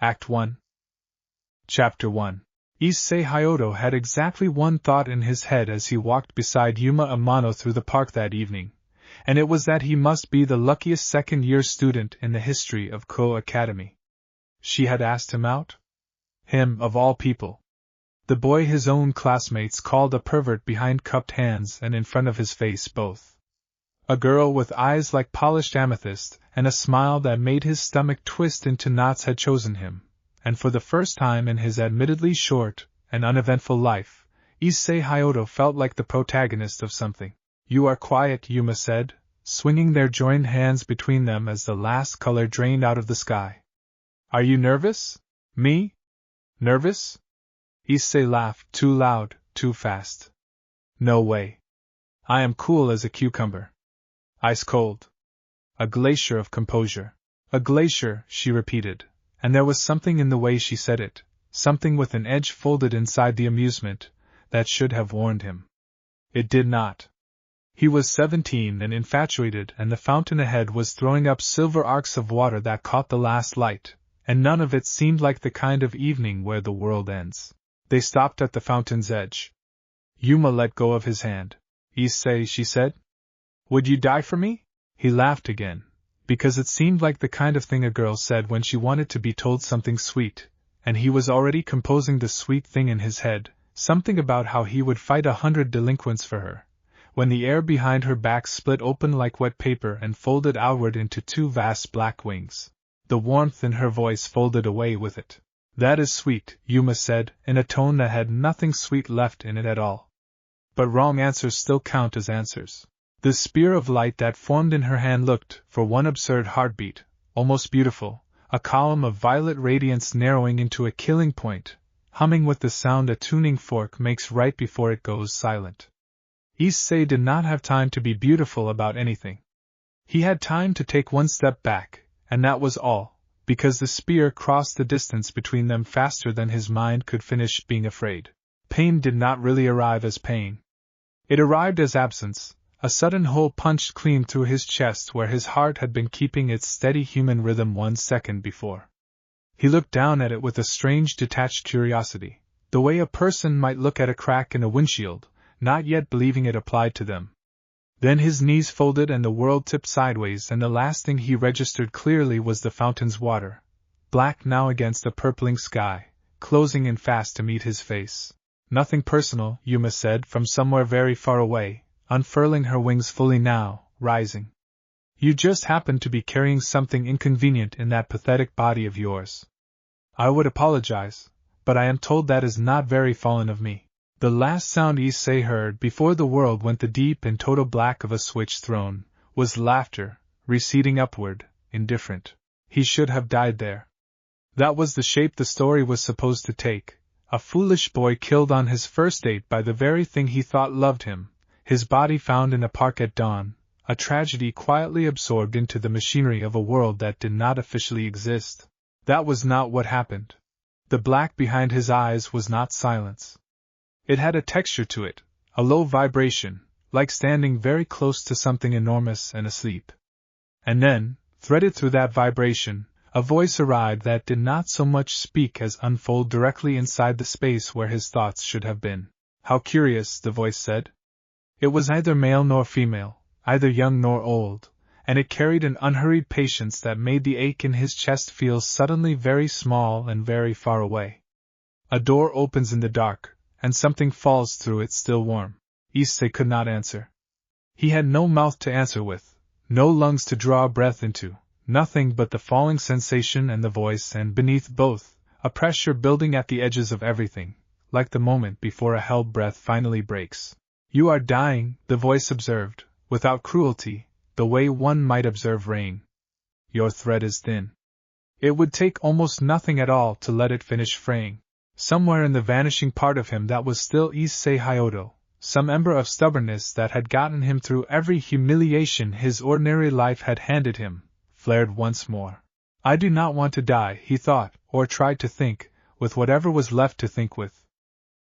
Act 1. Chapter 1. Issei Hyoudou had exactly one thought in his head as he walked beside Yuma Amano through the park that evening, and it was that he must be the luckiest second-year student in the history of Ko Academy. She had asked him out? Him, of all people. The boy his own classmates called a pervert behind cupped hands and in front of his face both. A girl with eyes like polished amethyst and a smile that made his stomach twist into knots had chosen him, and for the first time in his admittedly short and uneventful life, Issei Hyoudou felt like the protagonist of something. "You are quiet," Yuma said, swinging their joined hands between them as the last color drained out of the sky. "Are you nervous?" "Me? Nervous?" Issei laughed, too loud, too fast. "No way. I am cool as a cucumber. Ice cold. A glacier of composure." "A glacier," she repeated, and there was something in the way she said it, something with an edge folded inside the amusement, that should have warned him. It did not. He was 17 and infatuated, and the fountain ahead was throwing up silver arcs of water that caught the last light, and none of it seemed like the kind of evening where the world ends. They stopped at the fountain's edge. Yuma let go of his hand. "Issei," she said. "Would you die for me?" He laughed again, because it seemed like the kind of thing a girl said when she wanted to be told something sweet, and he was already composing the sweet thing in his head, something about how he would fight 100 delinquents for her, when the air behind her back split open like wet paper and folded outward into two vast black wings. The warmth in her voice folded away with it. "That is sweet," Yuma said, in a tone that had nothing sweet left in it at all. "But wrong answers still count as answers." The spear of light that formed in her hand looked, for one absurd heartbeat, almost beautiful, a column of violet radiance narrowing into a killing point, humming with the sound a tuning fork makes right before it goes silent. Issei did not have time to be beautiful about anything. He had time to take one step back, and that was all, because the spear crossed the distance between them faster than his mind could finish being afraid. Pain did not really arrive as pain. It arrived as absence. A sudden hole punched clean through his chest where his heart had been keeping its steady human rhythm 1 second before. He looked down at it with a strange detached curiosity, the way a person might look at a crack in a windshield, not yet believing it applied to them. Then his knees folded and the world tipped sideways, and the last thing he registered clearly was the fountain's water, black now against the purpling sky, closing in fast to meet his face. "Nothing personal," Yuma said from somewhere very far away, unfurling her wings fully now, rising. "You just happen to be carrying something inconvenient in that pathetic body of yours. I would apologize, but I am told that is not very fallen of me." The last sound Issei heard before the world went the deep and total black of a switch thrown, was laughter, receding upward, indifferent. He should have died there. That was the shape the story was supposed to take, a foolish boy killed on his first date by the very thing he thought loved him, his body found in a park at dawn, a tragedy quietly absorbed into the machinery of a world that did not officially exist. That was not what happened. The black behind his eyes was not silence. It had a texture to it, a low vibration, like standing very close to something enormous and asleep. And then, threaded through that vibration, a voice arrived that did not so much speak as unfold directly inside the space where his thoughts should have been. "How curious," the voice said. It was neither male nor female, either young nor old, and it carried an unhurried patience that made the ache in his chest feel suddenly very small and very far away. A door opens in the dark, and something falls through it still warm. Issei could not answer. He had no mouth to answer with, no lungs to draw a breath into, nothing but the falling sensation and the voice, and beneath both, a pressure building at the edges of everything, like the moment before a held breath finally breaks. "You are dying," the voice observed, without cruelty, the way one might observe rain. "Your thread is thin. It would take almost nothing at all to let it finish fraying." Somewhere in the vanishing part of him that was still Issei Hyoudou, some ember of stubbornness that had gotten him through every humiliation his ordinary life had handed him, flared once more. "I do not want to die," he thought, or tried to think, with whatever was left to think with.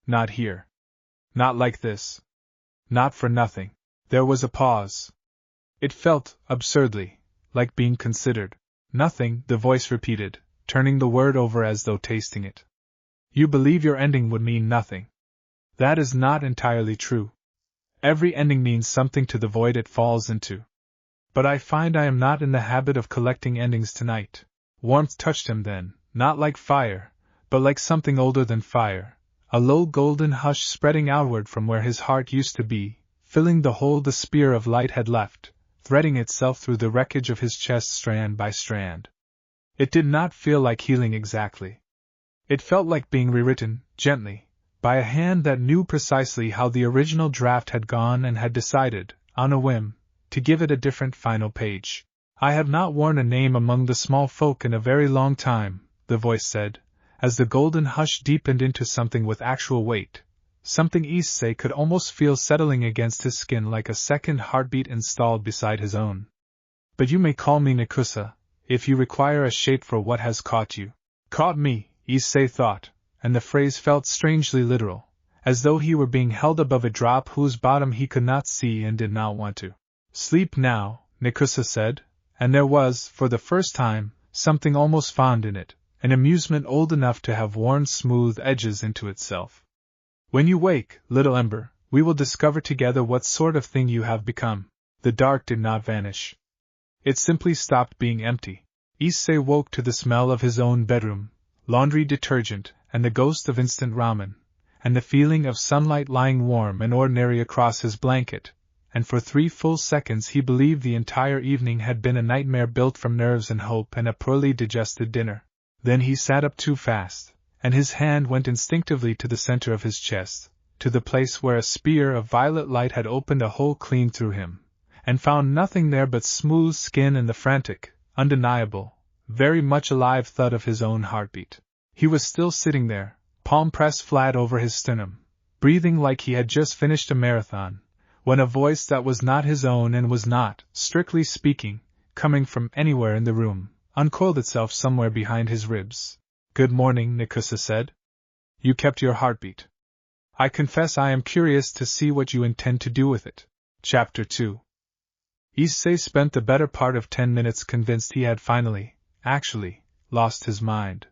"Not here. Not like this. Not for nothing." There was a pause. It felt, absurdly, like being considered. "Nothing," the voice repeated, turning the word over as though tasting it. You believe your ending would mean nothing. That is not entirely true. Every ending means something to the void it falls into. But I find I am not in the habit of collecting endings tonight. Warmth touched him then, not like fire, but like something older than fire, a low golden hush spreading outward from where his heart used to be, filling the hole the spear of light had left, threading itself through the wreckage of his chest strand by strand. It did not feel like healing exactly. It felt like being rewritten, gently, by a hand that knew precisely how the original draft had gone and had decided, on a whim, to give it a different final page. I have not worn a name among the small folk in a very long time, the voice said, as the golden hush deepened into something with actual weight, something Issei could almost feel settling against his skin like a second heartbeat installed beside his own. But you may call me Nikusa, if you require a shape for what has caught you. Caught me, Issei thought, and the phrase felt strangely literal, as though he were being held above a drop whose bottom he could not see and did not want to. Sleep now, Nikusa said, and there was, for the first time, something almost fond in it, an amusement old enough to have worn smooth edges into itself. When you wake, little ember, we will discover together what sort of thing you have become. The dark did not vanish. It simply stopped being empty. Issei woke to the smell of his own bedroom, laundry detergent, and the ghost of instant ramen, and the feeling of sunlight lying warm and ordinary across his blanket, and for 3 full seconds he believed the entire evening had been a nightmare built from nerves and hope and a poorly digested dinner. Then he sat up too fast, and his hand went instinctively to the center of his chest, to the place where a spear of violet light had opened a hole clean through him, and found nothing there but smooth skin and the frantic, undeniable, very much alive thud of his own heartbeat. He was still sitting there, palm pressed flat over his sternum, breathing like he had just finished a marathon, when a voice that was not his own and was not, strictly speaking, coming from anywhere in the room, uncoiled itself somewhere behind his ribs. Good morning, Nikusa said. You kept your heartbeat. I confess I am curious to see what you intend to do with it. Chapter 2. Issei spent the better part of 10 minutes convinced he had finally, actually, lost his mind.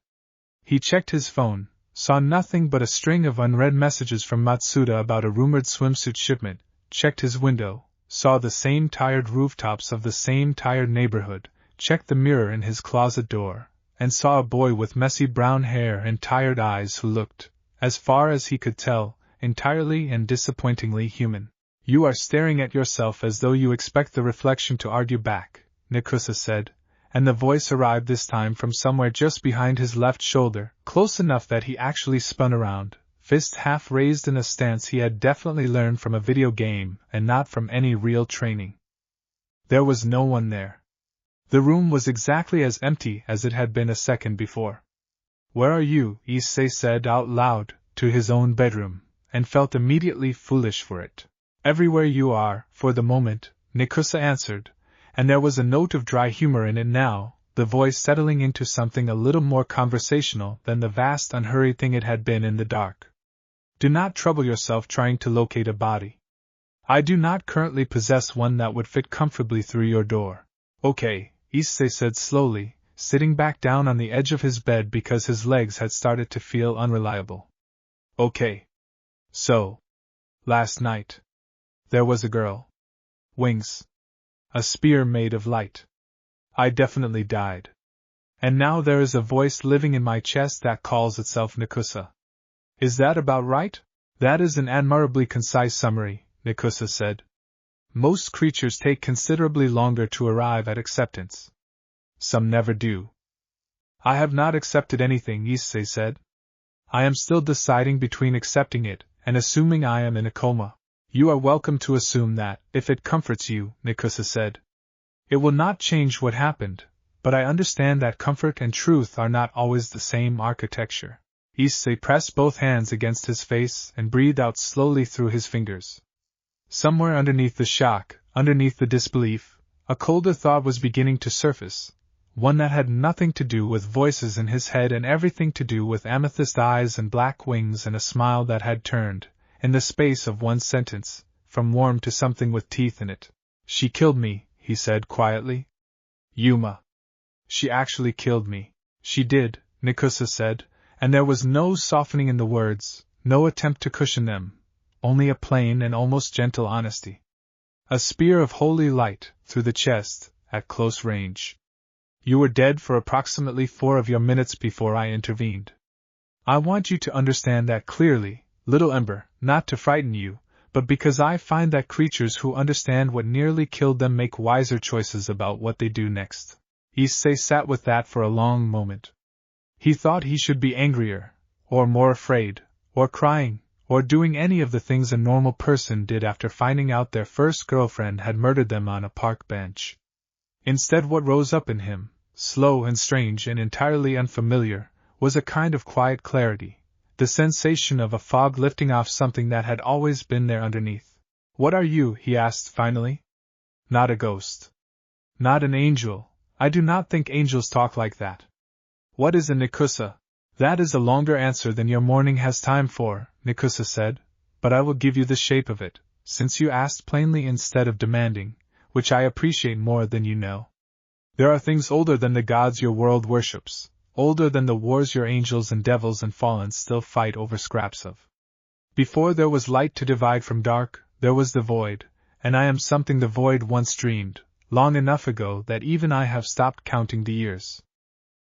He checked his phone, saw nothing but a string of unread messages from Matsuda about a rumored swimsuit shipment, checked his window, saw the same tired rooftops of the same tired neighborhood, checked the mirror in his closet door, and saw a boy with messy brown hair and tired eyes who looked, as far as he could tell, entirely and disappointingly human. You are staring at yourself as though you expect the reflection to argue back, Nikusa said, and the voice arrived this time from somewhere just behind his left shoulder, close enough that he actually spun around, fist half raised in a stance he had definitely learned from a video game and not from any real training. There was no one there. The room was exactly as empty as it had been a second before. Where are you? Issei said out loud, to his own bedroom, and felt immediately foolish for it. Everywhere you are, for the moment, Nikusa answered, and there was a note of dry humor in it now, the voice settling into something a little more conversational than the vast unhurried thing it had been in the dark. Do not trouble yourself trying to locate a body. I do not currently possess one that would fit comfortably through your door. Okay, Issei said slowly, sitting back down on the edge of his bed because his legs had started to feel unreliable. Okay. So. Last night. There was a girl. Wings. A spear made of light. I definitely died. And now there is a voice living in my chest that calls itself Nikusa. Is that about right? That is an admirably concise summary, Nikusa said. Most creatures take considerably longer to arrive at acceptance. Some never do. I have not accepted anything, Issei said. I am still deciding between accepting it and assuming I am in a coma. You are welcome to assume that, if it comforts you, Nikusa said. It will not change what happened, but I understand that comfort and truth are not always the same architecture. Issei pressed both hands against his face and breathed out slowly through his fingers. Somewhere underneath the shock, underneath the disbelief, a colder thought was beginning to surface, one that had nothing to do with voices in his head and everything to do with amethyst eyes and black wings and a smile that had turned, in the space of one sentence, from warm to something with teeth in it. She killed me, he said quietly. Yuma. She actually killed me. She did, Nikusa said, and there was no softening in the words, no attempt to cushion them, only a plain and almost gentle honesty. A spear of holy light, through the chest, at close range. You were dead for approximately 4 of your minutes before I intervened. I want you to understand that clearly, little Ember, not to frighten you, but because I find that creatures who understand what nearly killed them make wiser choices about what they do next. Issei sat with that for a long moment. He thought he should be angrier, or more afraid, or crying, or doing any of the things a normal person did after finding out their first girlfriend had murdered them on a park bench. Instead, what rose up in him, slow and strange and entirely unfamiliar, was a kind of quiet clarity, the sensation of a fog lifting off something that had always been there underneath. What are you? He asked finally. Not a ghost. Not an angel. I do not think angels talk like that. What is a Nikusa? That is a longer answer than your morning has time for, Nikusa said, but I will give you the shape of it, since you asked plainly instead of demanding, which I appreciate more than you know. There are things older than the gods your world worships, older than the wars your angels and devils and fallens still fight over scraps of. Before there was light to divide from dark, there was the void, and I am something the void once dreamed, long enough ago that even I have stopped counting the years.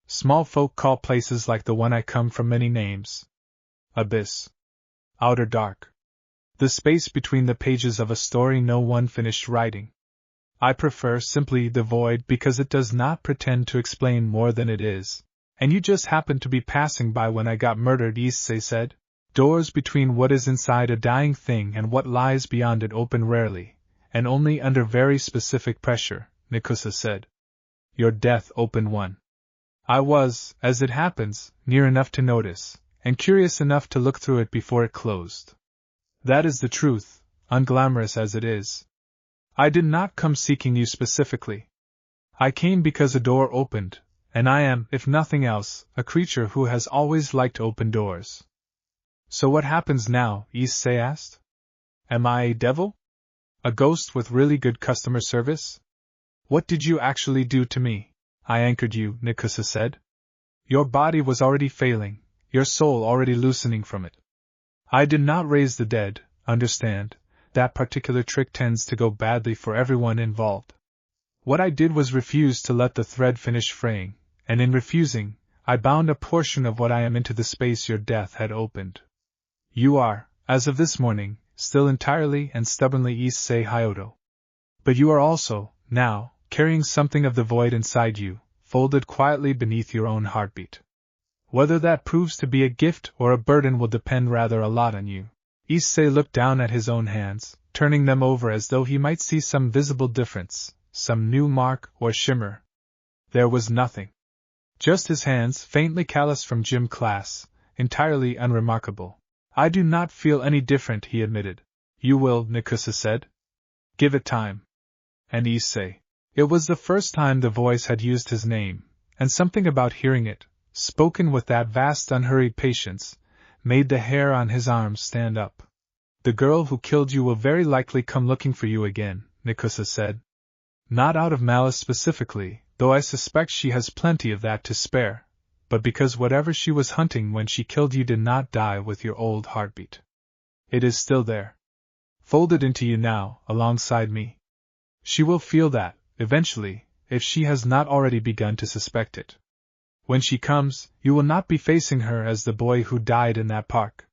Small folk call places like the one I come from many names. Abyss. Outer dark. The space between the pages of a story no one finished writing. I prefer simply the void because it does not pretend to explain more than it is. And you just happened to be passing by when I got murdered, Issei said. Doors between what is inside a dying thing and what lies beyond it open rarely, and only under very specific pressure, Nikusa said. Your death opened one. I was, as it happens, near enough to notice, and curious enough to look through it before it closed. That is the truth, unglamorous as it is. I did not come seeking you specifically. I came because a door opened, and I am, if nothing else, a creature who has always liked open doors. So what happens now? Issei asked. Am I a devil? A ghost with really good customer service? What did you actually do to me? I anchored you, Nikusa said. Your body was already failing, your soul already loosening from it. I did not raise the dead, understand, that particular trick tends to go badly for everyone involved. What I did was refuse to let the thread finish fraying, and in refusing, I bound a portion of what I am into the space your death had opened. You are, as of this morning, still entirely and stubbornly Issei Hyoudou. But you are also, now, carrying something of the void inside you, folded quietly beneath your own heartbeat. Whether that proves to be a gift or a burden will depend rather a lot on you. Issei looked down at his own hands, turning them over as though he might see some visible difference, some new mark or shimmer. There was nothing. Just his hands, faintly calloused from gym class, entirely unremarkable. I do not feel any different, he admitted. You will, Nikusa said. Give it time. And Issei. It was the first time the voice had used his name, and something about hearing it, spoken with that vast unhurried patience, made the hair on his arms stand up. The girl who killed you will very likely come looking for you again, Nikusa said. Not out of malice specifically, though I suspect she has plenty of that to spare, but because whatever she was hunting when she killed you did not die with your old heartbeat. It is still there. Folded into you now, alongside me. She will feel that, eventually, if she has not already begun to suspect it. When she comes, you will not be facing her as the boy who died in that park.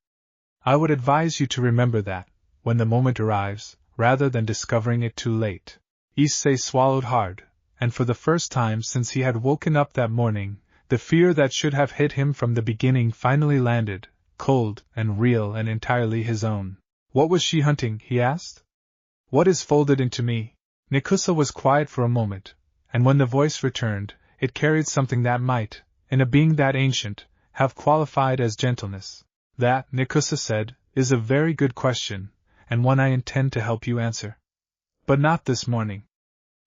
I would advise you to remember that, when the moment arrives, rather than discovering it too late. Issei swallowed hard, and for the first time since he had woken up that morning, the fear that should have hit him from the beginning finally landed, cold and real and entirely his own. What was she hunting? He asked. What is folded into me? Nikusa was quiet for a moment, and when the voice returned, it carried something that might, in a being that ancient, have qualified as gentleness. That, Nikusa said, is a very good question, and one I intend to help you answer. But not this morning.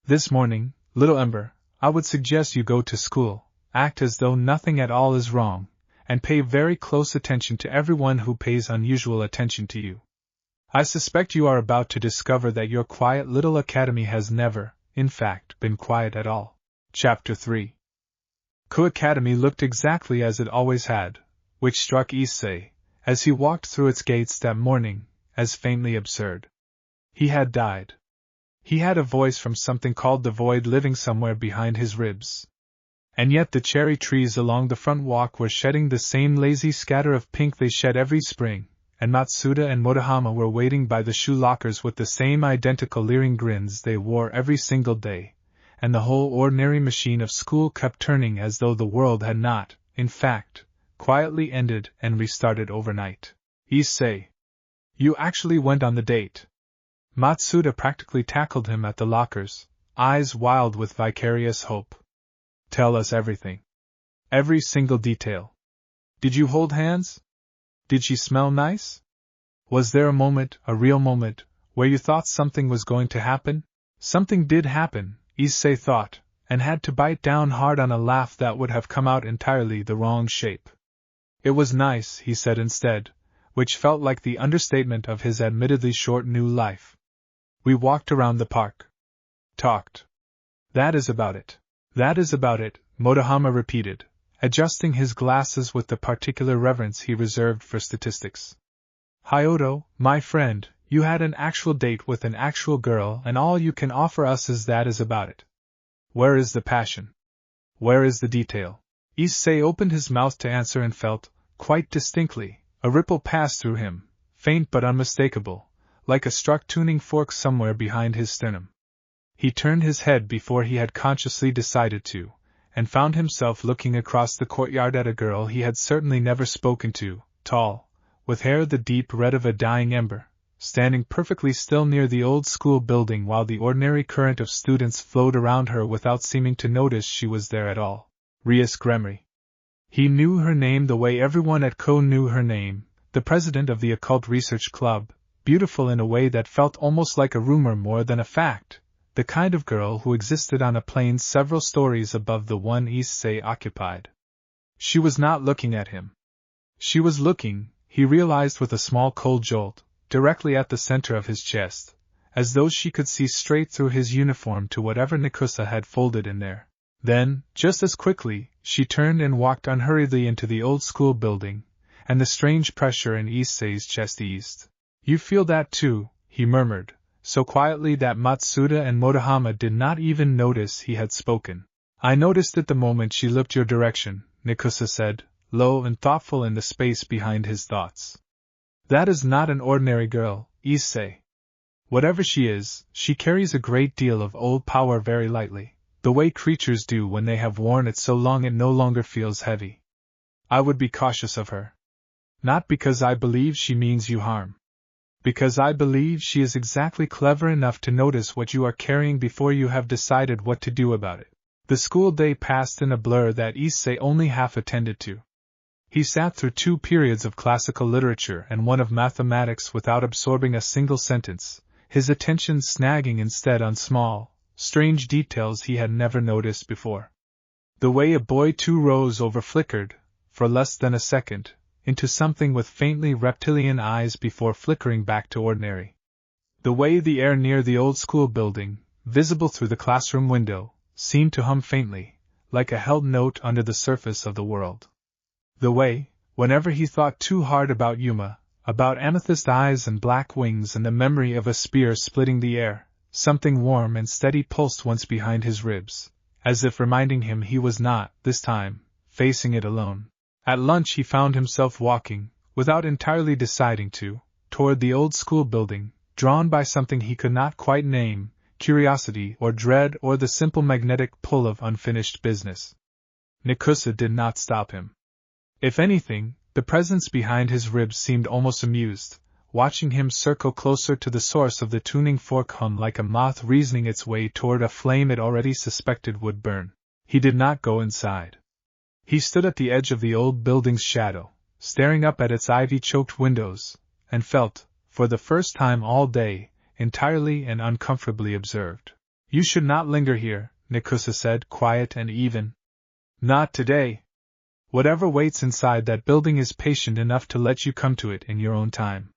This morning, little Ember, I would suggest you go to school, act as though nothing at all is wrong, and pay very close attention to everyone who pays unusual attention to you. I suspect you are about to discover that your quiet little academy has never, in fact, been quiet at all. Chapter 3. Ku Academy looked exactly as it always had, which struck Issei, as he walked through its gates that morning, as faintly absurd. He had died. He had a voice from something called the void living somewhere behind his ribs. And yet the cherry trees along the front walk were shedding the same lazy scatter of pink they shed every spring, and Matsuda and Motohama were waiting by the shoe lockers with the same identical leering grins they wore every single day, and the whole ordinary machine of school kept turning as though the world had not, in fact, quietly ended and restarted overnight. Issei, you actually went on the date. Matsuda practically tackled him at the lockers, eyes wild with vicarious hope. Tell us everything. Every single detail. Did you hold hands? Did she smell nice? Was there a moment, a real moment, where you thought something was going to happen? Something did happen, Issei thought, and had to bite down hard on a laugh that would have come out entirely the wrong shape. It was nice, he said instead, which felt like the understatement of his admittedly short new life. We walked around the park. Talked. That is about it. That is about it, Motohama repeated, adjusting his glasses with the particular reverence he reserved for statistics. Hyoudou, my friend, you had an actual date with an actual girl and all you can offer us is that is about it. Where is the passion? Where is the detail? Issei opened his mouth to answer and felt, quite distinctly, a ripple pass through him, faint but unmistakable, like a struck tuning fork somewhere behind his sternum. He turned his head before he had consciously decided to, and found himself looking across the courtyard at a girl he had certainly never spoken to, tall, with hair the deep red of a dying ember, standing perfectly still near the old school building while the ordinary current of students flowed around her without seeming to notice she was there at all. Rias Gremery. He knew her name the way everyone at Ko knew her name, the president of the Occult Research Club, beautiful in a way that felt almost like a rumor more than a fact. The kind of girl who existed on a plane several stories above the one Issei occupied. She was not looking at him. She was looking, he realized with a small cold jolt, directly at the center of his chest, as though she could see straight through his uniform to whatever Nikusa had folded in there. Then, just as quickly, she turned and walked unhurriedly into the old school building, and the strange pressure in Issei's chest eased. You feel that too, he murmured, so quietly that Matsuda and Motohama did not even notice he had spoken. I noticed it the moment she looked your direction, Nikusa said, low and thoughtful in the space behind his thoughts. That is not an ordinary girl, Issei. Whatever she is, she carries a great deal of old power very lightly, the way creatures do when they have worn it so long it no longer feels heavy. I would be cautious of her. Not because I believe she means you harm. Because I believe she is exactly clever enough to notice what you are carrying before you have decided what to do about it. The school day passed in a blur that Issei only half attended to. He sat through 2 periods of classical literature and one of mathematics without absorbing a single sentence, his attention snagging instead on small, strange details he had never noticed before. The way a boy 2 rows over flickered, for less than a second, into something with faintly reptilian eyes before flickering back to ordinary. The way the air near the old school building, visible through the classroom window, seemed to hum faintly, like a held note under the surface of the world. The way, whenever he thought too hard about Yuma, about amethyst eyes and black wings and the memory of a spear splitting the air, something warm and steady pulsed once behind his ribs, as if reminding him he was not, this time, facing it alone. At lunch he found himself walking, without entirely deciding to, toward the old school building, drawn by something he could not quite name, curiosity or dread or the simple magnetic pull of unfinished business. Nikusa did not stop him. If anything, the presence behind his ribs seemed almost amused, watching him circle closer to the source of the tuning fork hum like a moth reasoning its way toward a flame it already suspected would burn. He did not go inside. He stood at the edge of the old building's shadow, staring up at its ivy-choked windows, and felt, for the first time all day, entirely and uncomfortably observed. You should not linger here, Nikusa said, quiet and even. Not today. Whatever waits inside that building is patient enough to let you come to it in your own time.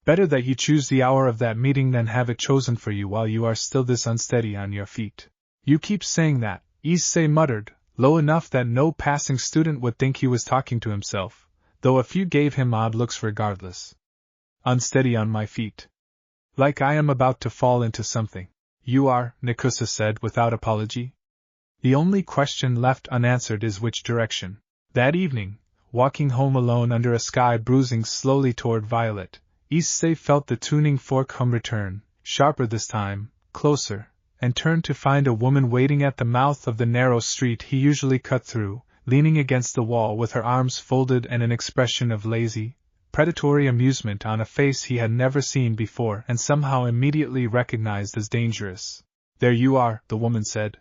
Better that you choose the hour of that meeting than have it chosen for you while you are still this unsteady on your feet. You keep saying that, Issei muttered, low enough that no passing student would think he was talking to himself, though a few gave him odd looks regardless. Unsteady on my feet. Like I am about to fall into something. You are, Nikusa said without apology. The only question left unanswered is which direction. That evening, walking home alone under a sky bruising slowly toward violet, Issei felt the tuning fork hum return, sharper this time, closer, and turned to find a woman waiting at the mouth of the narrow street he usually cut through, leaning against the wall with her arms folded and an expression of lazy, predatory amusement on a face he had never seen before and somehow immediately recognized as dangerous. There you are, the woman said.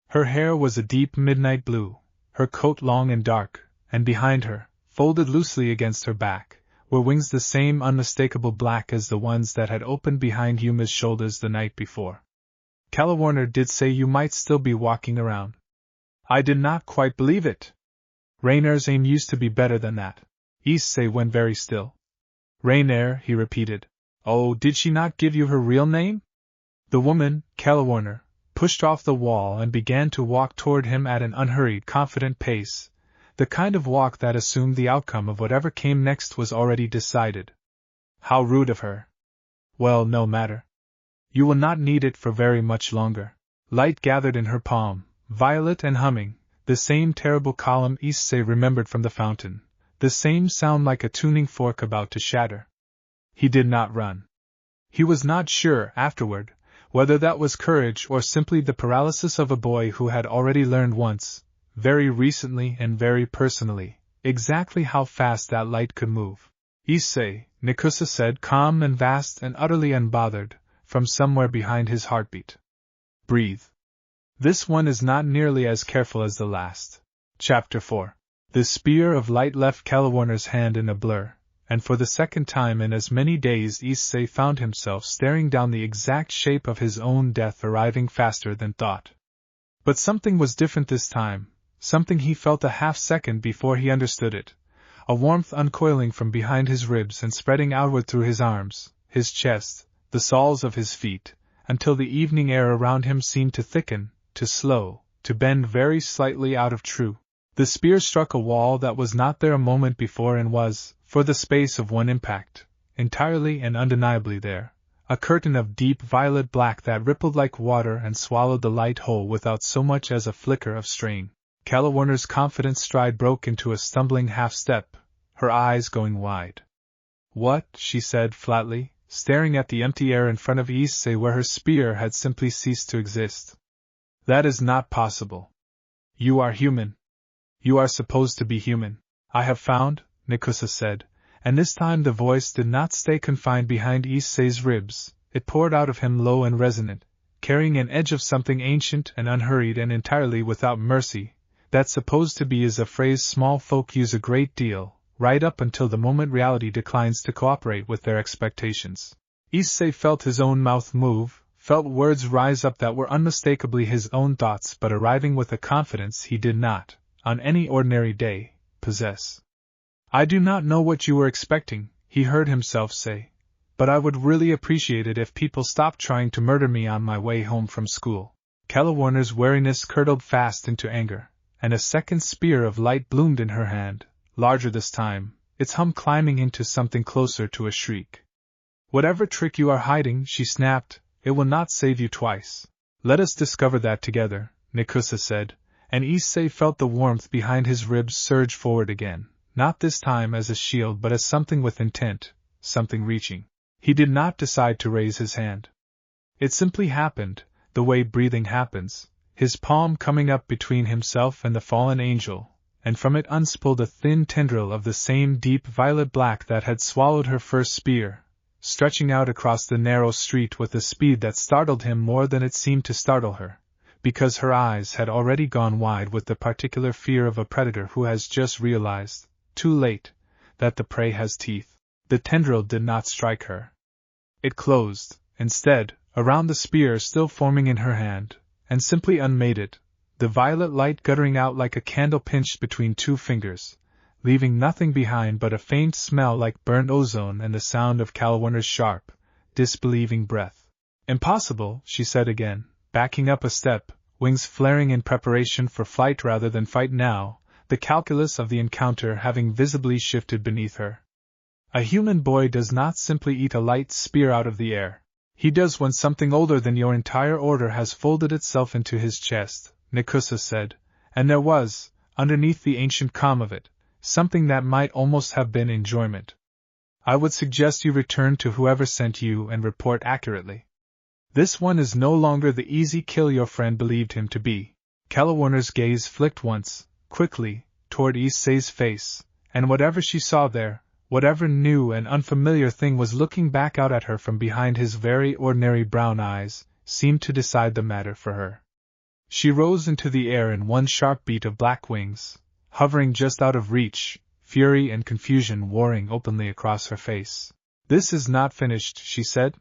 Her hair was a deep midnight blue, her coat long and dark, and behind her, folded loosely against her back, were wings the same unmistakable black as the ones that had opened behind Yuma's shoulders the night before. Raynare did say you might still be walking around. I did not quite believe it. Raynare's aim used to be better than that. Issei went very still. Raynare, he repeated. Oh, did she not give you her real name? The woman, Raynare, pushed off the wall and began to walk toward him at an unhurried, confident pace, the kind of walk that assumed the outcome of whatever came next was already decided. How rude of her. Well, no matter. You will not need it for very much longer. Light gathered in her palm, violet and humming, the same terrible column Issei remembered from the fountain, the same sound like a tuning fork about to shatter. He did not run. He was not sure, afterward, whether that was courage or simply the paralysis of a boy who had already learned once, very recently and very personally, exactly how fast that light could move. Issei, Nikusa said, calm and vast and utterly unbothered, from somewhere behind his heartbeat. Breathe. This one is not nearly as careful as the last. Chapter 4. The spear of light left Raynare's hand in a blur, and for the second time in as many days Issei found himself staring down the exact shape of his own death arriving faster than thought. But something was different this time, something he felt a half-second before he understood it, a warmth uncoiling from behind his ribs and spreading outward through his arms, his chest, the soles of his feet, until the evening air around him seemed to thicken, to slow, to bend very slightly out of true. The spear struck a wall that was not there a moment before and was, for the space of one impact, entirely and undeniably there, a curtain of deep violet black that rippled like water and swallowed the light whole without so much as a flicker of strain. Raynare's confident stride broke into a stumbling half-step, her eyes going wide. What? She said flatly, staring at the empty air in front of Issei where her spear had simply ceased to exist. That is not possible. You are human. You are supposed to be human. I have found, Nikusa said, and this time the voice did not stay confined behind Issei's ribs, it poured out of him low and resonant, carrying an edge of something ancient and unhurried and entirely without mercy. That supposed to be is a phrase small folk use a great deal, right up until the moment reality declines to cooperate with their expectations. Issei felt his own mouth move, felt words rise up that were unmistakably his own thoughts but arriving with a confidence he did not, on any ordinary day, possess. I do not know what you were expecting, he heard himself say, but I would really appreciate it if people stopped trying to murder me on my way home from school. Raynare's wariness curdled fast into anger, and a second spear of light bloomed in her hand, larger this time, its hum climbing into something closer to a shriek. Whatever trick you are hiding, she snapped, it will not save you twice. Let us discover that together, Nikusa said, and Issei felt the warmth behind his ribs surge forward again, not this time as a shield but as something with intent, something reaching. He did not decide to raise his hand. It simply happened, the way breathing happens, his palm coming up between himself and the fallen angel, and from it unspooled a thin tendril of the same deep violet black that had swallowed her first spear, stretching out across the narrow street with a speed that startled him more than it seemed to startle her, because her eyes had already gone wide with the particular fear of a predator who has just realized, too late, that the prey has teeth. The tendril did not strike her. It closed, instead, around the spear still forming in her hand, and simply unmade it, the violet light guttering out like a candle pinched between two fingers, leaving nothing behind but a faint smell like burned ozone and the sound of Raynare's sharp, disbelieving breath. Impossible, she said again, backing up a step, wings flaring in preparation for flight rather than fight now, the calculus of the encounter having visibly shifted beneath her. A human boy does not simply eat a light spear out of the air. He does when something older than your entire order has folded itself into his chest, Nikusa said, and there was, underneath the ancient calm of it, something that might almost have been enjoyment. I would suggest you return to whoever sent you and report accurately. This one is no longer the easy kill your friend believed him to be. Calawarner's gaze flicked once, quickly, toward Issei's face, and whatever she saw there, whatever new and unfamiliar thing was looking back out at her from behind his very ordinary brown eyes, seemed to decide the matter for her. She rose into the air in one sharp beat of black wings, hovering just out of reach, fury and confusion warring openly across her face. This is not finished, she said.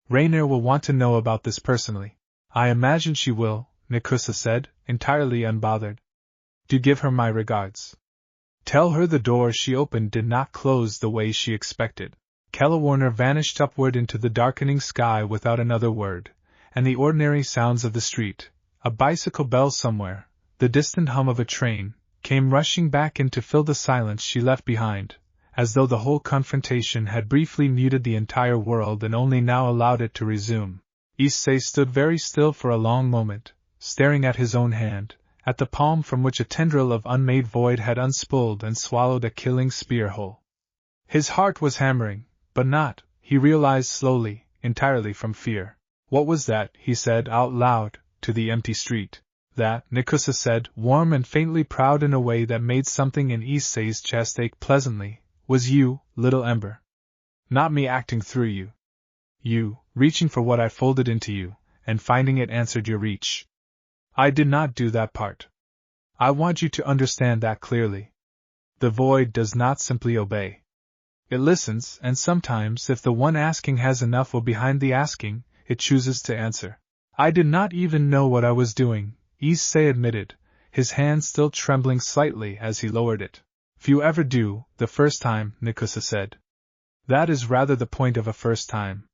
Raynare will want to know about this personally. I imagine she will, Nikusa said, entirely unbothered. Do give her my regards. Tell her the door she opened did not close the way she expected. Calawarner vanished upward into the darkening sky without another word, and the ordinary sounds of the street, a bicycle bell somewhere, the distant hum of a train, came rushing back in to fill the silence she left behind, as though the whole confrontation had briefly muted the entire world and only now allowed it to resume. Issei stood very still for a long moment, staring at his own hand, at the palm from which a tendril of unmade void had unspooled and swallowed a killing spear whole. His heart was hammering, but not, he realized slowly, entirely from fear. What was that, he said out loud, to the empty street. That, Nikusa said, warm and faintly proud in a way that made something in Issei's chest ache pleasantly, was you, little Ember. Not me acting through you. You, reaching for what I folded into you, and finding it answered your reach. I did not do that part. I want you to understand that clearly. The void does not simply obey. It listens, and sometimes, if the one asking has enough will behind the asking, it chooses to answer. I did not even know what I was doing, Issei admitted, his hand still trembling slightly as he lowered it. Few ever do, the first time, Nikusa said. That is rather the point of a first time.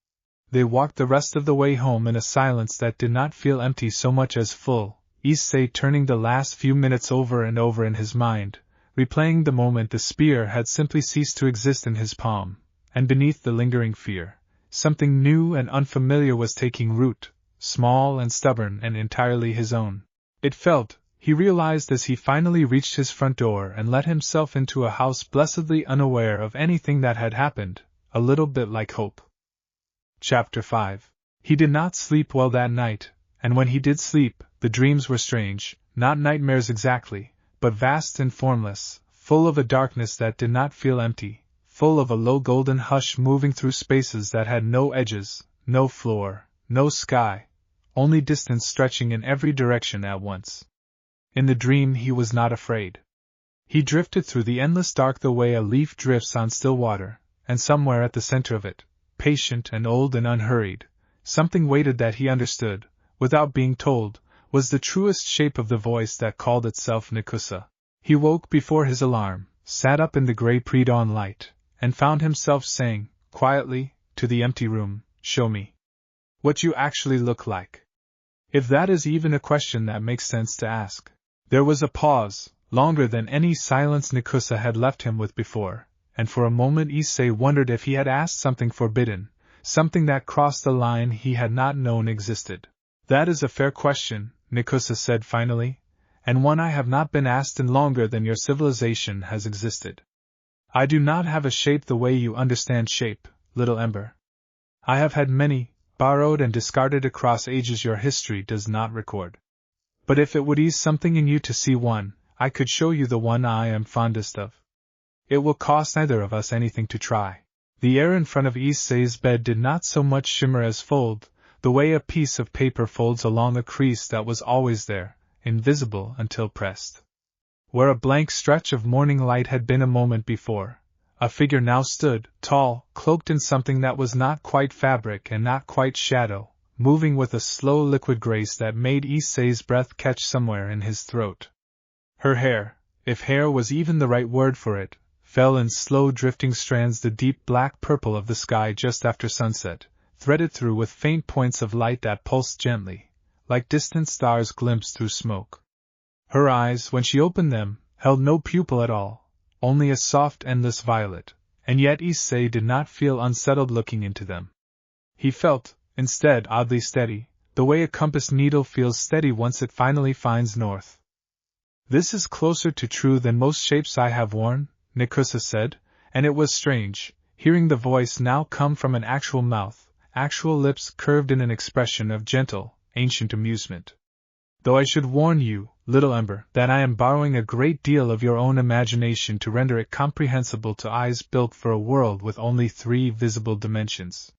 They walked the rest of the way home in a silence that did not feel empty so much as full, Issei turning the last few minutes over and over in his mind, replaying the moment the spear had simply ceased to exist in his palm, and beneath the lingering fear, something new and unfamiliar was taking root, small and stubborn and entirely his own. It felt, he realized as he finally reached his front door and let himself into a house blessedly unaware of anything that had happened, a little bit like hope. Chapter 5. He did not sleep well that night, and when he did sleep, the dreams were strange, not nightmares exactly, but vast and formless, full of a darkness that did not feel empty, full of a low golden hush moving through spaces that had no edges, no floor, no sky, only distance stretching in every direction at once. In the dream he was not afraid. He drifted through the endless dark the way a leaf drifts on still water, and somewhere at the center of it, patient and old and unhurried, something waited that he understood, without being told, was the truest shape of the voice that called itself Nikusa. He woke before his alarm, sat up in the gray pre-dawn light, and found himself saying, quietly, to the empty room, "Show me what you actually look like." If that is even a question that makes sense to ask. There was a pause, longer than any silence Nikusa had left him with before, and for a moment Issei wondered if he had asked something forbidden, something that crossed a line he had not known existed. That is a fair question, Nikusa said finally, and one I have not been asked in longer than your civilization has existed. I do not have a shape the way you understand shape, little Ember. I have had many, borrowed and discarded across ages your history does not record. But if it would ease something in you to see one, I could show you the one I am fondest of. It will cost neither of us anything to try. The air in front of Issei's bed did not so much shimmer as fold, the way a piece of paper folds along a crease that was always there, invisible until pressed. Where a blank stretch of morning light had been a moment before, a figure now stood, tall, cloaked in something that was not quite fabric and not quite shadow, moving with a slow liquid grace that made Issei's breath catch somewhere in his throat. Her hair, if hair was even the right word for it, fell in slow drifting strands the deep black purple of the sky just after sunset, threaded through with faint points of light that pulsed gently, like distant stars glimpsed through smoke. Her eyes, when she opened them, held no pupil at all, only a soft, endless violet, and yet Issei did not feel unsettled looking into them. He felt, instead, oddly steady, the way a compass needle feels steady once it finally finds north. "This is closer to true than most shapes I have worn," Nikusa said, and it was strange, hearing the voice now come from an actual mouth, actual lips curved in an expression of gentle, ancient amusement. "Though I should warn you, little Ember, that I am borrowing a great deal of your own imagination to render it comprehensible to eyes built for a world with only 3 visible dimensions.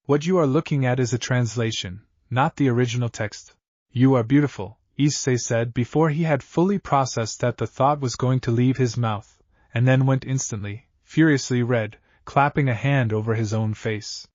What you are looking at is a translation, not the original text." "You are beautiful," Issei said before he had fully processed that the thought was going to leave his mouth, and then went instantly, furiously red, clapping a hand over his own face.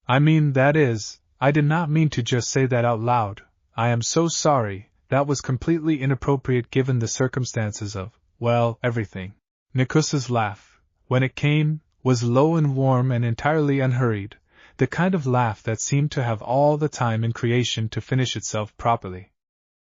"I mean, that is, I did not mean to just say that out loud. I am so sorry, that was completely inappropriate given the circumstances of, well, everything." Nikusa's laugh, when it came, was low and warm and entirely unhurried, the kind of laugh that seemed to have all the time in creation to finish itself properly.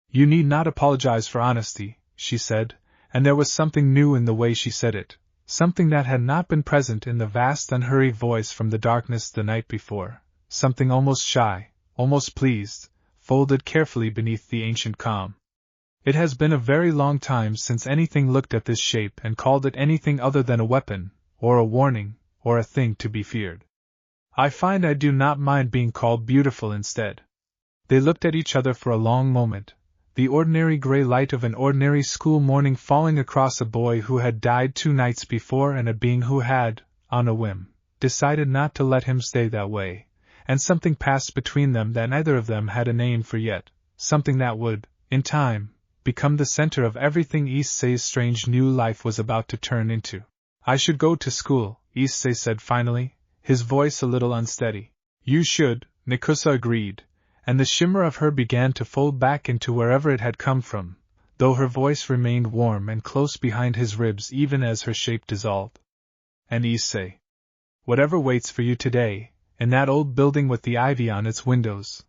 "You need not apologize for honesty," she said, and there was something new in the way she said it, something that had not been present in the vast unhurried voice from the darkness the night before, something almost shy, almost pleased, folded carefully beneath the ancient calm. "It has been a very long time since anything looked at this shape and called it anything other than a weapon, or a warning, or a thing to be feared. I find I do not mind being called beautiful instead." They looked at each other for a long moment, the ordinary gray light of an ordinary school morning falling across a boy who had died 2 nights before and a being who had, on a whim, decided not to let him stay that way, and something passed between them that neither of them had a name for yet, something that would, in time, become the center of everything Issei's strange new life was about to turn into. "I should go to school," Issei said finally, his voice a little unsteady. "You should," Nikusa agreed, and the shimmer of her began to fold back into wherever it had come from, though her voice remained warm and close behind his ribs even as her shape dissolved. "And Issei, whatever waits for you today, in that old building with the ivy on its windows,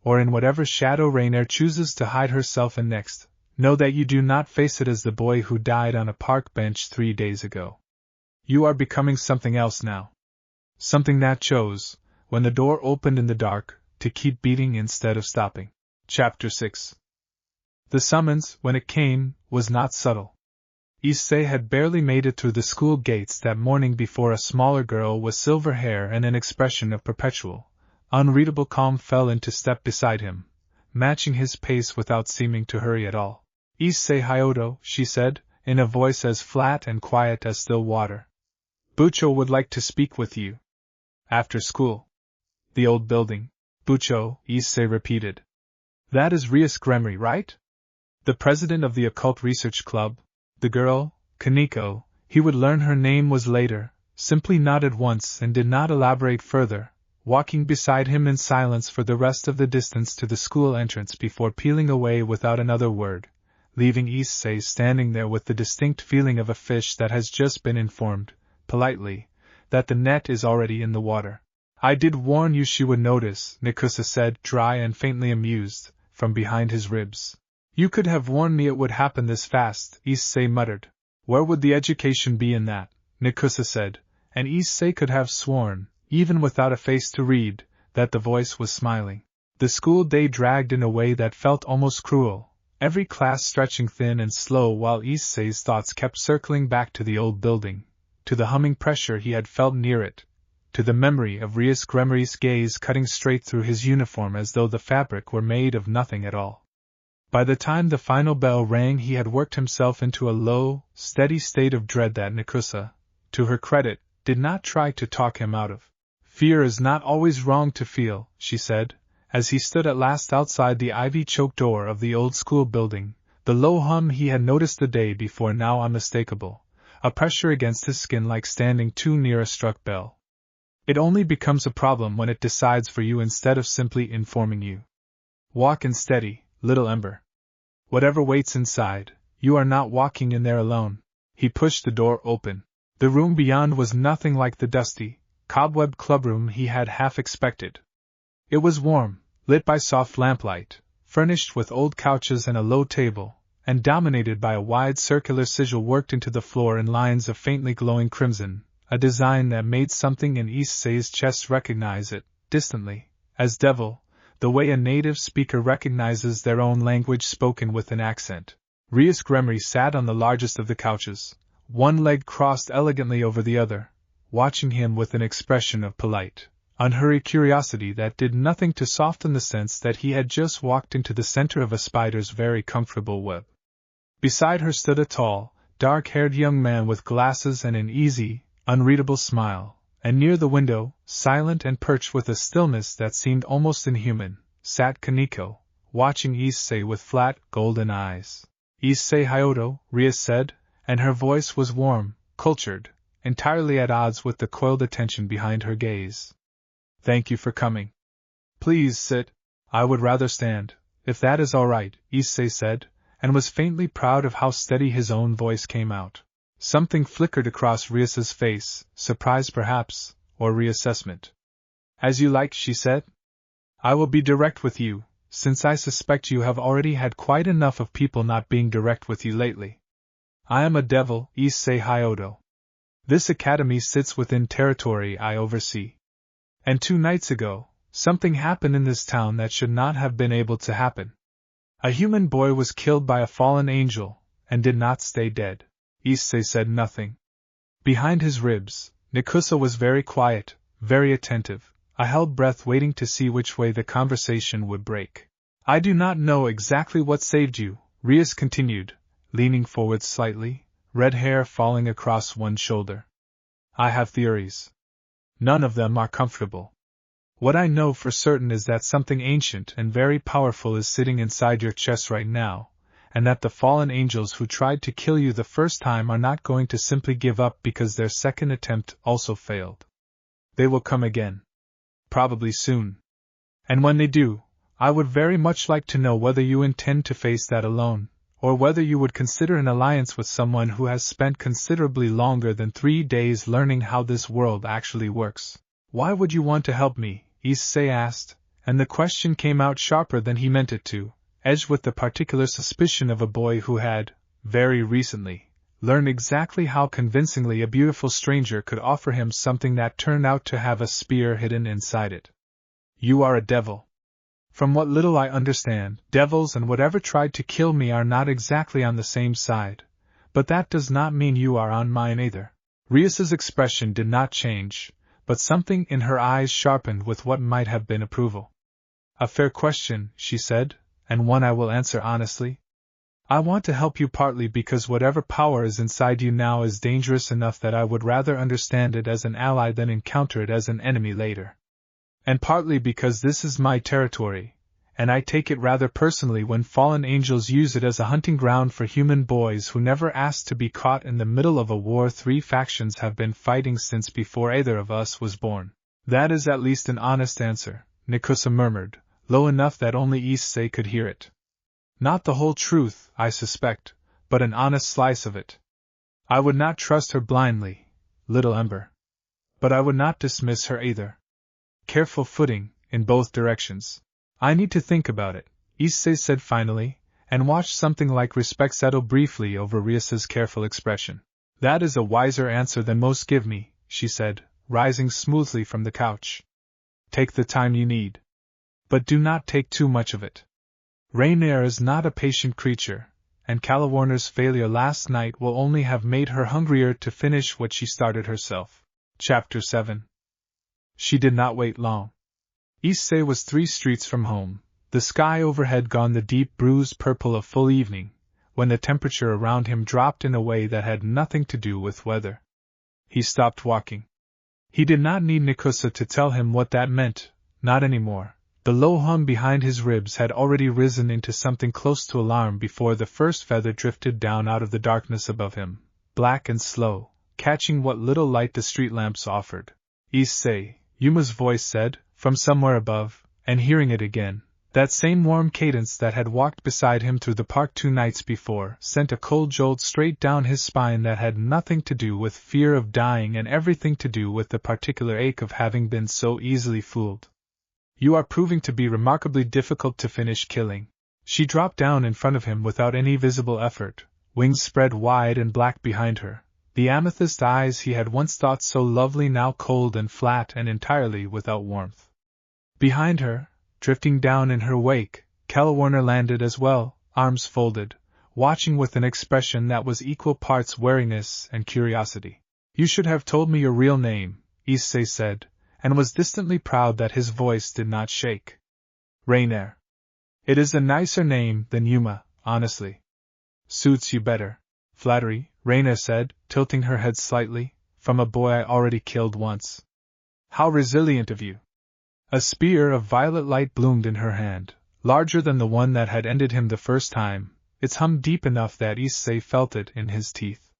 or in whatever shadow Raynare chooses to hide herself in next, know that you do not face it as the boy who died on a park bench 3 days ago. You are becoming something else now. Something that chose, when the door opened in the dark, to keep beating instead of stopping." Chapter 6. The summons, when it came, was not subtle. Issei had barely made it through the school gates that morning before a smaller girl with silver hair and an expression of perpetual, unreadable calm fell into step beside him, matching his pace without seeming to hurry at all. "Issei Hyoudou," she said, in a voice as flat and quiet as still water. "Bucho would like to speak with you. After school." "The old building." "Bucho," Issei repeated. "That is Rias Gremory, right? The president of the Occult Research Club?" The girl, Kaneko, he would learn her name was later, simply nodded once and did not elaborate further, walking beside him in silence for the rest of the distance to the school entrance before peeling away without another word, leaving Issei standing there with the distinct feeling of a fish that has just been informed, politely, that the net is already in the water. "I did warn you she would notice," Nikusa said, dry and faintly amused, from behind his ribs. "You could have warned me it would happen this fast," Issei muttered. "Where would the education be in that?" Nikusa said, and Issei could have sworn, even without a face to read, that the voice was smiling. The school day dragged in a way that felt almost cruel, every class stretching thin and slow while Issei's thoughts kept circling back to the old building, to the humming pressure he had felt near it, to the memory of Rias Gremory's gaze cutting straight through his uniform as though the fabric were made of nothing at all. By the time the final bell rang he had worked himself into a low, steady state of dread that Nikusa, to her credit, did not try to talk him out of. "Fear is not always wrong to feel," she said, as he stood at last outside the ivy-choked door of the old school building, the low hum he had noticed the day before now unmistakable, a pressure against his skin like standing too near a struck bell. "It only becomes a problem when it decides for you instead of simply informing you. Walk in steady, little Ember. Whatever waits inside, you are not walking in there alone." He pushed the door open. The room beyond was nothing like the dusty, cobwebbed clubroom he had half expected. It was warm, lit by soft lamplight, furnished with old couches and a low table, and dominated by a wide circular sigil worked into the floor in lines of faintly glowing crimson, a design that made something in Issei's chest recognize it, distantly, as devil, the way a native speaker recognizes their own language spoken with an accent. Rias Gremory sat on the largest of the couches, one leg crossed elegantly over the other, watching him with an expression of polite, unhurried curiosity that did nothing to soften the sense that he had just walked into the center of a spider's very comfortable web. Beside her stood a tall, dark-haired young man with glasses and an easy, unreadable smile, and near the window, silent and perched with a stillness that seemed almost inhuman, sat Kaneko, watching Issei with flat, golden eyes. "Issei Hyoudou," Rias said, and her voice was warm, cultured, entirely at odds with the coiled attention behind her gaze. "Thank you for coming. Please sit." "I would rather stand, if that is all right," Issei said, and was faintly proud of how steady his own voice came out. Something flickered across Rias's face, surprise perhaps, or reassessment. "As you like," she said. "I will be direct with you, since I suspect you have already had quite enough of people not being direct with you lately. I am a devil, Issei Hyoudou. This academy sits within territory I oversee. And 2 nights ago, something happened in this town that should not have been able to happen. A human boy was killed by a fallen angel, and did not stay dead." Issei said nothing. Behind his ribs, Nikusa was very quiet, very attentive. I held breath waiting to see which way the conversation would break. "I do not know exactly what saved you," Rias continued, leaning forward slightly, red hair falling across one shoulder. "I have theories. None of them are comfortable. What I know for certain is that something ancient and very powerful is sitting inside your chest right now, and that the fallen angels who tried to kill you the first time are not going to simply give up because their second attempt also failed. They will come again. Probably soon. And when they do, I would very much like to know whether you intend to face that alone, or whether you would consider an alliance with someone who has spent considerably longer than 3 days learning how this world actually works." "Why would you want to help me?" Issei asked, and the question came out sharper than he meant it to, edged with the particular suspicion of a boy who had, very recently, learned exactly how convincingly a beautiful stranger could offer him something that turned out to have a spear hidden inside it. "You are a devil. From what little I understand, devils and whatever tried to kill me are not exactly on the same side, but that does not mean you are on mine either." Rias's expression did not change, but something in her eyes sharpened with what might have been approval. "A fair question," she said, "and one I will answer honestly. I want to help you partly because whatever power is inside you now is dangerous enough that I would rather understand it as an ally than encounter it as an enemy later. And partly because this is my territory, and I take it rather personally when fallen angels use it as a hunting ground for human boys who never asked to be caught in the middle of a war 3 factions have been fighting since before either of us was born." "That is at least an honest answer," Nikusa murmured, low enough that only Issei could hear it. "Not the whole truth, I suspect, but an honest slice of it. I would not trust her blindly, little Ember. But I would not dismiss her either. Careful footing, in both directions. I need to think about it," Issei said finally, and watched something like respect settle briefly over Rias's careful expression. "That is a wiser answer than most give me," she said, rising smoothly from the couch. "Take the time you need. But do not take too much of it. Raynare is not a patient creature, and Calawarner's failure last night will only have made her hungrier to finish what she started herself." Chapter 7. She did not wait long. Issei was 3 streets from home, the sky overhead gone the deep bruised purple of full evening, when the temperature around him dropped in a way that had nothing to do with weather. He stopped walking. He did not need Nikusa to tell him what that meant, not anymore. The low hum behind his ribs had already risen into something close to alarm before the first feather drifted down out of the darkness above him, black and slow, catching what little light the street lamps offered. "Issei," Yuma's voice said, from somewhere above, and hearing it again, that same warm cadence that had walked beside him through the park 2 nights before sent a cold jolt straight down his spine that had nothing to do with fear of dying and everything to do with the particular ache of having been so easily fooled. "You are proving to be remarkably difficult to finish killing," She dropped down in front of him without any visible effort, wings spread wide and black behind her, the amethyst eyes he had once thought so lovely now cold and flat and entirely without warmth. Behind her, drifting down in her wake, Warner landed as well, arms folded, watching with an expression that was equal parts wariness and curiosity. You should have told me your real name, Issei said, and was distantly proud that his voice did not shake. Raynare. It is a nicer name than Yuma, honestly. Suits you better. Flattery, Raynare said, tilting her head slightly, from a boy I already killed once. How resilient of you. A spear of violet light bloomed in her hand, larger than the one that had ended him the first time, its hum deep enough that Issei felt it in his teeth.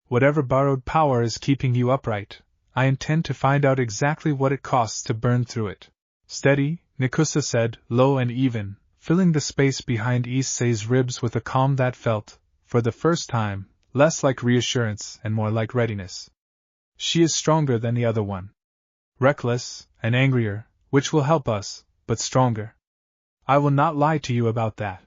Whatever borrowed power is keeping you upright, I intend to find out exactly what it costs to burn through it. Steady, Nikusa said, low and even, filling the space behind Issei's ribs with a calm that felt, for the first time, less like reassurance and more like readiness. She is stronger than the other one. Reckless, and angrier, which will help us, but stronger. I will not lie to you about that.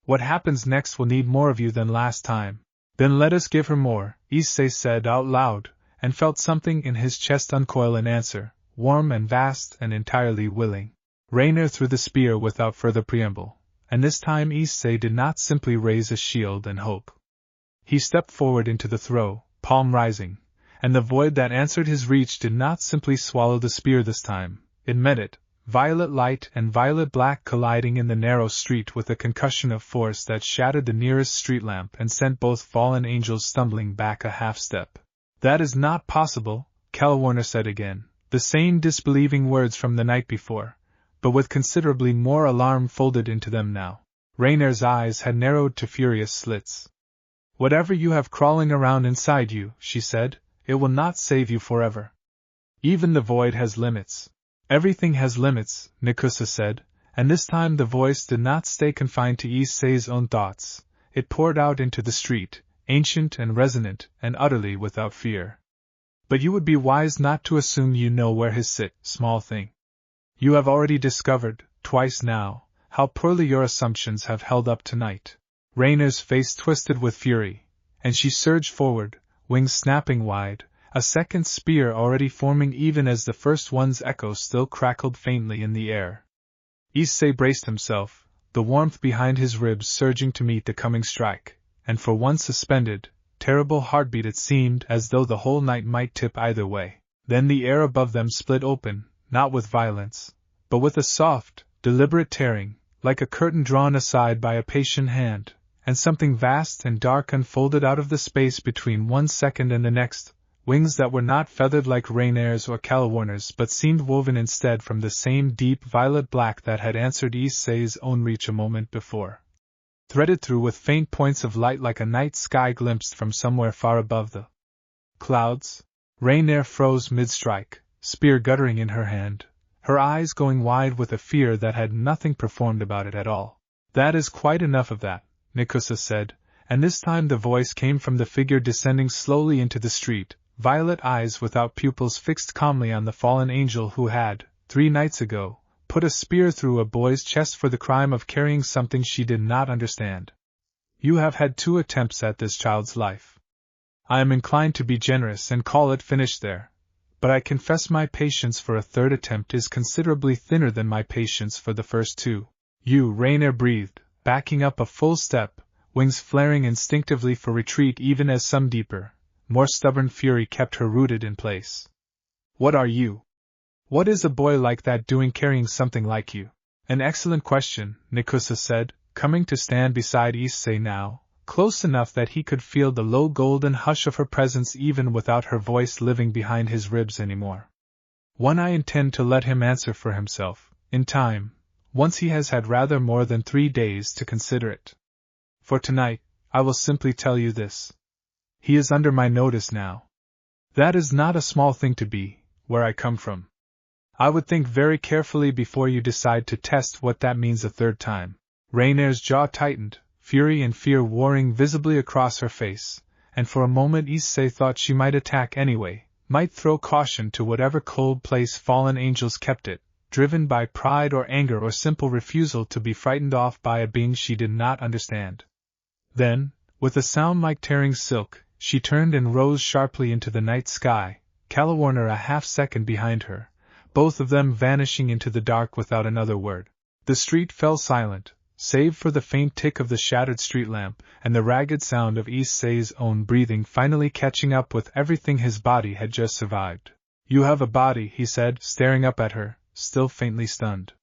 What happens next will need more of you than last time. Then let us give her more, Issei said out loud, and felt something in his chest uncoil in answer, warm and vast and entirely willing. Raynare threw the spear without further preamble, and this time Issei did not simply raise a shield and hope. He stepped forward into the throw, palm rising, and the void that answered his reach did not simply swallow the spear this time, it met it, violet light and violet black colliding in the narrow street with a concussion of force that shattered the nearest street lamp and sent both fallen angels stumbling back a half-step. That is not possible, Warner said again, the same disbelieving words from the night before, but with considerably more alarm folded into them now. Raynare's eyes had narrowed to furious slits. Whatever you have crawling around inside you, she said, it will not save you forever. Even the void has limits. Everything has limits, Nikusa said, and this time the voice did not stay confined to Issei's own thoughts. It poured out into the street, ancient and resonant, and utterly without fear. But you would be wise not to assume you know where his sit, small thing. You have already discovered, twice now, how poorly your assumptions have held up tonight. Raynare's face twisted with fury, and she surged forward, wings snapping wide, a second spear already forming even as the first one's echo still crackled faintly in the air. Issei braced himself, the warmth behind his ribs surging to meet the coming strike, and for one suspended, terrible heartbeat it seemed as though the whole night might tip either way. Then the air above them split open, not with violence, but with a soft, deliberate tearing, like a curtain drawn aside by a patient hand, and something vast and dark unfolded out of the space between 1 second and the next, wings that were not feathered like Raynare's or Warner's but seemed woven instead from the same deep violet black that had answered Issei's own reach a moment before. Threaded through with faint points of light like a night sky glimpsed from somewhere far above the clouds. Raynare froze mid-strike, spear guttering in her hand, her eyes going wide with a fear that had nothing performed about it at all. That is quite enough of that, Nikusa said, and this time the voice came from the figure descending slowly into the street, violet eyes without pupils fixed calmly on the fallen angel who had, 3 nights ago, put a spear through a boy's chest for the crime of carrying something she did not understand. You have had 2 attempts at this child's life. I am inclined to be generous and call it finished there, but I confess my patience for a 3rd attempt is considerably thinner than my patience for the first 2. You, Raynare breathed, backing up a full step, wings flaring instinctively for retreat even as some deeper, more stubborn fury kept her rooted in place. What are you? What is a boy like that doing carrying something like you? An excellent question, Nikusa said, coming to stand beside Issei now, close enough that he could feel the low golden hush of her presence even without her voice living behind his ribs anymore. One I intend to let him answer for himself, in time, once he has had rather more than 3 days to consider it. For tonight, I will simply tell you this. He is under my notice now. That is not a small thing to be, where I come from. I would think very carefully before you decide to test what that means a 3rd time. Raynare's jaw tightened, fury and fear warring visibly across her face, and for a moment Issei thought she might attack anyway, might throw caution to whatever cold place fallen angels kept it, driven by pride or anger or simple refusal to be frightened off by a being she did not understand. Then, with a sound like tearing silk, she turned and rose sharply into the night sky, Calawarner a half-second behind her, both of them vanishing into the dark without another word. The street fell silent, save for the faint tick of the shattered street lamp and the ragged sound of Issei's own breathing finally catching up with everything his body had just survived. "You have a body," he said, staring up at her, still faintly stunned.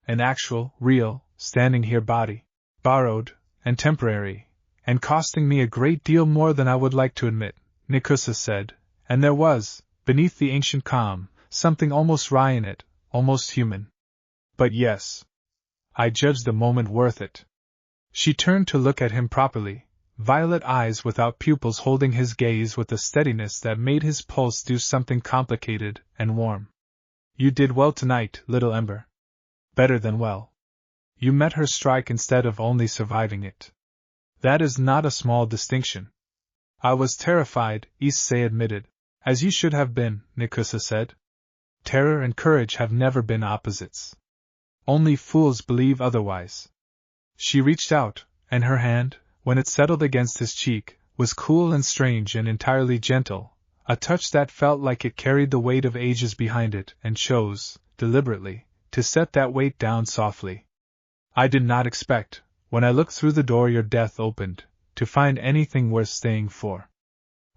"An actual, real, standing here body. Borrowed, and temporary, and costing me a great deal more than I would like to admit," Nikusa said, and there was, beneath the ancient calm, something almost wry in it, almost human. "But yes. I judged the moment worth it." She turned to look at him properly, violet eyes without pupils holding his gaze with a steadiness that made his pulse do something complicated and warm. "You did well tonight, little Ember. Better than well. You met her strike instead of only surviving it. That is not a small distinction." "I was terrified," Issei admitted. "As you should have been," Nikusa said. "Terror and courage have never been opposites. Only fools believe otherwise." She reached out, and her hand, when it settled against his cheek, was cool and strange and entirely gentle, a touch that felt like it carried the weight of ages behind it and chose, deliberately, to set that weight down softly. "I did not expect, when I looked through the door your death opened, to find anything worth staying for.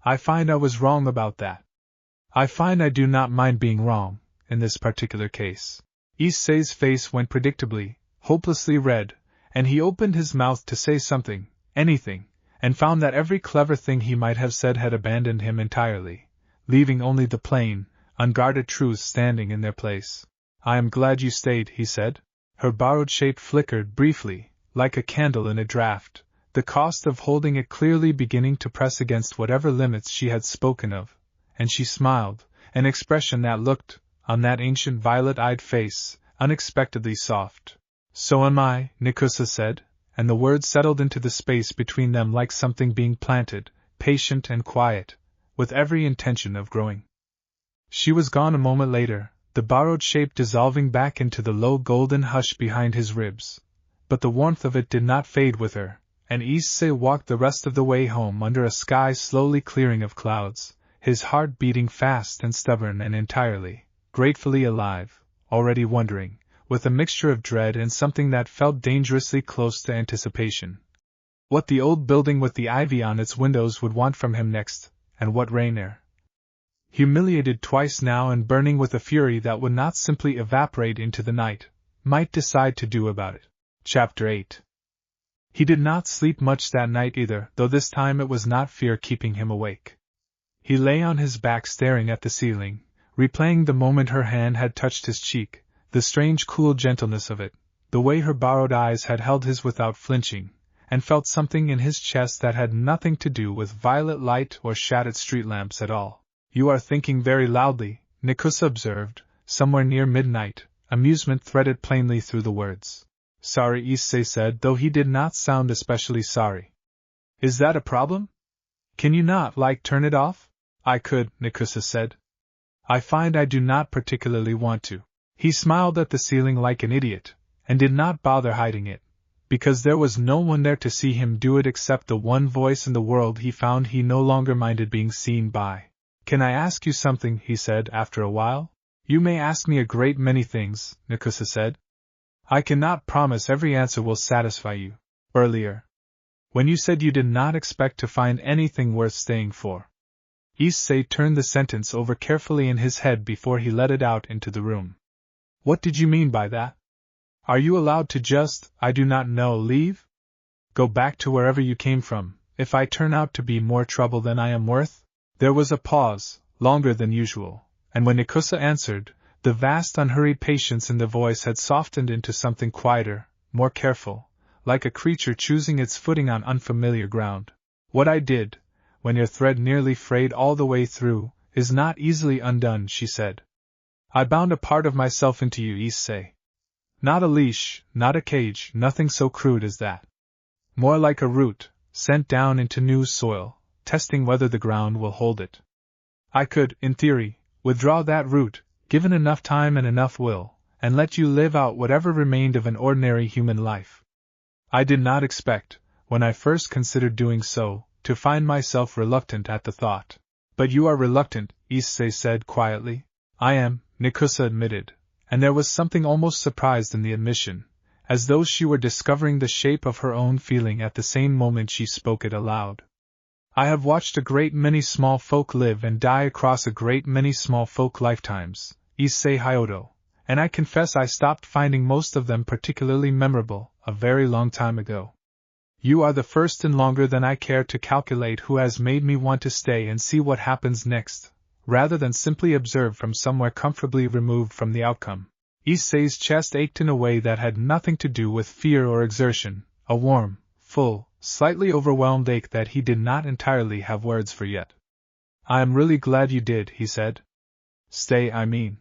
I find I was wrong about that. I find I do not mind being wrong, in this particular case." Issei's face went predictably, hopelessly red, and he opened his mouth to say something, anything, and found that every clever thing he might have said had abandoned him entirely, leaving only the plain, unguarded truths standing in their place. "I am glad you stayed," he said. Her borrowed shape flickered briefly, like a candle in a draught, the cost of holding it clearly beginning to press against whatever limits she had spoken of, and she smiled, an expression that looked, on that ancient violet-eyed face, unexpectedly soft. "So am I," Nikusa said, and the words settled into the space between them like something being planted, patient and quiet, with every intention of growing. She was gone a moment later, the borrowed shape dissolving back into the low golden hush behind his ribs. But the warmth of it did not fade with her, and Issei walked the rest of the way home under a sky slowly clearing of clouds, his heart beating fast and stubborn and entirely, gratefully alive, already wondering, with a mixture of dread and something that felt dangerously close to anticipation, what the old building with the ivy on its windows would want from him next, and what Raynare, humiliated twice now and burning with a fury that would not simply evaporate into the night, might decide to do about it. Chapter 8. He did not sleep much that night either, though this time it was not fear keeping him awake. He lay on his back staring at the ceiling, replaying the moment her hand had touched his cheek, the strange cool gentleness of it, the way her borrowed eyes had held his without flinching, and felt something in his chest that had nothing to do with violet light or shattered street lamps at all. "You are thinking very loudly," Nikusa observed, somewhere near midnight, amusement threaded plainly through the words. "Sorry," Issei said, though he did not sound especially sorry. "Is that a problem? Can you not, turn it off?" "I could," Nikusa said. "I find I do not particularly want to." He smiled at the ceiling like an idiot, and did not bother hiding it, because there was no one there to see him do it except the one voice in the world he found he no longer minded being seen by. "Can I ask you something?" he said after a while. "You may ask me a great many things," Nikusa said. "I cannot promise every answer will satisfy you. Earlier, when you said you did not expect to find anything worth staying for." Issei turned the sentence over carefully in his head before he let it out into the room. "What did you mean by that? Are you allowed to just, I do not know, leave? Go back to wherever you came from, if I turn out to be more trouble than I am worth?" There was a pause, longer than usual, and when Nikusa answered, the vast unhurried patience in the voice had softened into something quieter, more careful, like a creature choosing its footing on unfamiliar ground. "What I did, when your thread nearly frayed all the way through, is not easily undone," she said. "I bound a part of myself into you, Issei. Not a leash, not a cage, nothing so crude as that. More like a root, sent down into new soil, testing whether the ground will hold it. I could, in theory, withdraw that root, given enough time and enough will, and let you live out whatever remained of an ordinary human life. I did not expect, when I first considered doing so, to find myself reluctant at the thought. But you are reluctant, Issei said quietly. I am, Nikusa admitted, and there was something almost surprised in the admission, as though she were discovering the shape of her own feeling at the same moment she spoke it aloud. I have watched a great many small folk live and die across a great many small folk lifetimes, Issei Hyoudou, and I confess I stopped finding most of them particularly memorable a very long time ago. You are the first in longer than I care to calculate who has made me want to stay and see what happens next, rather than simply observe from somewhere comfortably removed from the outcome. Issei's chest ached in a way that had nothing to do with fear or exertion, a warm, full, slightly overwhelmed ache that he did not entirely have words for yet. I am really glad you did, he said. Stay, I mean.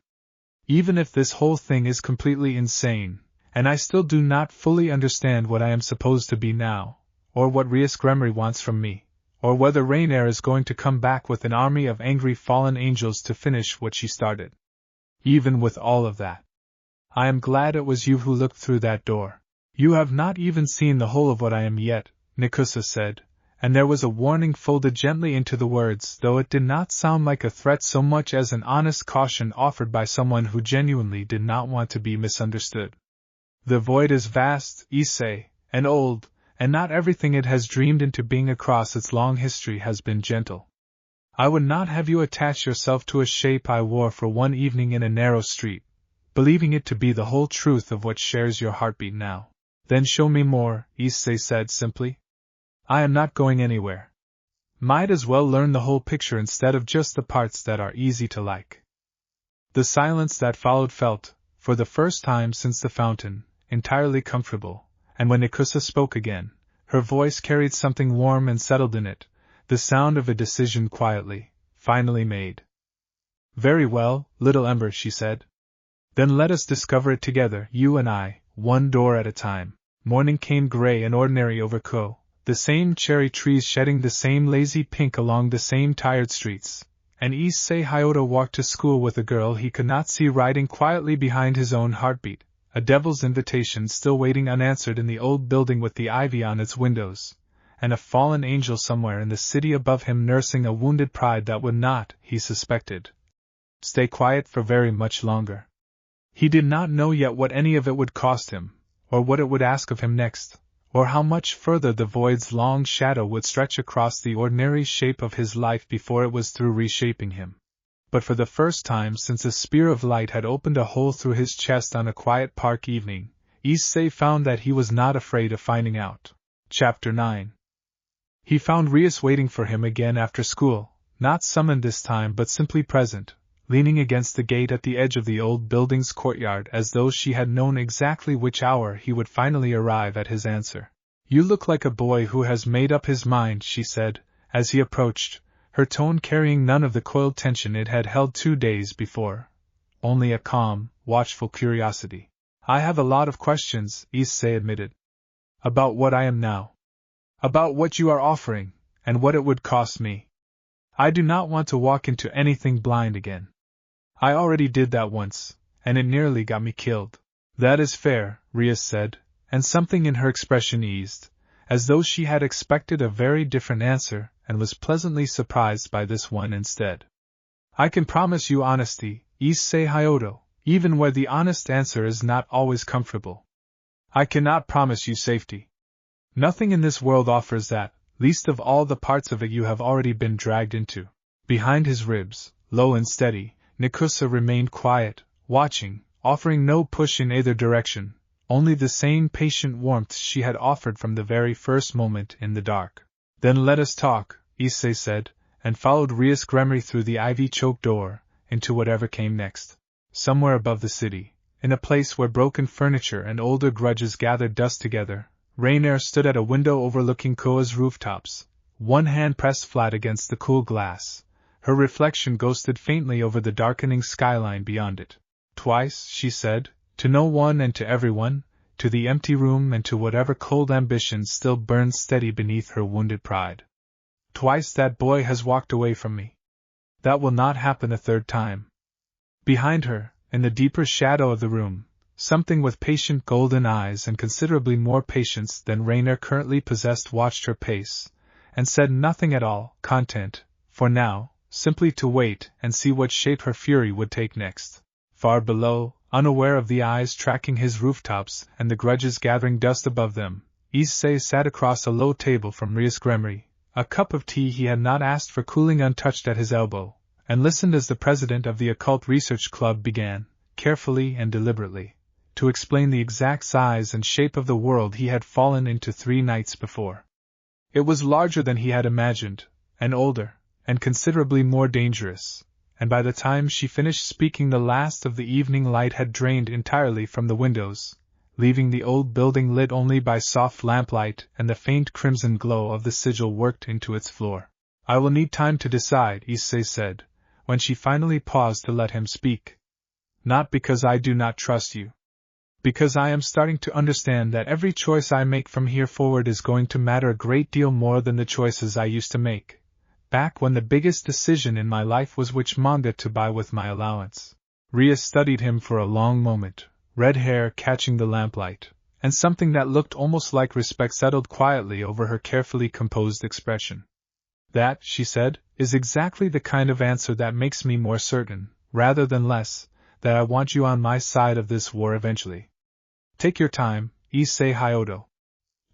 Even if this whole thing is completely insane, and I still do not fully understand what I am supposed to be now, or what Raynare wants from me, or whether Raynare is going to come back with an army of angry fallen angels to finish what she started. Even with all of that, I am glad it was you who looked through that door. You have not even seen the whole of what I am yet, Nikusa said, and there was a warning folded gently into the words, though it did not sound like a threat so much as an honest caution offered by someone who genuinely did not want to be misunderstood. The void is vast, Issei, and old, and not everything it has dreamed into being across its long history has been gentle. I would not have you attach yourself to a shape I wore for one evening in a narrow street, believing it to be the whole truth of what shares your heartbeat now. Then show me more, Issei said simply. I am not going anywhere. Might as well learn the whole picture instead of just the parts that are easy to like. The silence that followed felt, for the first time since the fountain, entirely comfortable, and when Nikusa spoke again, her voice carried something warm and settled in it, the sound of a decision quietly, finally made. Very well, little Ember, she said. Then let us discover it together, you and I, one door at a time. Morning came gray and ordinary over Ko, the same cherry trees shedding the same lazy pink along the same tired streets, and Issei Hyoudou walked to school with a girl he could not see riding quietly behind his own heartbeat, a devil's invitation still waiting unanswered in the old building with the ivy on its windows, and a fallen angel somewhere in the city above him nursing a wounded pride that would not, he suspected, stay quiet for very much longer. He did not know yet what any of it would cost him, or what it would ask of him next, or how much further the void's long shadow would stretch across the ordinary shape of his life before it was through reshaping him. But for the first time since a spear of light had opened a hole through his chest on a quiet park evening, Issei found that he was not afraid of finding out. Chapter 9. He found Rias waiting for him again after school, not summoned this time but simply present, leaning against the gate at the edge of the old building's courtyard as though she had known exactly which hour he would finally arrive at his answer. You look like a boy who has made up his mind, she said, as he approached, her tone carrying none of the coiled tension it had held 2 days before, only a calm, watchful curiosity. I have a lot of questions, Issei admitted. About what I am now. About what you are offering, and what it would cost me. I do not want to walk into anything blind again. I already did that once, and it nearly got me killed. That is fair, Rias said, and something in her expression eased, as though she had expected a very different answer and was pleasantly surprised by this one instead. I can promise you honesty, Issei Hyoudou, even where the honest answer is not always comfortable. I cannot promise you safety. Nothing in this world offers that, least of all the parts of it you have already been dragged into. Behind his ribs, low and steady, Nikusa remained quiet, watching, offering no push in either direction, only the same patient warmth she had offered from the very first moment in the dark. Then let us talk, Issei said, and followed Rias Gremory through the ivy-choked door, into whatever came next. Somewhere above the city, in a place where broken furniture and older grudges gathered dust together, Raynare stood at a window overlooking Koa's rooftops, one hand pressed flat against the cool glass. Her reflection ghosted faintly over the darkening skyline beyond it. Twice, she said, to no one and to everyone, to the empty room and to whatever cold ambition still burned steady beneath her wounded pride. Twice that boy has walked away from me. That will not happen a third time. Behind her, in the deeper shadow of the room, something with patient golden eyes and considerably more patience than Raynare currently possessed watched her pace, and said nothing at all, content, for now, simply to wait and see what shape her fury would take next. Far below, unaware of the eyes tracking his rooftops and the grudges gathering dust above them, Issei sat across a low table from Rias Gremry, a cup of tea he had not asked for cooling untouched at his elbow, and listened as the president of the Occult Research Club began, carefully and deliberately, to explain the exact size and shape of the world he had fallen into 3 nights before. It was larger than he had imagined, and older, and considerably more dangerous, and by the time she finished speaking the last of the evening light had drained entirely from the windows, leaving the old building lit only by soft lamplight and the faint crimson glow of the sigil worked into its floor. "I will need time to decide," Issei said, when she finally paused to let him speak. "Not because I do not trust you. Because I am starting to understand that every choice I make from here forward is going to matter a great deal more than the choices I used to make, back when the biggest decision in my life was which manga to buy with my allowance." Ria studied him for a long moment, red hair catching the lamplight, and something that looked almost like respect settled quietly over her carefully composed expression. "That," she said, "is exactly the kind of answer that makes me more certain, rather than less, that I want you on my side of this war eventually. Take your time, Issei Hyoudou.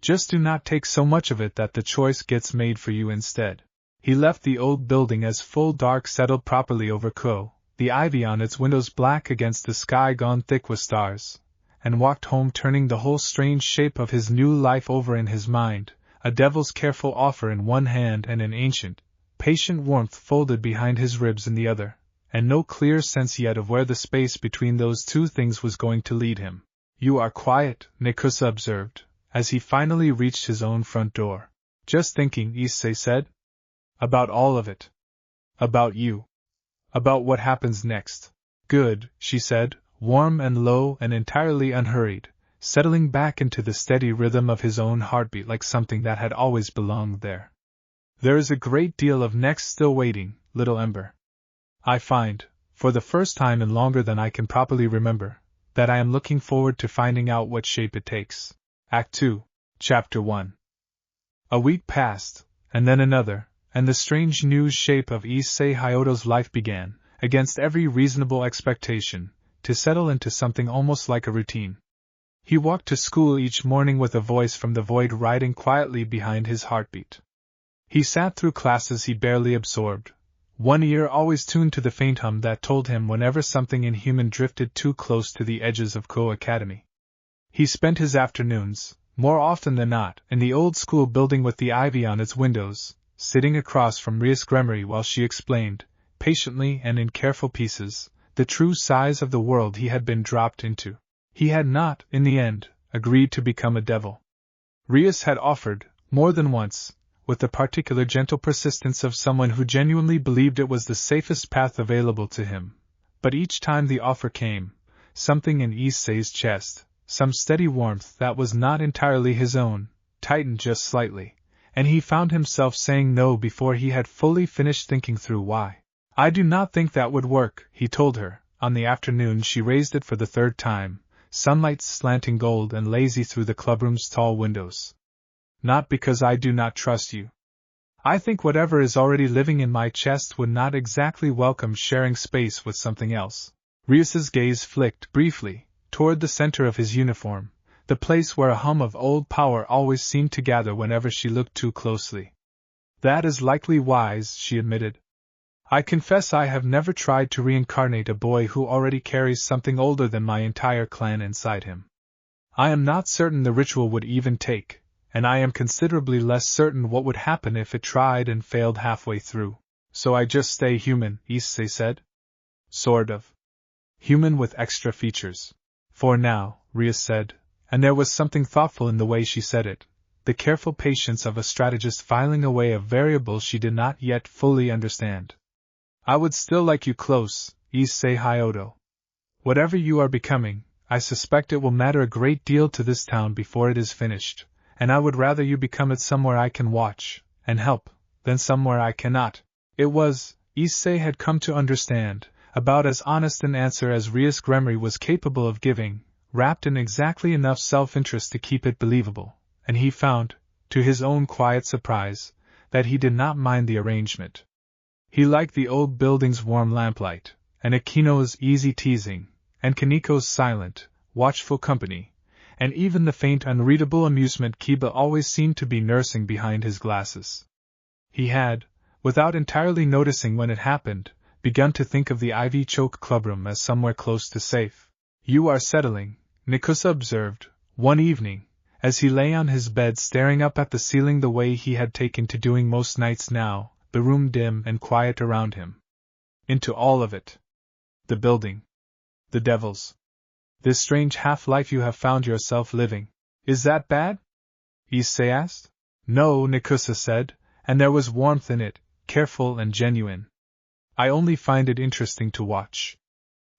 Just do not take so much of it that the choice gets made for you instead." He left the old building as full dark settled properly over Ko, the ivy on its windows black against the sky gone thick with stars, and walked home turning the whole strange shape of his new life over in his mind, a devil's careful offer in one hand and an ancient, patient warmth folded behind his ribs in the other, and no clear sense yet of where the space between those two things was going to lead him. "You are quiet," Nikusa observed, as he finally reached his own front door. "Just thinking," Issei said. "About all of it. About you. About what happens next." "Good," she said, warm and low and entirely unhurried, settling back into the steady rhythm of his own heartbeat like something that had always belonged there. "There is a great deal of next still waiting, little Ember. I find, for the first time in longer than I can properly remember, that I am looking forward to finding out what shape it takes." Act 2, Chapter 1. A week passed, and then another, and the strange new shape of Issei Hyodou's life began, against every reasonable expectation, to settle into something almost like a routine. He walked to school each morning with a voice from the void riding quietly behind his heartbeat. He sat through classes he barely absorbed, one ear always tuned to the faint hum that told him whenever something inhuman drifted too close to the edges of Ko Academy. He spent his afternoons, more often than not, in the old school building with the ivy on its windows, sitting across from Rias Gremry while she explained, patiently and in careful pieces, the true size of the world he had been dropped into. He had not, in the end, agreed to become a devil. Rias had offered, more than once, with the particular gentle persistence of someone who genuinely believed it was the safest path available to him, but each time the offer came, something in Issei's chest, some steady warmth that was not entirely his own, tightened just slightly, and he found himself saying no before he had fully finished thinking through why. "I do not think that would work," he told her, on the afternoon she raised it for the 3rd time, sunlight slanting gold and lazy through the clubroom's tall windows. "Not because I do not trust you. I think whatever is already living in my chest would not exactly welcome sharing space with something else." Rias's gaze flicked, briefly, toward the center of his uniform, the place where a hum of old power always seemed to gather whenever she looked too closely. "That is likely wise," she admitted. "I confess I have never tried to reincarnate a boy who already carries something older than my entire clan inside him. I am not certain the ritual would even take, and I am considerably less certain what would happen if it tried and failed halfway through. So I just stay human," Issei said. "Sort of. Human with extra features. For now," Rias said, and there was something thoughtful in the way she said it, the careful patience of a strategist filing away a variable she did not yet fully understand. "I would still like you close, Issei Hyoudou. Whatever you are becoming, I suspect it will matter a great deal to this town before it is finished, and I would rather you become it somewhere I can watch and help, than somewhere I cannot." It was, Issei had come to understand, about as honest an answer as Rias Gremory was capable of giving, wrapped in exactly enough self-interest to keep it believable, and he found, to his own quiet surprise, that he did not mind the arrangement. He liked the old building's warm lamplight, and Akino's easy teasing, and Kaniko's silent, watchful company, and even the faint unreadable amusement Kiba always seemed to be nursing behind his glasses. He had, without entirely noticing when it happened, begun to think of the Ivy Choke clubroom as somewhere close to safe. "You are settling," Nikusa observed, one evening, as he lay on his bed staring up at the ceiling the way he had taken to doing most nights now, the room dim and quiet around him. "Into all of it. The building. The devils. This strange half-life you have found yourself living. Is that bad?" Issei asked. "No," Nikusa said, and there was warmth in it, careful and genuine. "I only find it interesting to watch.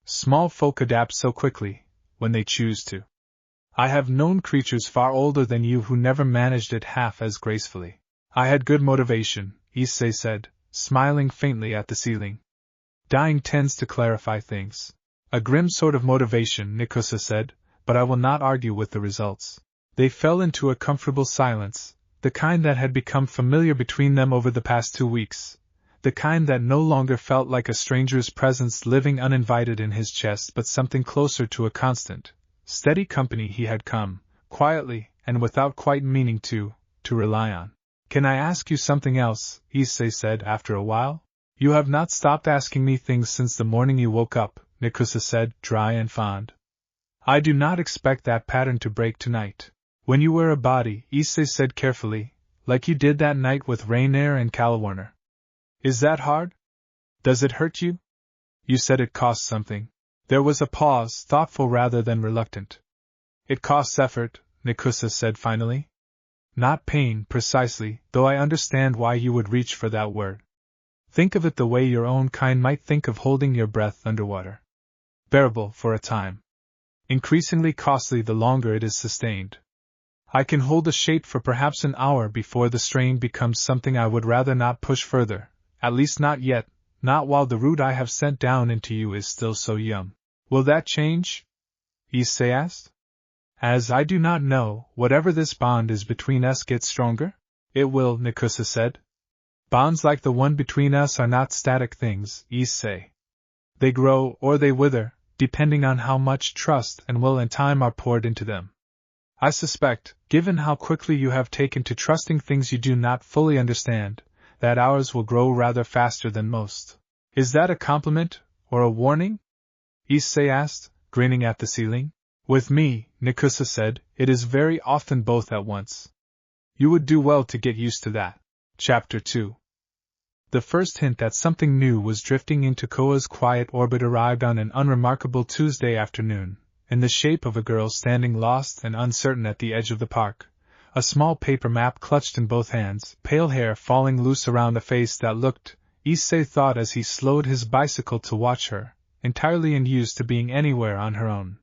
Small folk adapt so quickly, when they choose to. I have known creatures far older than you who never managed it half as gracefully." "I had good motivation," Issei said, smiling faintly at the ceiling. "Dying tends to clarify things." "A grim sort of motivation," Nikusa said, "but I will not argue with the results." They fell into a comfortable silence, the kind that had become familiar between them over the past 2 weeks, the kind that no longer felt like a stranger's presence living uninvited in his chest but something closer to a constant, steady company he had come, quietly, and without quite meaning to rely on. "Can I ask you something else?" Issei said after a while. "You have not stopped asking me things since the morning you woke up," Nikusa said, dry and fond. "I do not expect that pattern to break tonight. When you wear a body," Issei said carefully, "like you did that night with Raynare and Kalawarner. Is that hard? Does it hurt you? You said it cost something." There was a pause, thoughtful rather than reluctant. "It costs effort," Nikusa said finally. "Not pain, precisely, though I understand why you would reach for that word. Think of it the way your own kind might think of holding your breath underwater. Bearable for a time. Increasingly costly the longer it is sustained. I can hold a shape for perhaps an hour before the strain becomes something I would rather not push further, at least not yet, not while the root I have sent down into you is still so young." "Will that change?" Issei asked. "As I do not know, whatever this bond is between us gets stronger?" "It will," Nikusa said. "Bonds like the one between us are not static things, Issei. They grow, or they wither, depending on how much trust and will and time are poured into them. I suspect, given how quickly you have taken to trusting things you do not fully understand, that ours will grow rather faster than most." "Is that a compliment, or a warning?" Issei asked, grinning at the ceiling. "With me," Nikusa said, "it is very often both at once. You would do well to get used to that." Chapter 2. The first hint that something new was drifting into Koa's quiet orbit arrived on an unremarkable Tuesday afternoon, in the shape of a girl standing lost and uncertain at the edge of the park, a small paper map clutched in both hands, pale hair falling loose around a face that looked, Issei thought as he slowed his bicycle to watch her, entirely unused to being anywhere on her own.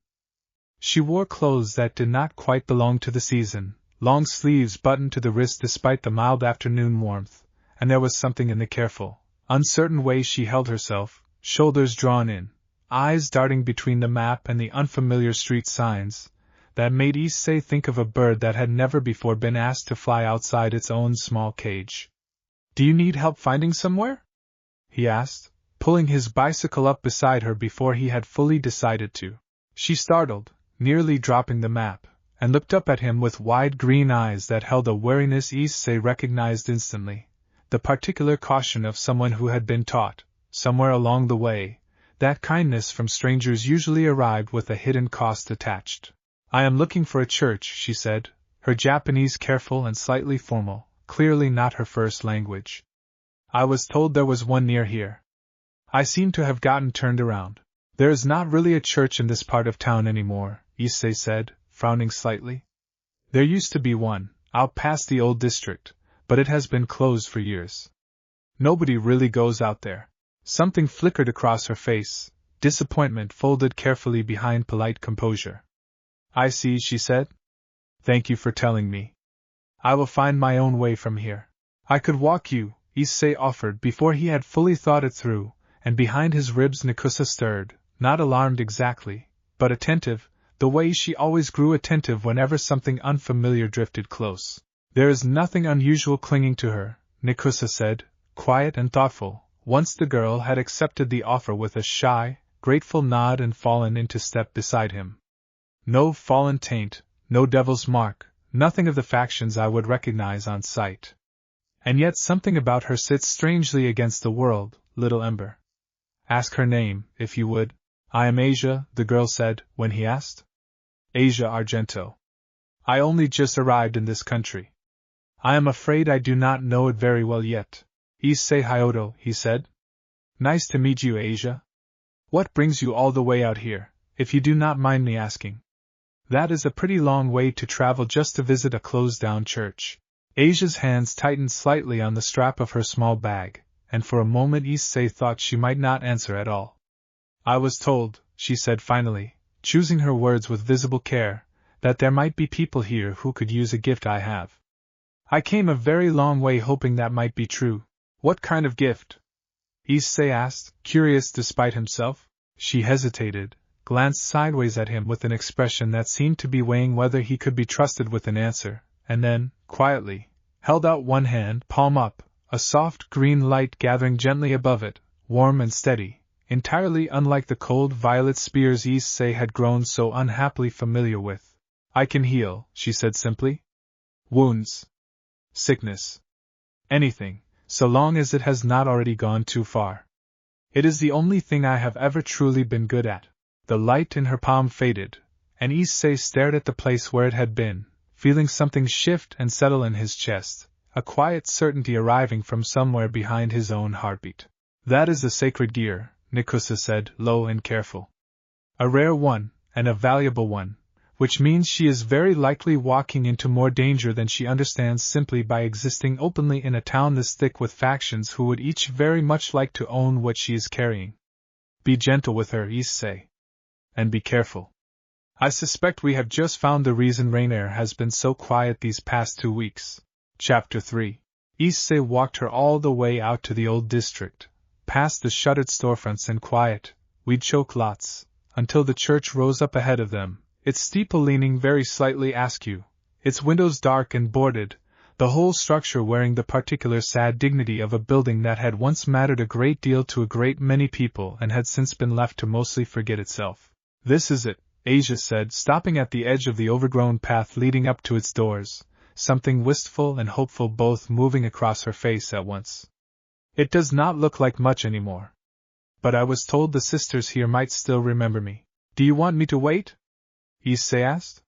She wore clothes that did not quite belong to the season, long sleeves buttoned to the wrist despite the mild afternoon warmth, and there was something in the careful, uncertain way she held herself, shoulders drawn in, eyes darting between the map and the unfamiliar street signs, that made Issei think of a bird that had never before been asked to fly outside its own small cage. "Do you need help finding somewhere?" he asked, pulling his bicycle up beside her before he had fully decided to. She startled, nearly dropping the map, and looked up at him with wide green eyes that held a wariness Issei recognized instantly, the particular caution of someone who had been taught, somewhere along the way, that kindness from strangers usually arrived with a hidden cost attached. "I am looking for a church," she said, her Japanese careful and slightly formal, clearly not her first language. "I was told there was one near here. I seem to have gotten turned around." "There is not really a church in this part of town anymore," Issei said, frowning slightly. "There used to be one, out past the old district, but it has been closed for years. Nobody really goes out there." Something flickered across her face, disappointment folded carefully behind polite composure. "I see," she said. "Thank you for telling me. I will find my own way from here." "I could walk you," Issei offered before he had fully thought it through, and behind his ribs Nikusa stirred, not alarmed exactly, but attentive, the way she always grew attentive whenever something unfamiliar drifted close. There is nothing unusual clinging to her, Nikusa said, quiet and thoughtful, once the girl had accepted the offer with a shy, grateful nod and fallen into step beside him. No fallen taint, no devil's mark, nothing of the factions I would recognize on sight. And yet something about her sits strangely against the world, little Ember. Ask her name, if you would. I am Asia, the girl said, when he asked. Asia Argento. I only just arrived in this country. I am afraid I do not know it very well yet. Issei Hyoudou, he said. Nice to meet you, Asia. What brings you all the way out here, if you do not mind me asking? That is a pretty long way to travel just to visit a closed-down church. Asia's hands tightened slightly on the strap of her small bag, and for a moment Issei thought she might not answer at all. I was told, she said finally, choosing her words with visible care, that there might be people here who could use a gift I have. I came a very long way hoping that might be true. What kind of gift? Issei asked, curious despite himself. She hesitated, glanced sideways at him with an expression that seemed to be weighing whether he could be trusted with an answer, and then, quietly, held out one hand, palm up, a soft green light gathering gently above it, warm and steady, entirely unlike the cold violet spears Issei had grown so unhappily familiar with. I can heal, she said simply. Wounds. Sickness. Anything, so long as it has not already gone too far. It is the only thing I have ever truly been good at. The light in her palm faded, and Issei stared at the place where it had been, feeling something shift and settle in his chest, a quiet certainty arriving from somewhere behind his own heartbeat. That is a sacred gear, Nikusa said, low and careful. A rare one, and a valuable one, which means she is very likely walking into more danger than she understands simply by existing openly in a town this thick with factions who would each very much like to own what she is carrying. Be gentle with her, Issei. And be careful. I suspect we have just found the reason Raynare has been so quiet these past 2 weeks. Chapter 3. Issei walked her all the way out to the old district, past the shuttered storefronts and quiet, weed-choked lots, until the church rose up ahead of them, its steeple leaning very slightly askew, its windows dark and boarded, the whole structure wearing the particular sad dignity of a building that had once mattered a great deal to a great many people and had since been left to mostly forget itself. This is it, Asia said, stopping at the edge of the overgrown path leading up to its doors, something wistful and hopeful both moving across her face at once. It does not look like much anymore. But I was told the sisters here might still remember me. Do you want me to wait? Issei asked.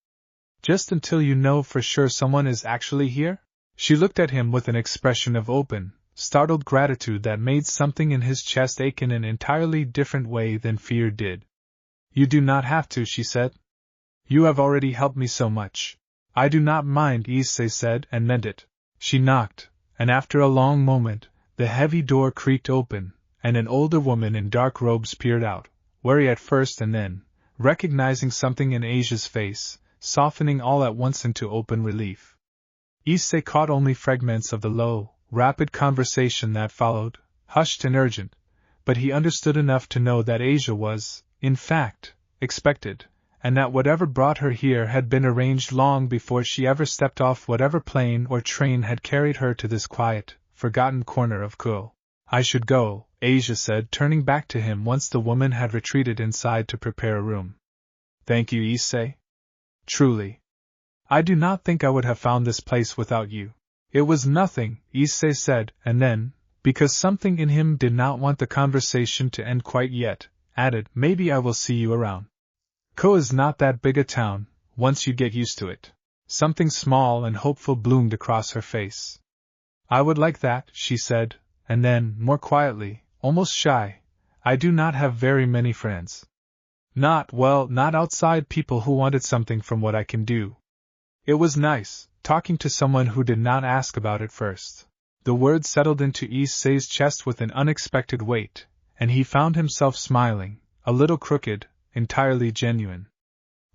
Just until you know for sure someone is actually here? She looked at him with an expression of open, startled gratitude that made something in his chest ache in an entirely different way than fear did. You do not have to, she said. You have already helped me so much. I do not mind, Issei said, and meant it. She knocked, and after a long moment, the heavy door creaked open, and an older woman in dark robes peered out, wary at first and then, recognizing something in Asia's face, softening all at once into open relief. Issei caught only fragments of the low, rapid conversation that followed, hushed and urgent, but he understood enough to know that Asia was, in fact, expected, and that whatever brought her here had been arranged long before she ever stepped off whatever plane or train had carried her to this quiet, forgotten corner of Kuo. I should go, Asia said, turning back to him once the woman had retreated inside to prepare a room. Thank you, Issei. Truly. I do not think I would have found this place without you. It was nothing, Issei said, and then, because something in him did not want the conversation to end quite yet, added, maybe I will see you around. Ko is not that big a town, once you get used to it. Something small and hopeful bloomed across her face. I would like that, she said, and then, more quietly, almost shy, I do not have very many friends. Not outside people who wanted something from what I can do. It was nice, talking to someone who did not ask about it first. The word settled into Issei's chest with an unexpected weight, and he found himself smiling, a little crooked, entirely genuine.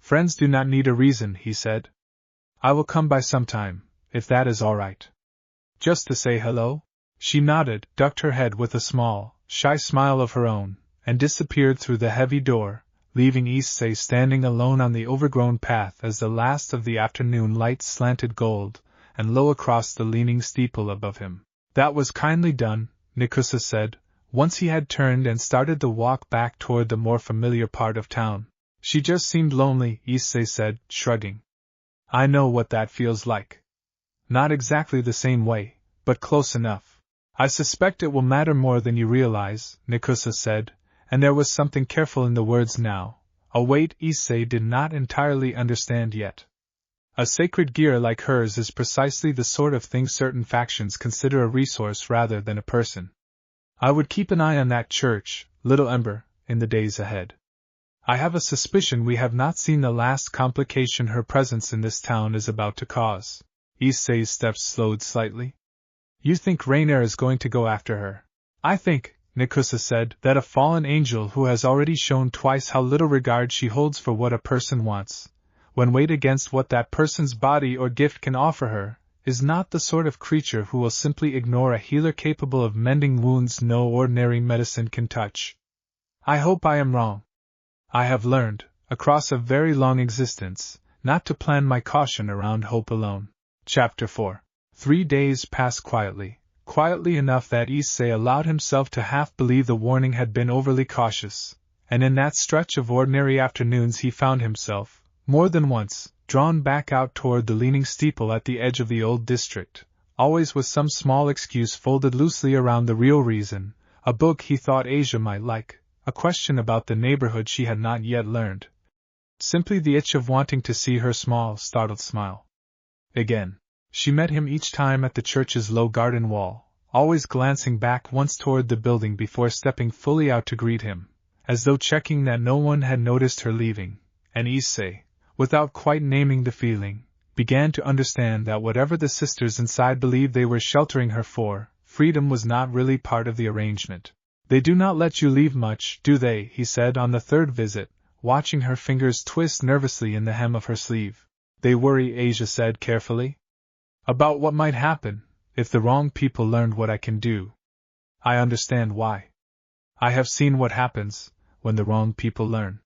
Friends do not need a reason, he said. I will come by sometime, if that is all right. Just to say hello? She nodded, ducked her head with a small, shy smile of her own, and disappeared through the heavy door, leaving Issei standing alone on the overgrown path as the last of the afternoon light slanted gold and low across the leaning steeple above him. That was kindly done, Nikusa said, once he had turned and started the walk back toward the more familiar part of town. She just seemed lonely, Issei said, shrugging. I know what that feels like. Not exactly the same way, but close enough. I suspect it will matter more than you realize, Nikusa said, and there was something careful in the words now, a weight Issei did not entirely understand yet. A sacred gear like hers is precisely the sort of thing certain factions consider a resource rather than a person. I would keep an eye on that church, Little Ember, in the days ahead. I have a suspicion we have not seen the last complication her presence in this town is about to cause. Issei's steps slowed slightly. You think Raynare is going to go after her? I think, Nikusa said, that a fallen angel who has already shown twice how little regard she holds for what a person wants, when weighed against what that person's body or gift can offer her, is not the sort of creature who will simply ignore a healer capable of mending wounds no ordinary medicine can touch. I hope I am wrong. I have learned, across a very long existence, not to plan my caution around hope alone. Chapter 4. 3 days passed quietly enough that Issei allowed himself to half believe the warning had been overly cautious, and in that stretch of ordinary afternoons he found himself, more than once, drawn back out toward the leaning steeple at the edge of the old district, always with some small excuse folded loosely around the real reason, a book he thought Asia might like, a question about the neighborhood she had not yet learned. Simply the itch of wanting to see her small, startled smile. Again, she met him each time at the church's low garden wall, always glancing back once toward the building before stepping fully out to greet him, as though checking that no one had noticed her leaving, and Issei, without quite naming the feeling, began to understand that whatever the sisters inside believed they were sheltering her for, freedom was not really part of the arrangement. They do not let you leave much, do they? He said on the third visit, watching her fingers twist nervously in the hem of her sleeve. They worry, Asia said carefully. About what might happen, if the wrong people learned what I can do. I understand why. I have seen what happens, when the wrong people learn.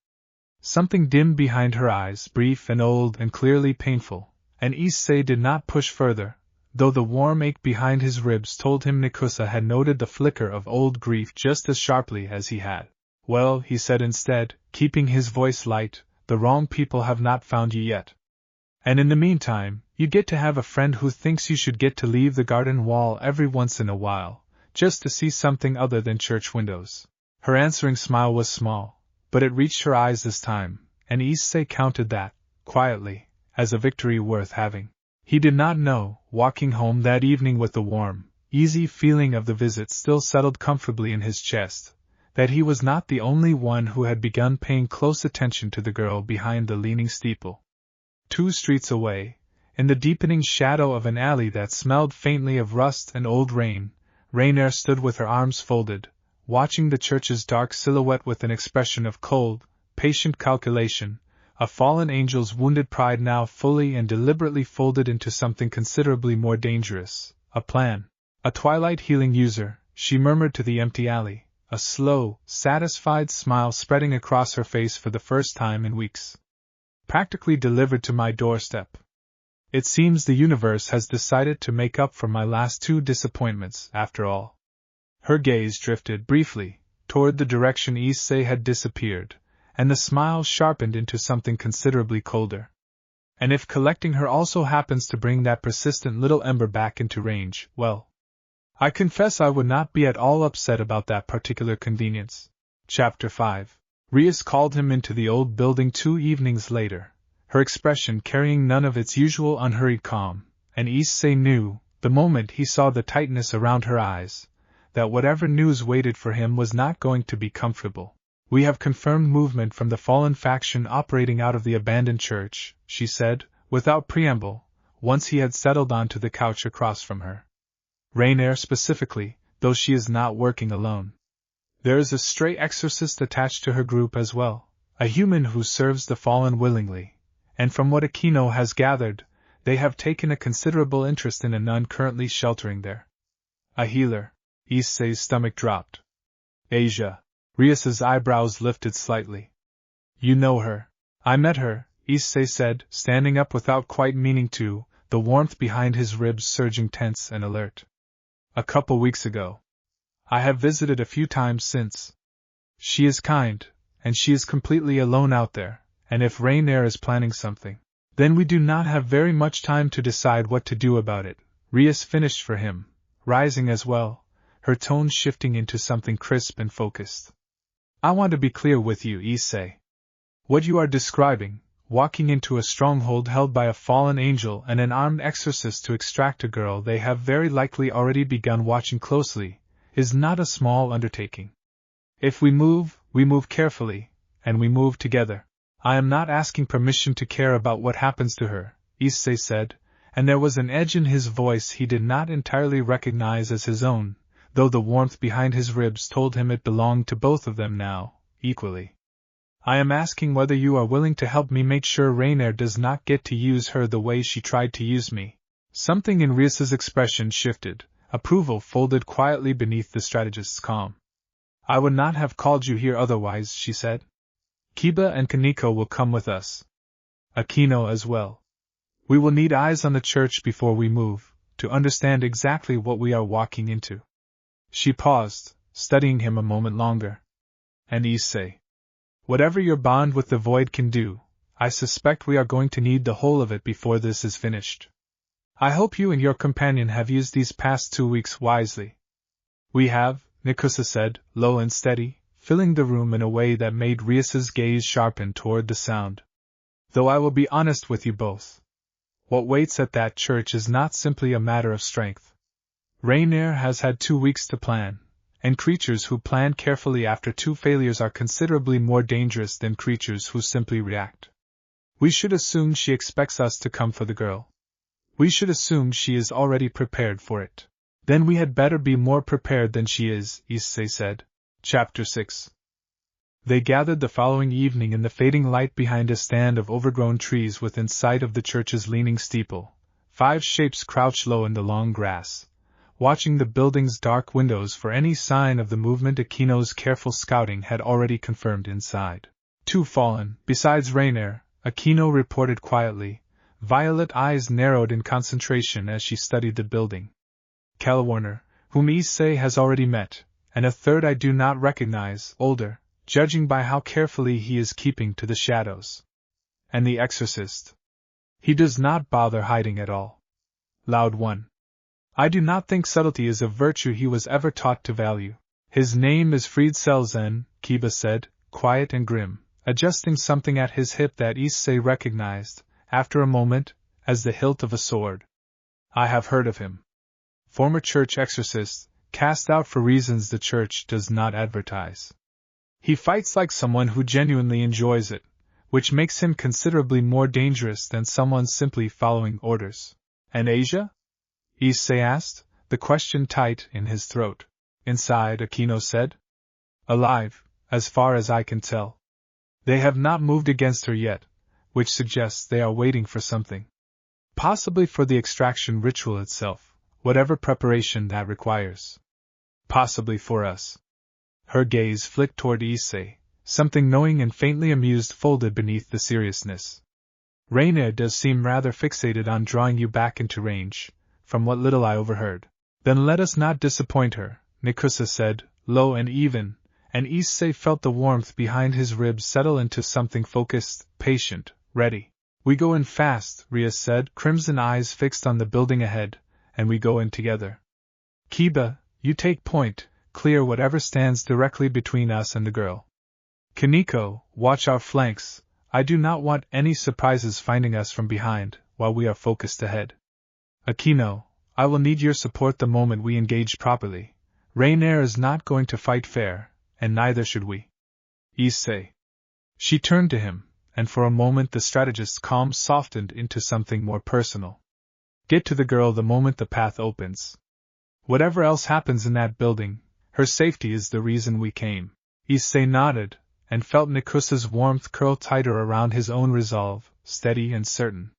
Something dim behind her eyes, brief and old and clearly painful, and Issei did not push further, though the warm ache behind his ribs told him Nikusa had noted the flicker of old grief just as sharply as he had. Well, he said instead, keeping his voice light, the wrong people have not found you yet. And in the meantime, you get to have a friend who thinks you should get to leave the garden wall every once in a while, just to see something other than church windows. Her answering smile was small, but it reached her eyes this time, and Issei counted that, quietly, as a victory worth having. He did not know, walking home that evening with the warm, easy feeling of the visit still settled comfortably in his chest, that he was not the only one who had begun paying close attention to the girl behind the leaning steeple. 2 streets away, in the deepening shadow of an alley that smelled faintly of rust and old rain, Raynare stood with her arms folded, watching the church's dark silhouette with an expression of cold, patient calculation, a fallen angel's wounded pride now fully and deliberately folded into something considerably more dangerous, a plan. A twilight healing user, she murmured to the empty alley, a slow, satisfied smile spreading across her face for the first time in weeks. Practically delivered to my doorstep. It seems the universe has decided to make up for my last 2 disappointments, after all. Her gaze drifted briefly toward the direction Issei had disappeared, and the smile sharpened into something considerably colder. And if collecting her also happens to bring that persistent little ember back into range, well, I confess I would not be at all upset about that particular convenience. Chapter 5. Rias called him into the old building 2 evenings later, her expression carrying none of its usual unhurried calm, and Issei knew, the moment he saw the tightness around her eyes, that whatever news waited for him was not going to be comfortable. We have confirmed movement from the fallen faction operating out of the abandoned church, she said, without preamble, once he had settled onto the couch across from her. Raynare specifically, though she is not working alone. There is a stray exorcist attached to her group as well, a human who serves the fallen willingly, and from what Aquino has gathered, they have taken a considerable interest in a nun currently sheltering there. A healer. Issei's stomach dropped. Asia. Rias's eyebrows lifted slightly. You know her. I met her, Issei said, standing up without quite meaning to, the warmth behind his ribs surging tense and alert. A couple weeks ago. I have visited a few times since. She is kind, and she is completely alone out there, and if Raynare is planning something, then we do not have very much time to decide what to do about it, Rias finished for him, rising as well, her tone shifting into something crisp and focused. I want to be clear with you, Issei. What you are describing, walking into a stronghold held by a fallen angel and an armed exorcist to extract a girl they have very likely already begun watching closely, is not a small undertaking. If we move carefully, and we move together. I am not asking permission to care about what happens to her, Issei said, and there was an edge in his voice he did not entirely recognize as his own, though the warmth behind his ribs told him it belonged to both of them now, equally. I am asking whether you are willing to help me make sure Raynare does not get to use her the way she tried to use me. Something in Rias's expression shifted, approval folded quietly beneath the strategist's calm. I would not have called you here otherwise, she said. Kiba and Kaneko will come with us. Akino as well. We will need eyes on the church before we move, to understand exactly what we are walking into. She paused, studying him a moment longer. And Issei. Whatever your bond with the void can do, I suspect we are going to need the whole of it before this is finished. I hope you and your companion have used these past 2 weeks wisely. We have, Nikusa said, low and steady, filling the room in a way that made Rias's gaze sharpen toward the sound. Though I will be honest with you both. What waits at that church is not simply a matter of strength. Raynare has had 2 weeks to plan, and creatures who plan carefully after 2 failures are considerably more dangerous than creatures who simply react. We should assume she expects us to come for the girl. We should assume she is already prepared for it. Then we had better be more prepared than she is, Issei said. Chapter 6. They gathered the following evening in the fading light behind a stand of overgrown trees within sight of the church's leaning steeple. 5 shapes crouched low in the long grass, watching the building's dark windows for any sign of the movement Akino's careful scouting had already confirmed inside. 2 fallen, besides Raynare, Akino reported quietly, violet eyes narrowed in concentration as she studied the building. Calawarner, whom Issei has already met, and a third I do not recognize, older, judging by how carefully he is keeping to the shadows. And the exorcist. He does not bother hiding at all. Loud one. I do not think subtlety is a virtue he was ever taught to value. His name is Fried Selzen, Kiba said, quiet and grim, adjusting something at his hip that Issei recognized, after a moment, as the hilt of a sword. I have heard of him. Former church exorcist, cast out for reasons the church does not advertise. He fights like someone who genuinely enjoys it, which makes him considerably more dangerous than someone simply following orders. And Asia? Issei asked, the question tight in his throat. Inside, Akino said. Alive, as far as I can tell. They have not moved against her yet, which suggests they are waiting for something. Possibly for the extraction ritual itself. Whatever preparation that requires. Possibly for us. Her gaze flicked toward Issei, something knowing and faintly amused folded beneath the seriousness. Raynare does seem rather fixated on drawing you back into range, from what little I overheard. Then let us not disappoint her, Nikusa said, low and even, and Issei felt the warmth behind his ribs settle into something focused, patient, ready. We go in fast, Rias said, crimson eyes fixed on the building ahead, and we go in together. Kiba, you take point, clear whatever stands directly between us and the girl. Kaneko, watch our flanks, I do not want any surprises finding us from behind, while we are focused ahead. Akino, I will need your support the moment we engage properly. Raynare is not going to fight fair, and neither should we. Issei. She turned to him, and for a moment the strategist's calm softened into something more personal. Get to the girl the moment the path opens. Whatever else happens in that building, her safety is the reason we came. Issei nodded, and felt Nikusa's warmth curl tighter around his own resolve, steady and certain.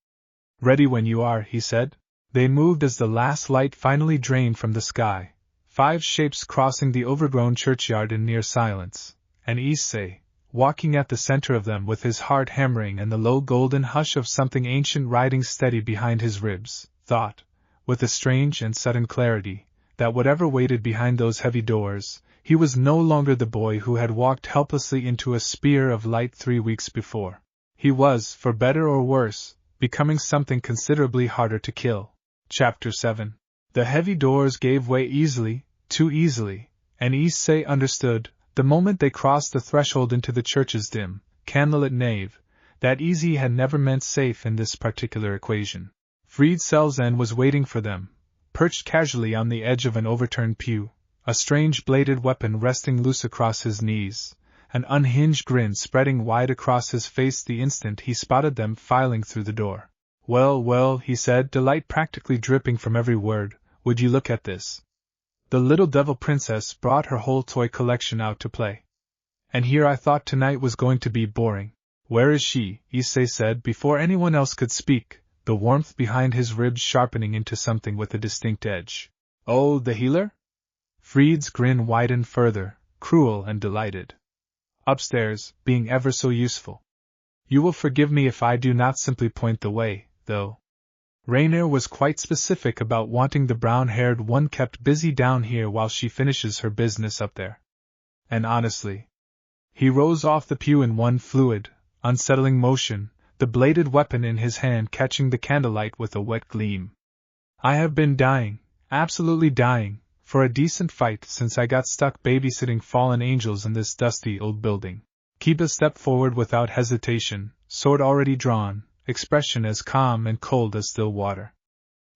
Ready when you are, he said. They moved as the last light finally drained from the sky, 5 shapes crossing the overgrown churchyard in near silence, and Issei, walking at the center of them with his heart hammering and the low golden hush of something ancient riding steady behind his ribs, thought, with a strange and sudden clarity, that whatever waited behind those heavy doors, he was no longer the boy who had walked helplessly into a spear of light 3 weeks before. He was, for better or worse, becoming something considerably harder to kill. Chapter 7. The heavy doors gave way easily, too easily, and Issei understood, the moment they crossed the threshold into the church's dim, candlelit nave, that easy had never meant safe in this particular equation. Fried Selzen was waiting for them, perched casually on the edge of an overturned pew, a strange bladed weapon resting loose across his knees, an unhinged grin spreading wide across his face the instant he spotted them filing through the door. "Well, well," he said, delight practically dripping from every word, "would you look at this? The little devil princess brought her whole toy collection out to play. And here I thought tonight was going to be boring." "Where is she?" Issei said before anyone else could speak, the warmth behind his ribs sharpening into something with a distinct edge. "Oh, the healer?" Fried's grin widened further, cruel and delighted. "Upstairs, being ever so useful. You will forgive me if I do not simply point the way, though. Raynare was quite specific about wanting the brown-haired one kept busy down here while she finishes her business up there. And honestly..." He rose off the pew in one fluid, unsettling motion, the bladed weapon in his hand catching the candlelight with a wet gleam. "I have been dying, absolutely dying, for a decent fight since I got stuck babysitting fallen angels in this dusty old building." Kiba stepped forward without hesitation, sword already drawn, expression as calm and cold as still water.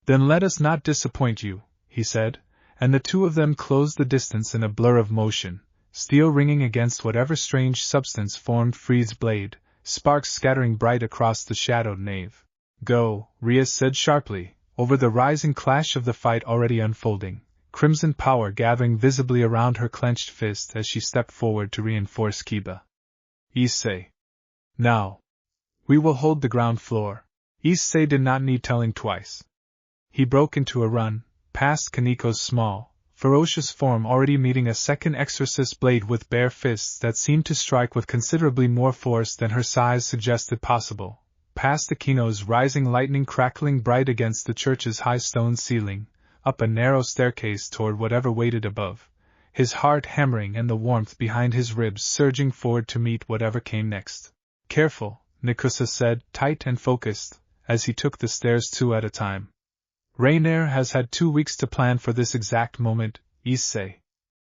"Then let us not disappoint you," he said, and the two of them closed the distance in a blur of motion, steel ringing against whatever strange substance formed Fried's blade, sparks scattering bright across the shadowed nave. "Go," Rias said sharply, over the rising clash of the fight already unfolding, crimson power gathering visibly around her clenched fist as she stepped forward to reinforce Kiba. "Issei. Now. We will hold the ground floor." Issei did not need telling twice. He broke into a run, past Kaniko's small, ferocious form already meeting a second exorcist blade with bare fists that seemed to strike with considerably more force than her size suggested possible, past Akino's rising lightning crackling bright against the church's high stone ceiling, up a narrow staircase toward whatever waited above, his heart hammering and the warmth behind his ribs surging forward to meet whatever came next. "Careful," Nikusa said, tight and focused, as he took the stairs 2 at a time. "Raynare has had 2 weeks to plan for this exact moment, Issei.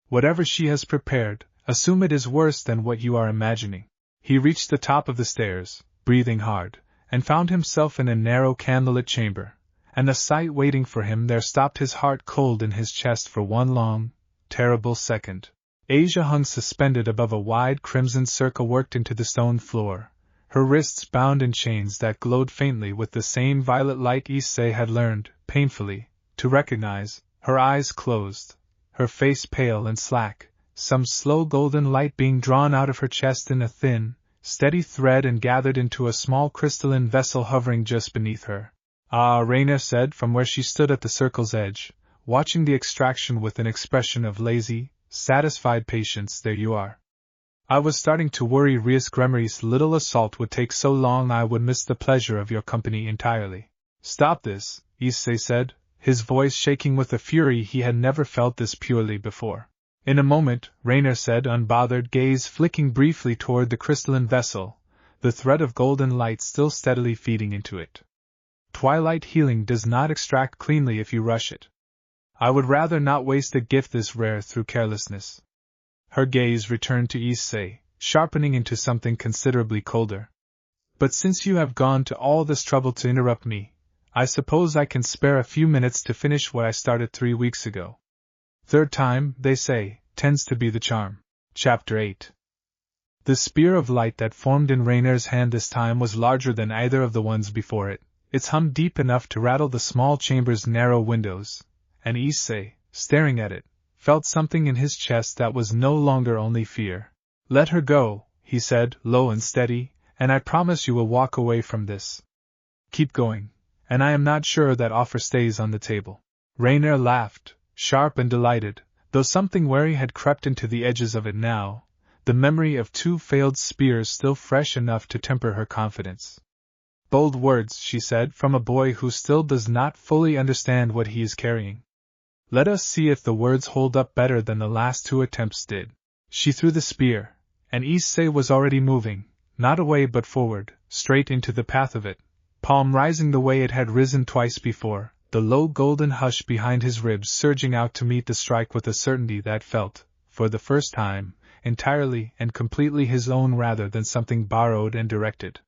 Whatever she has prepared, assume it is worse than what you are imagining." He reached the top of the stairs, breathing hard, and found himself in a narrow candlelit chamber, and the sight waiting for him there stopped his heart cold in his chest for one long, terrible second. Asia hung suspended above a wide crimson circle worked into the stone floor, her wrists bound in chains that glowed faintly with the same violet light Issei had learned, painfully, to recognize, her eyes closed, her face pale and slack, some slow golden light being drawn out of her chest in a thin, steady thread and gathered into a small crystalline vessel hovering just beneath her. "Ah," Raynare said from where she stood at the circle's edge, watching the extraction with an expression of lazy, satisfied patience. "There you are. I was starting to worry Rias Gremery's little assault would take so long I would miss the pleasure of your company entirely." "Stop this," Issei said, his voice shaking with a fury he had never felt this purely before. "In a moment," Raynare said, unbothered gaze flicking briefly toward the crystalline vessel, the thread of golden light still steadily feeding into it. "Twilight healing does not extract cleanly if you rush it. I would rather not waste a gift this rare through carelessness." Her gaze returned to Issei, sharpening into something considerably colder. "But since you have gone to all this trouble to interrupt me, I suppose I can spare a few minutes to finish what I started 3 weeks ago. Third time, they say, tends to be the charm." Chapter 8. The spear of light that formed in Raynare's hand this time was larger than either of the ones before it, its hum deep enough to rattle the small chamber's narrow windows, and Issei, staring at it, felt something in his chest that was no longer only fear. "Let her go," he said, low and steady, "and I promise you will walk away from this. Keep going, and I am not sure that offer stays on the table." Raynare laughed, sharp and delighted, Though something wary had crept into the edges of it now, the memory of 2 failed spears still fresh enough to temper her confidence. Bold words, she said, from a boy who still does not fully understand what he is carrying. Let us see if the words hold up better than the last 2 attempts did. She threw the spear, and Issei was already moving, not away but forward, straight into the path of it, palm rising the way it had risen twice before, the low golden hush behind his ribs surging out to meet the strike with a certainty that felt, for the first time, entirely and completely his own rather than something borrowed and directed.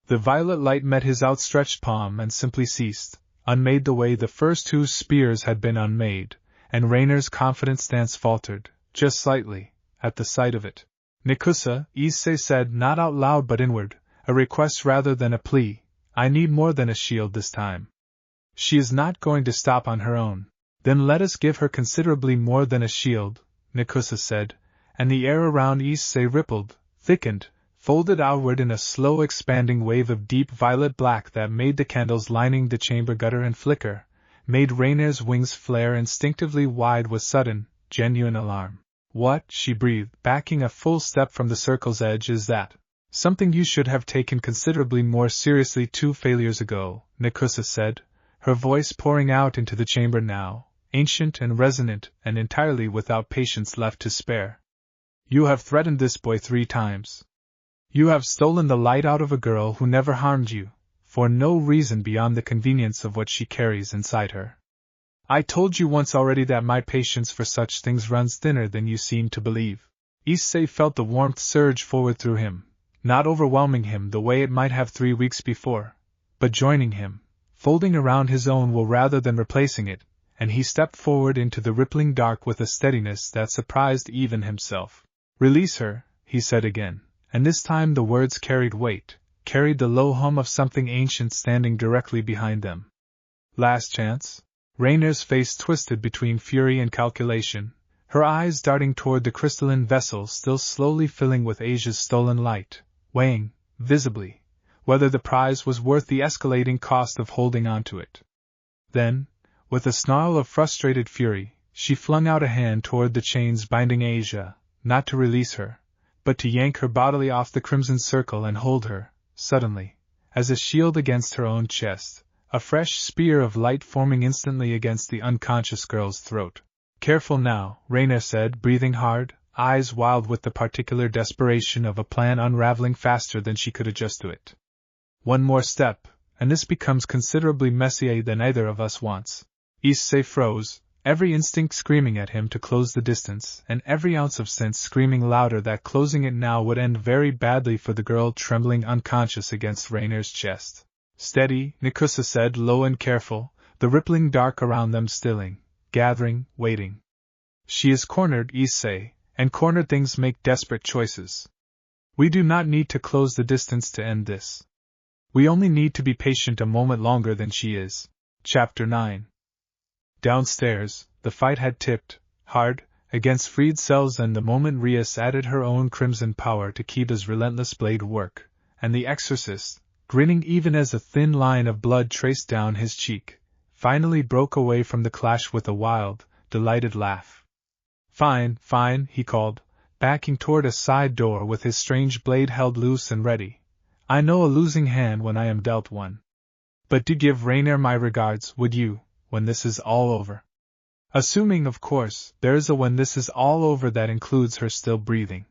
The violet light met his outstretched palm and simply ceased, unmade the way the first 2 spears had been unmade, and Raynare's confident stance faltered, just slightly, at the sight of it. Nikusa, Issei said not out loud but inward, a request rather than a plea, I need more than a shield this time. She is not going to stop on her own. Then let us give her considerably more than a shield, Nikusa said, and the air around Issei rippled, thickened, folded outward in a slow expanding wave of deep violet black that made the candles lining the chamber gutter and flicker, made Raynare's wings flare instinctively wide with sudden, genuine alarm. What, she breathed, backing a full step from the circle's edge, is that? Something you should have taken considerably more seriously 2 failures ago, Nikusa said, her voice pouring out into the chamber now, ancient and resonant and entirely without patience left to spare. You have threatened this boy 3 times. You have stolen the light out of a girl who never harmed you, for no reason beyond the convenience of what she carries inside her. I told you once already that my patience for such things runs thinner than you seem to believe. Issei felt the warmth surge forward through him, not overwhelming him the way it might have 3 weeks before, but joining him, folding around his own will rather than replacing it, and he stepped forward into the rippling dark with a steadiness that surprised even himself. Release her, he said again, and this time the words carried weight, carried the low hum of something ancient standing directly behind them. Last chance? Raynare's face twisted between fury and calculation, her eyes darting toward the crystalline vessel still slowly filling with Asia's stolen light, weighing, visibly, whether the prize was worth the escalating cost of holding on to it. Then, with a snarl of frustrated fury, she flung out a hand toward the chains binding Asia, not to release her, but to yank her bodily off the crimson circle and hold her, suddenly, as a shield against her own chest, a fresh spear of light forming instantly against the unconscious girl's throat. Careful now, Raynare said, breathing hard, eyes wild with the particular desperation of a plan unraveling faster than she could adjust to it. One more step, and this becomes considerably messier than either of us wants. Issei froze, every instinct screaming at him to close the distance, and every ounce of sense screaming louder that closing it now would end very badly for the girl trembling unconscious against Raynare's chest. Steady, Nikusa said, low and careful, the rippling dark around them stilling, gathering, waiting. She is cornered, Issei, and cornered things make desperate choices. We do not need to close the distance to end this. We only need to be patient a moment longer than she is. Chapter 9. Downstairs, the fight had tipped, hard, against freed cells, and the moment Rias added her own crimson power to Kiba's relentless blade work, and the exorcist, grinning even as a thin line of blood traced down his cheek, finally broke away from the clash with a wild, delighted laugh. Fine, fine, he called, backing toward a side door with his strange blade held loose and ready. I know a losing hand when I am dealt one. But do give Raynare my regards, would you, when this is all over? Assuming, of course, there is a when this is all over that includes her still breathing.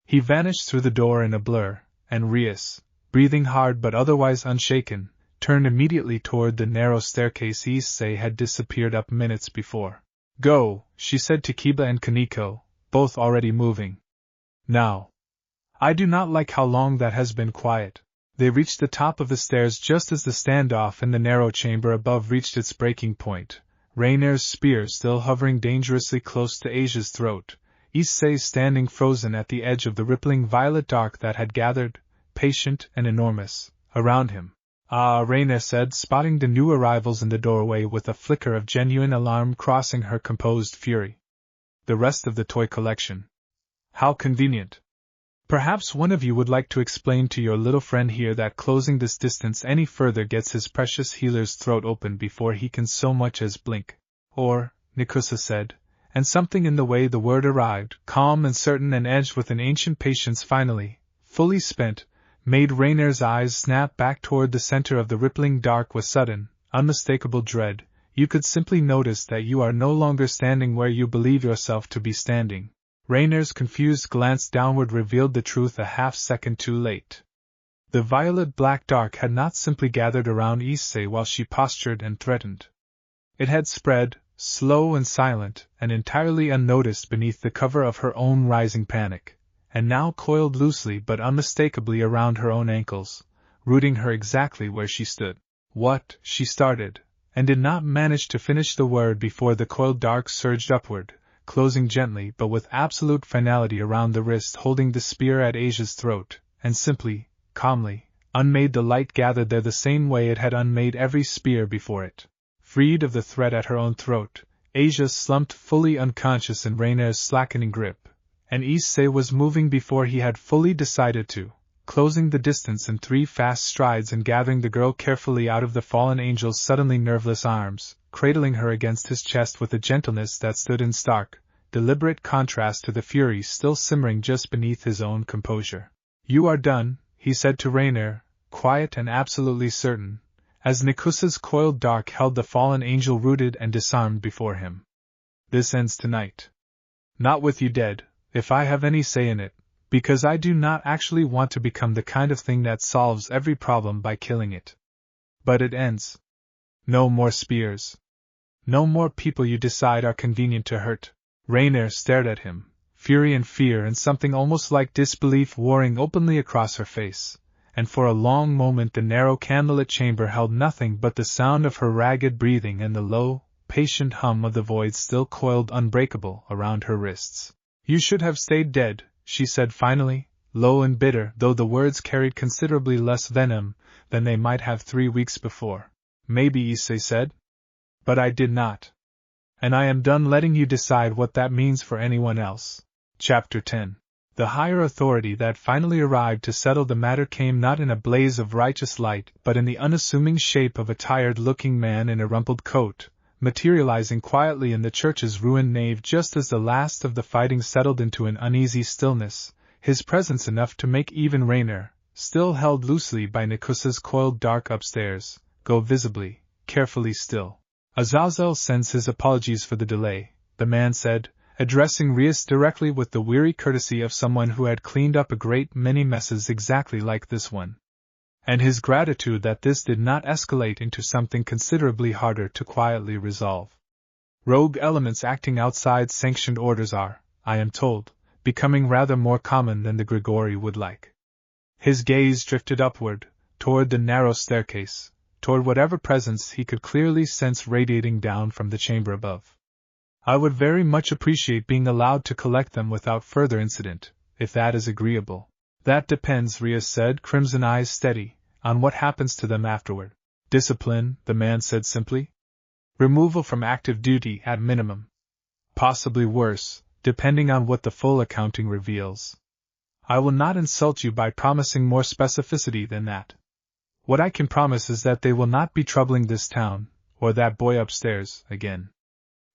He vanished through the door in a blur, and Rias, breathing hard but otherwise unshaken, turned immediately toward the narrow staircase Issei had disappeared up minutes before. Go, she said to Kiba and Kaneko, both already moving. Now. I do not like how long that has been quiet. They reached the top of the stairs just as the standoff in the narrow chamber above reached its breaking point, Raynare's spear still hovering dangerously close to Asia's throat, Issei standing frozen at the edge of the rippling violet dark that had gathered, patient and enormous, around him. Ah, Raynare said, spotting the new arrivals in the doorway with a flicker of genuine alarm crossing her composed fury. The rest of the toy collection. How convenient. Perhaps one of you would like to explain to your little friend here that closing this distance any further gets his precious healer's throat open before he can so much as blink. Or, Nikusa said, and something in the way the word arrived, calm and certain and edged with an ancient patience finally, fully spent, made Raynare's eyes snap back toward the center of the rippling dark with sudden, unmistakable dread. You could simply notice that you are no longer standing where you believe yourself to be standing. Raynare's confused glance downward revealed the truth a half-second too late. The violet-black dark had not simply gathered around Issei while she postured and threatened. It had spread, slow and silent, and entirely unnoticed beneath the cover of her own rising panic, and now coiled loosely but unmistakably around her own ankles, rooting her exactly where she stood. What? She started, and did not manage to finish the word before the coiled dark surged upward, closing gently but with absolute finality around the wrist holding the spear at Asia's throat, and simply, calmly, unmade the light gathered there the same way it had unmade every spear before it. Freed of the threat at her own throat, Asia slumped fully unconscious in Raynare's slackening grip, and Issei was moving before he had fully decided to, closing the distance in 3 fast strides and gathering the girl carefully out of the fallen angel's suddenly nerveless arms, cradling her against his chest with a gentleness that stood in stark, deliberate contrast to the fury still simmering just beneath his own composure. "You are done," he said to Raynare, quiet and absolutely certain, as Nikusa's coiled dark held the fallen angel rooted and disarmed before him. "This ends tonight. Not with you dead, if I have any say in it, because I do not actually want to become the kind of thing that solves every problem by killing it. But it ends. No more spears. No more people you decide are convenient to hurt." Raynare stared at him, fury and fear and something almost like disbelief warring openly across her face, and for a long moment the narrow candlelit chamber held nothing but the sound of her ragged breathing and the low, patient hum of the void still coiled unbreakable around her wrists. "You should have stayed dead," she said finally, low and bitter, though the words carried considerably less venom than they might have 3 weeks before. "Maybe," Issei said. "But I did not. And I am done letting you decide what that means for anyone else." Chapter 10. The higher authority that finally arrived to settle the matter came not in a blaze of righteous light but in the unassuming shape of a tired-looking man in a rumpled coat, materializing quietly in the church's ruined nave just as the last of the fighting settled into an uneasy stillness, his presence enough to make even Raynare, still held loosely by Nikusa's coiled dark upstairs, go visibly, carefully still. "Azazel sends his apologies for the delay," the man said, addressing Rias directly with the weary courtesy of someone who had cleaned up a great many messes exactly like this one. And his gratitude that this did not escalate into something considerably harder to quietly resolve. "Rogue elements acting outside sanctioned orders are, I am told, becoming rather more common than the Grigori would like." His gaze drifted upward, toward the narrow staircase, toward whatever presence he could clearly sense radiating down from the chamber above. "I would very much appreciate being allowed to collect them without further incident, if that is agreeable." "That depends," Rias said, crimson eyes steady, "on what happens to them afterward." "Discipline," the man said simply. "Removal from active duty at minimum. Possibly worse, depending on what the full accounting reveals. I will not insult you by promising more specificity than that. What I can promise is that they will not be troubling this town, or that boy upstairs, again."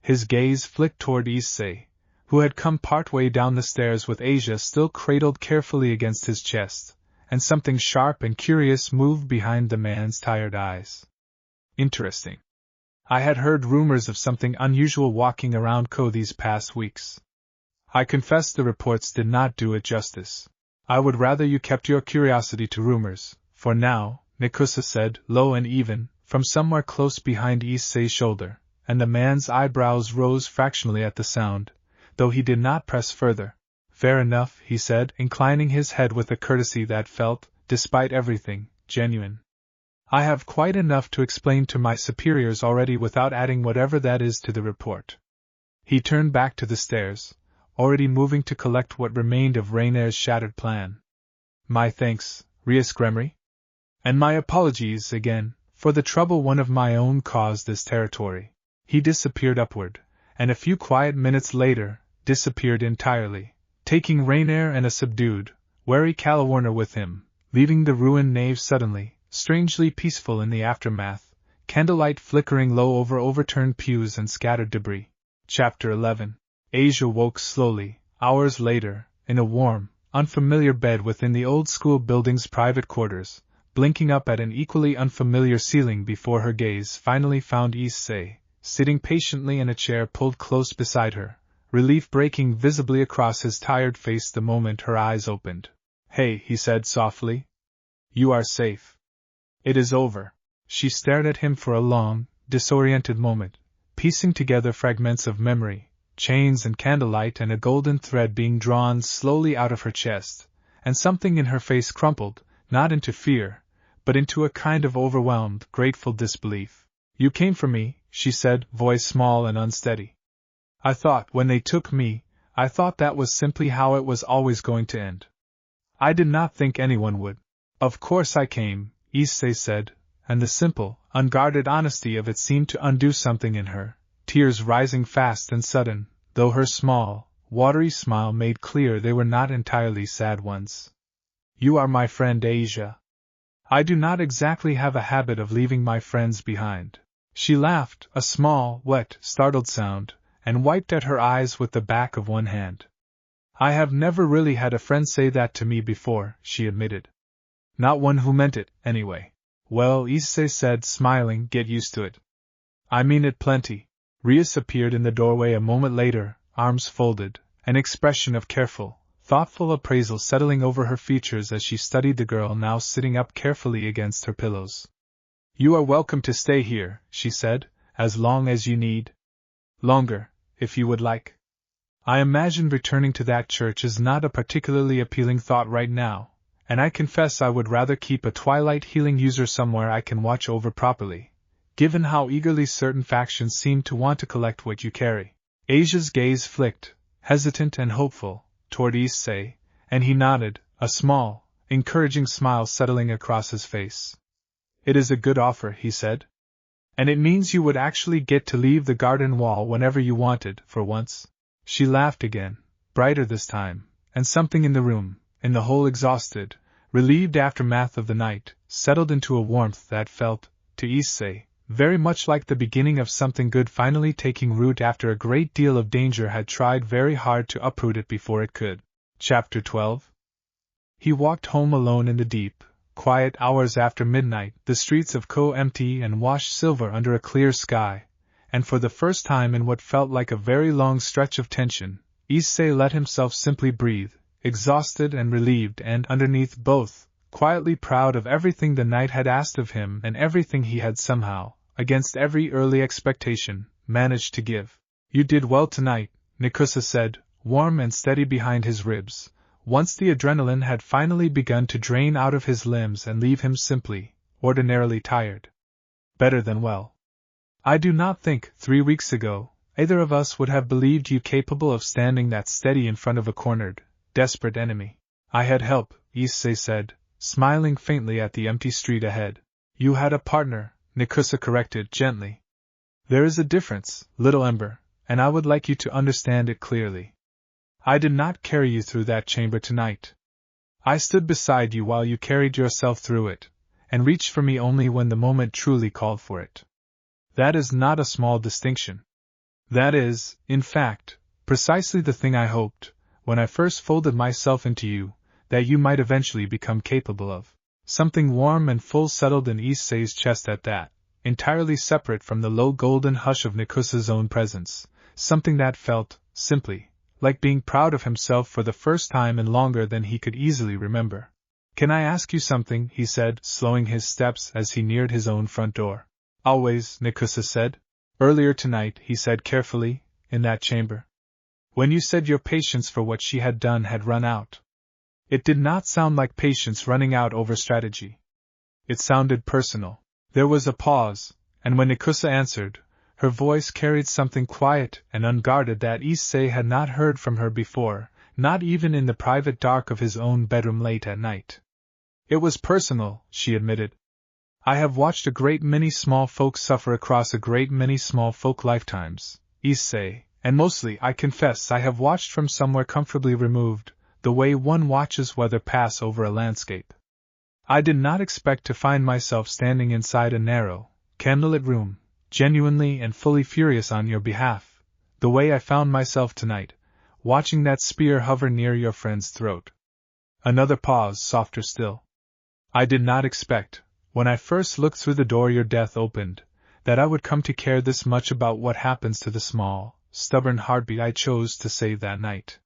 His gaze flicked toward Issei, who had come part way down the stairs with Asia still cradled carefully against his chest, and something sharp and curious moved behind the man's tired eyes. "Interesting. I had heard rumors of something unusual walking around Ko these past weeks. I confess the reports did not do it justice. I would rather you kept your curiosity to rumors, for now," Nikusa said, low and even, from somewhere close behind Issei's shoulder, and the man's eyebrows rose fractionally at the sound, though he did not press further. "Fair enough," he said, inclining his head with a courtesy that felt, despite everything, genuine. "I have quite enough to explain to my superiors already without adding whatever that is to the report." He turned back to the stairs, already moving to collect what remained of Raynare's shattered plan. "My thanks, Rias Gremory. And my apologies, again, for the trouble one of my own caused this territory." He disappeared upward, and a few quiet minutes later, disappeared entirely, taking Raynare and a subdued, wary Calawarner with him, leaving the ruined nave suddenly, strangely peaceful in the aftermath, candlelight flickering low over overturned pews and scattered debris. Chapter 11. Asia woke slowly, hours later, in a warm, unfamiliar bed within the old school building's private quarters, blinking up at an equally unfamiliar ceiling before her gaze finally found Issei, sitting patiently in a chair pulled close beside her, relief breaking visibly across his tired face the moment her eyes opened. "Hey," he said softly. "You are safe. It is over." She stared at him for a long, disoriented moment, piecing together fragments of memory, chains and candlelight and a golden thread being drawn slowly out of her chest, and something in her face crumpled, not into fear, but into a kind of overwhelmed, grateful disbelief. "You came for me," she said, voice small and unsteady. "I thought, when they took me, I thought that was simply how it was always going to end. I did not think anyone would." "Of course I came," Issei said, and the simple, unguarded honesty of it seemed to undo something in her, tears rising fast and sudden, though her small, watery smile made clear they were not entirely sad ones. "You are my friend Asia. I do not exactly have a habit of leaving my friends behind." She laughed, a small, wet, startled sound, and wiped at her eyes with the back of one hand. "I have never really had a friend say that to me before," she admitted. "Not one who meant it, anyway." "Well," Issei said, smiling, "get used to it." "I mean it plenty." Rias appeared in the doorway a moment later, arms folded, an expression of careful, thoughtful appraisal settling over her features as she studied the girl now sitting up carefully against her pillows. "You are welcome to stay here," she said, "as long as you need. Longer, if you would like. I imagine returning to that church is not a particularly appealing thought right now, and I confess I would rather keep a twilight healing user somewhere I can watch over properly, given how eagerly certain factions seem to want to collect what you carry." Asia's gaze flicked, hesitant and hopeful, toward Issei, and he nodded, a small, encouraging smile settling across his face. "It is a good offer," he said. "And it means you would actually get to leave the garden wall whenever you wanted, for once." She laughed again, brighter this time, and something in the room, in the whole exhausted, relieved aftermath of the night, settled into a warmth that felt, to Issei, very much like the beginning of something good finally taking root after a great deal of danger had tried very hard to uproot it before it could. Chapter 12. He walked home alone in the deep, quiet hours after midnight, the streets of Ko empty and washed silver under a clear sky, and for the first time in what felt like a very long stretch of tension, Issei let himself simply breathe, exhausted and relieved and, underneath both, quietly proud of everything the night had asked of him and everything he had somehow, against every early expectation, managed to give. "You did well tonight," Nikusa said, warm and steady behind his ribs, once the adrenaline had finally begun to drain out of his limbs and leave him simply, ordinarily tired. "Better than well. I do not think, 3 weeks ago, either of us would have believed you capable of standing that steady in front of a cornered, desperate enemy." "I had help," Issei said, smiling faintly at the empty street ahead. "You had a partner," Nikusa corrected gently. "There is a difference, little Ember, and I would like you to understand it clearly. I did not carry you through that chamber tonight. I stood beside you while you carried yourself through it, and reached for me only when the moment truly called for it. That is not a small distinction. That is, in fact, precisely the thing I hoped, when I first folded myself into you, that you might eventually become capable of." Something warm and full settled in Issei's chest at that, entirely separate from the low golden hush of Nikusa's own presence, something that felt, simply, like being proud of himself for the first time in longer than he could easily remember. "Can I ask you something?" he said, slowing his steps as he neared his own front door. "Always," Nikusa said. "Earlier tonight," he said carefully, "in that chamber. When you said your patience for what she had done had run out. It did not sound like patience running out over strategy. It sounded personal." There was a pause, and when Nikusa answered, her voice carried something quiet and unguarded that Issei had not heard from her before, not even in the private dark of his own bedroom late at night. "It was personal," she admitted. "I have watched a great many small folk suffer across a great many small folk lifetimes, Issei, and mostly, I confess, I have watched from somewhere comfortably removed, the way one watches weather pass over a landscape. I did not expect to find myself standing inside a narrow, candlelit room, genuinely and fully furious on your behalf, The way I found myself tonight, watching that spear hover near your friend's throat. Another pause, softer still. I did not expect, when I first looked through the door your death opened, that I would come to care this much about what happens to the small, stubborn heartbeat I chose to save that night.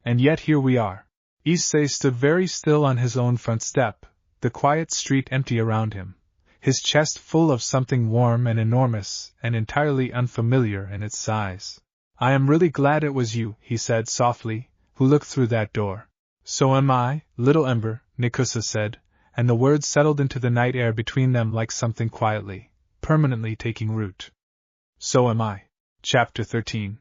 And yet here we are. Issei stood very still on his own front step, the quiet street empty around him, his chest full of something warm and enormous and entirely unfamiliar in its size. I am really glad it was you, he said softly, who looked through that door. So am I, little Ember, Nikusa said, and the words settled into the night air between them like something quietly, permanently taking root. So am I. Chapter 13.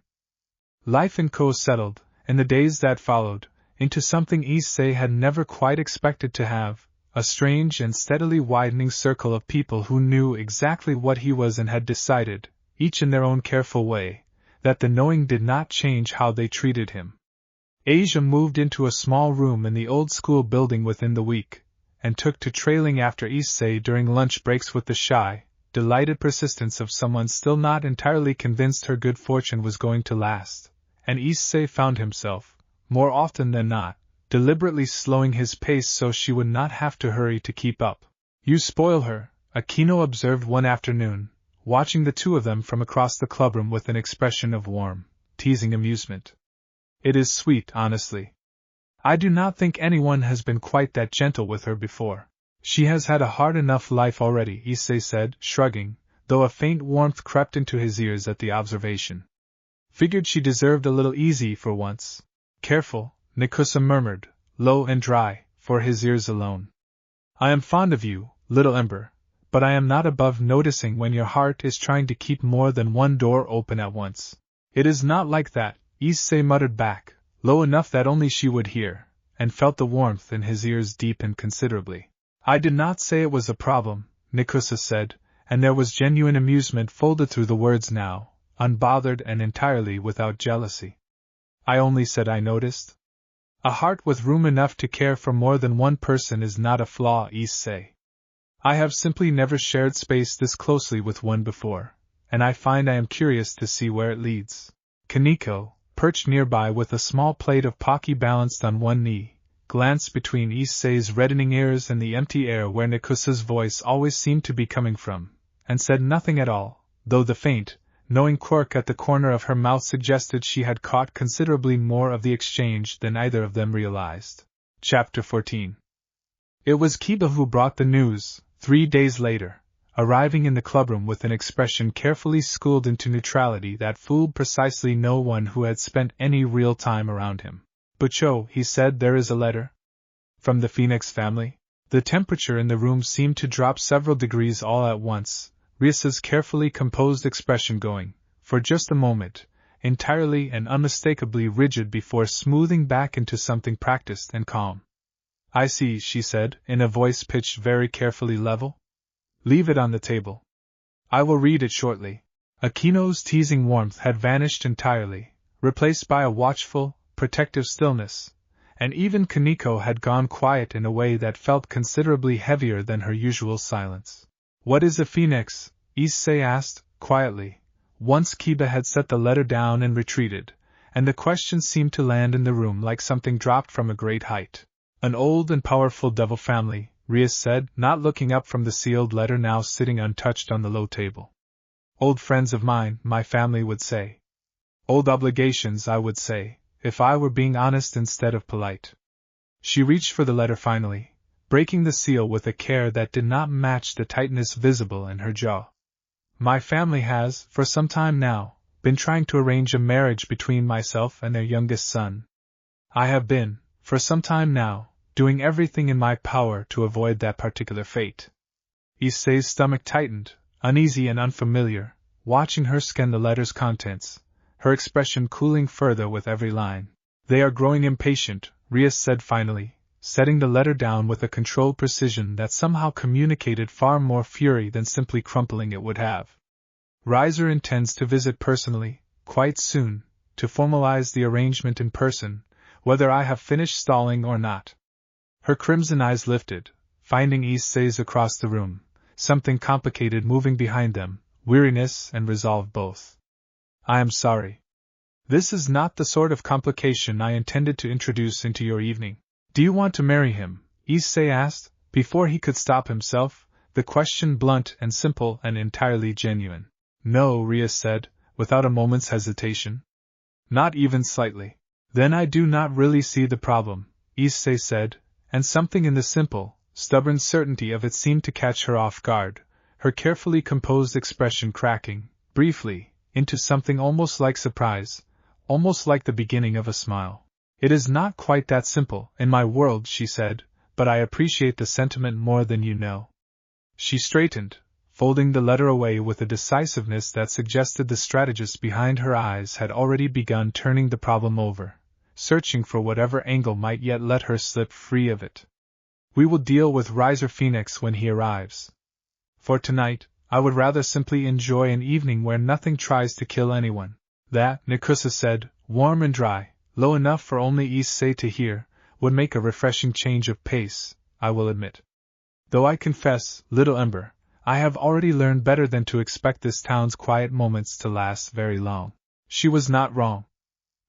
Life in Ko settled, in the days that followed, into something Issei had never quite expected to have, a strange and steadily widening circle of people who knew exactly what he was and had decided, each in their own careful way, that the knowing did not change how they treated him. Asia moved into a small room in the old school building within the week, and took to trailing after Issei during lunch breaks with the shy, delighted persistence of someone still not entirely convinced her good fortune was going to last, and Issei found himself, more often than not, deliberately slowing his pace so she would not have to hurry to keep up. You spoil her, Aquino observed one afternoon, watching the two of them from across the clubroom with an expression of warm, teasing amusement. It is sweet, honestly. I do not think anyone has been quite that gentle with her before. She has had a hard enough life already, Issei said, shrugging, though a faint warmth crept into his ears at the observation. Figured she deserved a little easy for once. Careful, Nikusa murmured, low and dry, for his ears alone. I am fond of you, little Ember, but I am not above noticing when your heart is trying to keep more than one door open at once. It is not like that, Issei muttered back, low enough that only she would hear, and felt the warmth in his ears deepen considerably. I did not say it was a problem, Nikusa said, and there was genuine amusement folded through the words now, unbothered and entirely without jealousy. I only said I noticed. A heart with room enough to care for more than one person is not a flaw, Issei. I have simply never shared space this closely with one before, and I find I am curious to see where it leads. Kaneko, perched nearby with a small plate of pocky balanced on one knee, glanced between Issei's reddening ears and the empty air where Nikusa's voice always seemed to be coming from, and said nothing at all, though the faint, knowing quirk at the corner of her mouth suggested she had caught considerably more of the exchange than either of them realized. Chapter 14. It was Kiba who brought the news, 3 days later, arriving in the clubroom with an expression carefully schooled into neutrality that fooled precisely no one who had spent any real time around him. Bucho, he said, there is a letter. From the Phoenix family? The temperature in the room seemed to drop several degrees all at once, Risa's carefully composed expression going, for just a moment, entirely and unmistakably rigid before smoothing back into something practiced and calm. I see, she said, in a voice pitched very carefully level. Leave it on the table. I will read it shortly. Aquino's teasing warmth had vanished entirely, replaced by a watchful, protective stillness, and even Kaneko had gone quiet in a way that felt considerably heavier than her usual silence. What is a phoenix? Issei asked, quietly, once Kiba had set the letter down and retreated, and the question seemed to land in the room like something dropped from a great height. An old and powerful devil family, Rias said, not looking up from the sealed letter now sitting untouched on the low table. Old friends of mine, my family would say. Old obligations, I would say, if I were being honest instead of polite. She reached for the letter finally, breaking the seal with a care that did not match the tightness visible in her jaw. My family has, for some time now, been trying to arrange a marriage between myself and their youngest son. I have been, for some time now, doing everything in my power to avoid that particular fate. Issei's stomach tightened, uneasy and unfamiliar, watching her scan the letter's contents, her expression cooling further with every line. They are growing impatient, Rias said finally, setting the letter down with a controlled precision that somehow communicated far more fury than simply crumpling it would have. Reiser intends to visit personally, quite soon, to formalize the arrangement in person, whether I have finished stalling or not. Her crimson eyes lifted, finding Issei's across the room, something complicated moving behind them, weariness and resolve both. I am sorry. This is not the sort of complication I intended to introduce into your evening. Do you want to marry him? Issei asked, before he could stop himself, the question blunt and simple and entirely genuine. No, Ria said, without a moment's hesitation. Not even slightly. Then I do not really see the problem, Issei said, and something in the simple, stubborn certainty of it seemed to catch her off guard, her carefully composed expression cracking, briefly, into something almost like surprise, almost like the beginning of a smile. It is not quite that simple, in my world, she said, but I appreciate the sentiment more than you know. She straightened, folding the letter away with a decisiveness that suggested the strategist behind her eyes had already begun turning the problem over, searching for whatever angle might yet let her slip free of it. We will deal with Riser Phoenix when he arrives. For tonight, I would rather simply enjoy an evening where nothing tries to kill anyone. That, Nikusa said, warm and dry, low enough for only Issei to hear, would make a refreshing change of pace, I will admit. Though I confess, little Ember, I have already learned better than to expect this town's quiet moments to last very long. She was not wrong.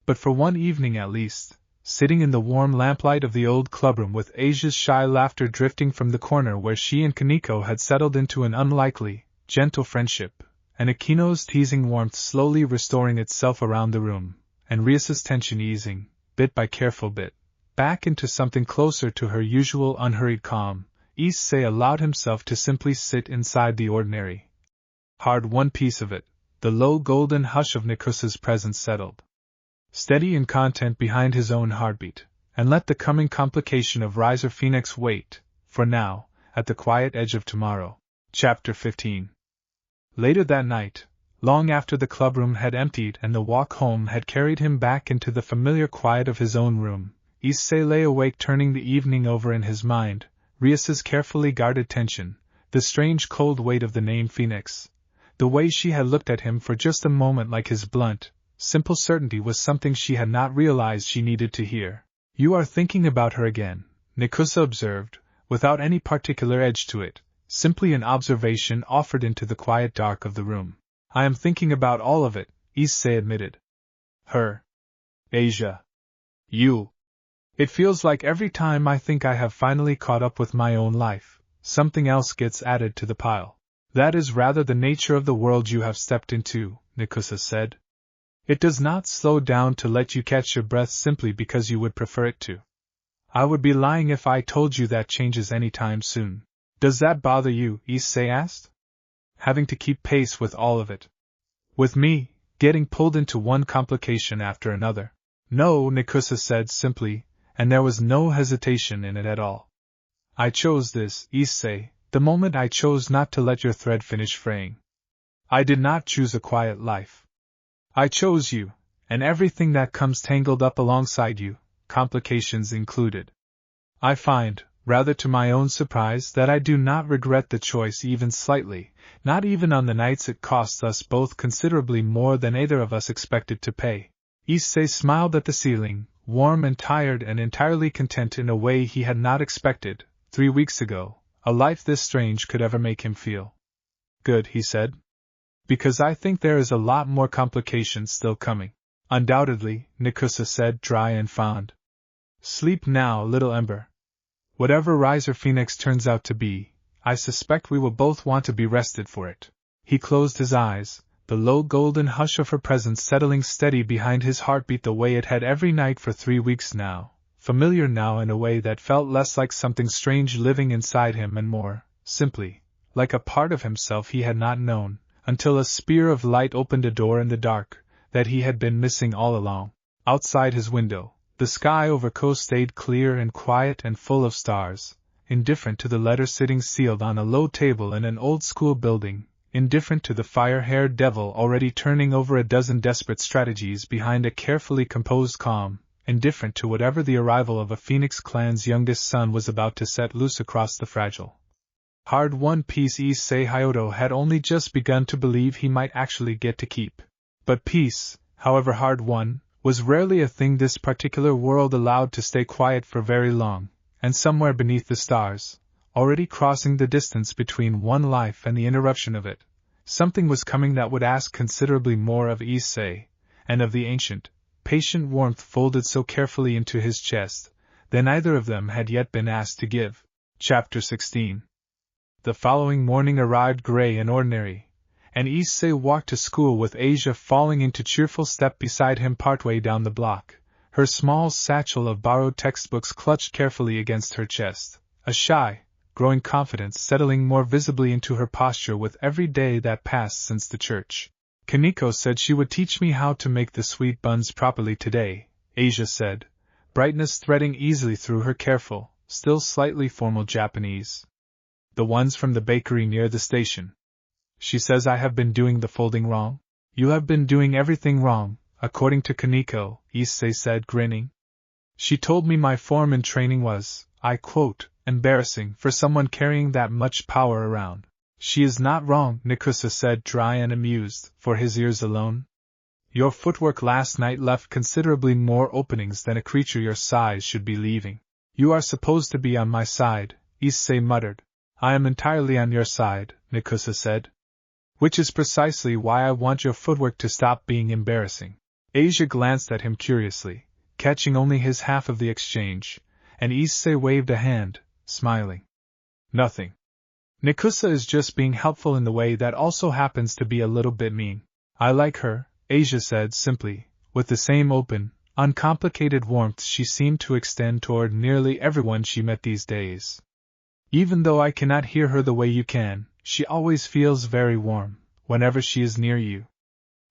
But for one evening at least, sitting in the warm lamplight of the old clubroom with Asia's shy laughter drifting from the corner where she and Kaneko had settled into an unlikely, gentle friendship, and Akino's teasing warmth slowly restoring itself around the room, and Riasa's tension easing, bit by careful bit, back into something closer to her usual unhurried calm, Issei allowed himself to simply sit inside the ordinary. Hard-won piece of it, the low golden hush of Nikusa's presence settled. Steady in content behind his own heartbeat, and let the coming complication of Riser Phoenix wait, for now, at the quiet edge of tomorrow. Chapter 15. Later that night, long after the clubroom had emptied and the walk home had carried him back into the familiar quiet of his own room, Issei lay awake turning the evening over in his mind, Riasa's carefully guarded tension, the strange cold weight of the name Phoenix, the way she had looked at him for just a moment like his blunt, simple certainty was something she had not realized she needed to hear. You are thinking about her again, Nikusa observed, without any particular edge to it, simply an observation offered into the quiet dark of the room. I am thinking about all of it, Issei admitted. Her. Asia. You. It feels like every time I think I have finally caught up with my own life, something else gets added to the pile. That is rather the nature of the world you have stepped into, Nikusa said. It does not slow down to let you catch your breath simply because you would prefer it to. I would be lying if I told you that changes any time soon. Does that bother you? Issei asked. Having to keep pace with all of it. With me, getting pulled into one complication after another. No, Nikusa said simply, and there was no hesitation in it at all. I chose this, Issei, the moment I chose not to let your thread finish fraying. I did not choose a quiet life. I chose you, and everything that comes tangled up alongside you, complications included. I find, rather to my own surprise, that I do not regret the choice even slightly, not even on the nights it costs us both considerably more than either of us expected to pay. Issei smiled at the ceiling, warm and tired and entirely content in a way he had not expected, 3 weeks ago, a life this strange could ever make him feel. Good, he said. Because I think there is a lot more complications still coming. Undoubtedly, Nikusa said, dry and fond. Sleep now, little Ember. Whatever Riser Phoenix turns out to be, I suspect we will both want to be rested for it. He closed his eyes, the low golden hush of her presence settling steady behind his heartbeat the way it had every night for 3 weeks now, familiar now in a way that felt less like something strange living inside him and more, simply, like a part of himself he had not known, until a spear of light opened a door in the dark, that he had been missing all along. Outside his window, the sky over Ko stayed clear and quiet and full of stars, indifferent to the letter sitting sealed on a low table in an old-school building, indifferent to the fire-haired devil already turning over a dozen desperate strategies behind a carefully composed calm, indifferent to whatever the arrival of a Phoenix clan's youngest son was about to set loose across the fragile, hard-won peace Issei Hyoudou had only just begun to believe he might actually get to keep. But peace, however hard-won, was rarely a thing this particular world allowed to stay quiet for very long, and somewhere beneath the stars, already crossing the distance between one life and the interruption of it, something was coming that would ask considerably more of Issei, and of the ancient, patient warmth folded so carefully into his chest, that neither of them had yet been asked to give. Chapter 16. The following morning arrived gray and ordinary, and Issei walked to school with Asia falling into cheerful step beside him partway down the block, her small satchel of borrowed textbooks clutched carefully against her chest, a shy, growing confidence settling more visibly into her posture with every day that passed since the church. Kaneko said she would teach me how to make the sweet buns properly today, Asia said, brightness threading easily through her careful, still slightly formal Japanese. The ones from the bakery near the station. She says I have been doing the folding wrong? You have been doing everything wrong, according to Kaneko, Issei said, grinning. She told me my form in training was, I quote, embarrassing for someone carrying that much power around. She is not wrong, Nikusa said, dry and amused, for his ears alone. Your footwork last night left considerably more openings than a creature your size should be leaving. You are supposed to be on my side, Issei muttered. I am entirely on your side, Nikusa said. Which is precisely why I want your footwork to stop being embarrassing. Asia glanced at him curiously, catching only his half of the exchange, and Issei waved a hand, smiling. Nothing. Nikusa is just being helpful in the way that also happens to be a little bit mean. I like her, Asia said simply, with the same open, uncomplicated warmth she seemed to extend toward nearly everyone she met these days. Even though I cannot hear her the way you can, she always feels very warm, whenever she is near you.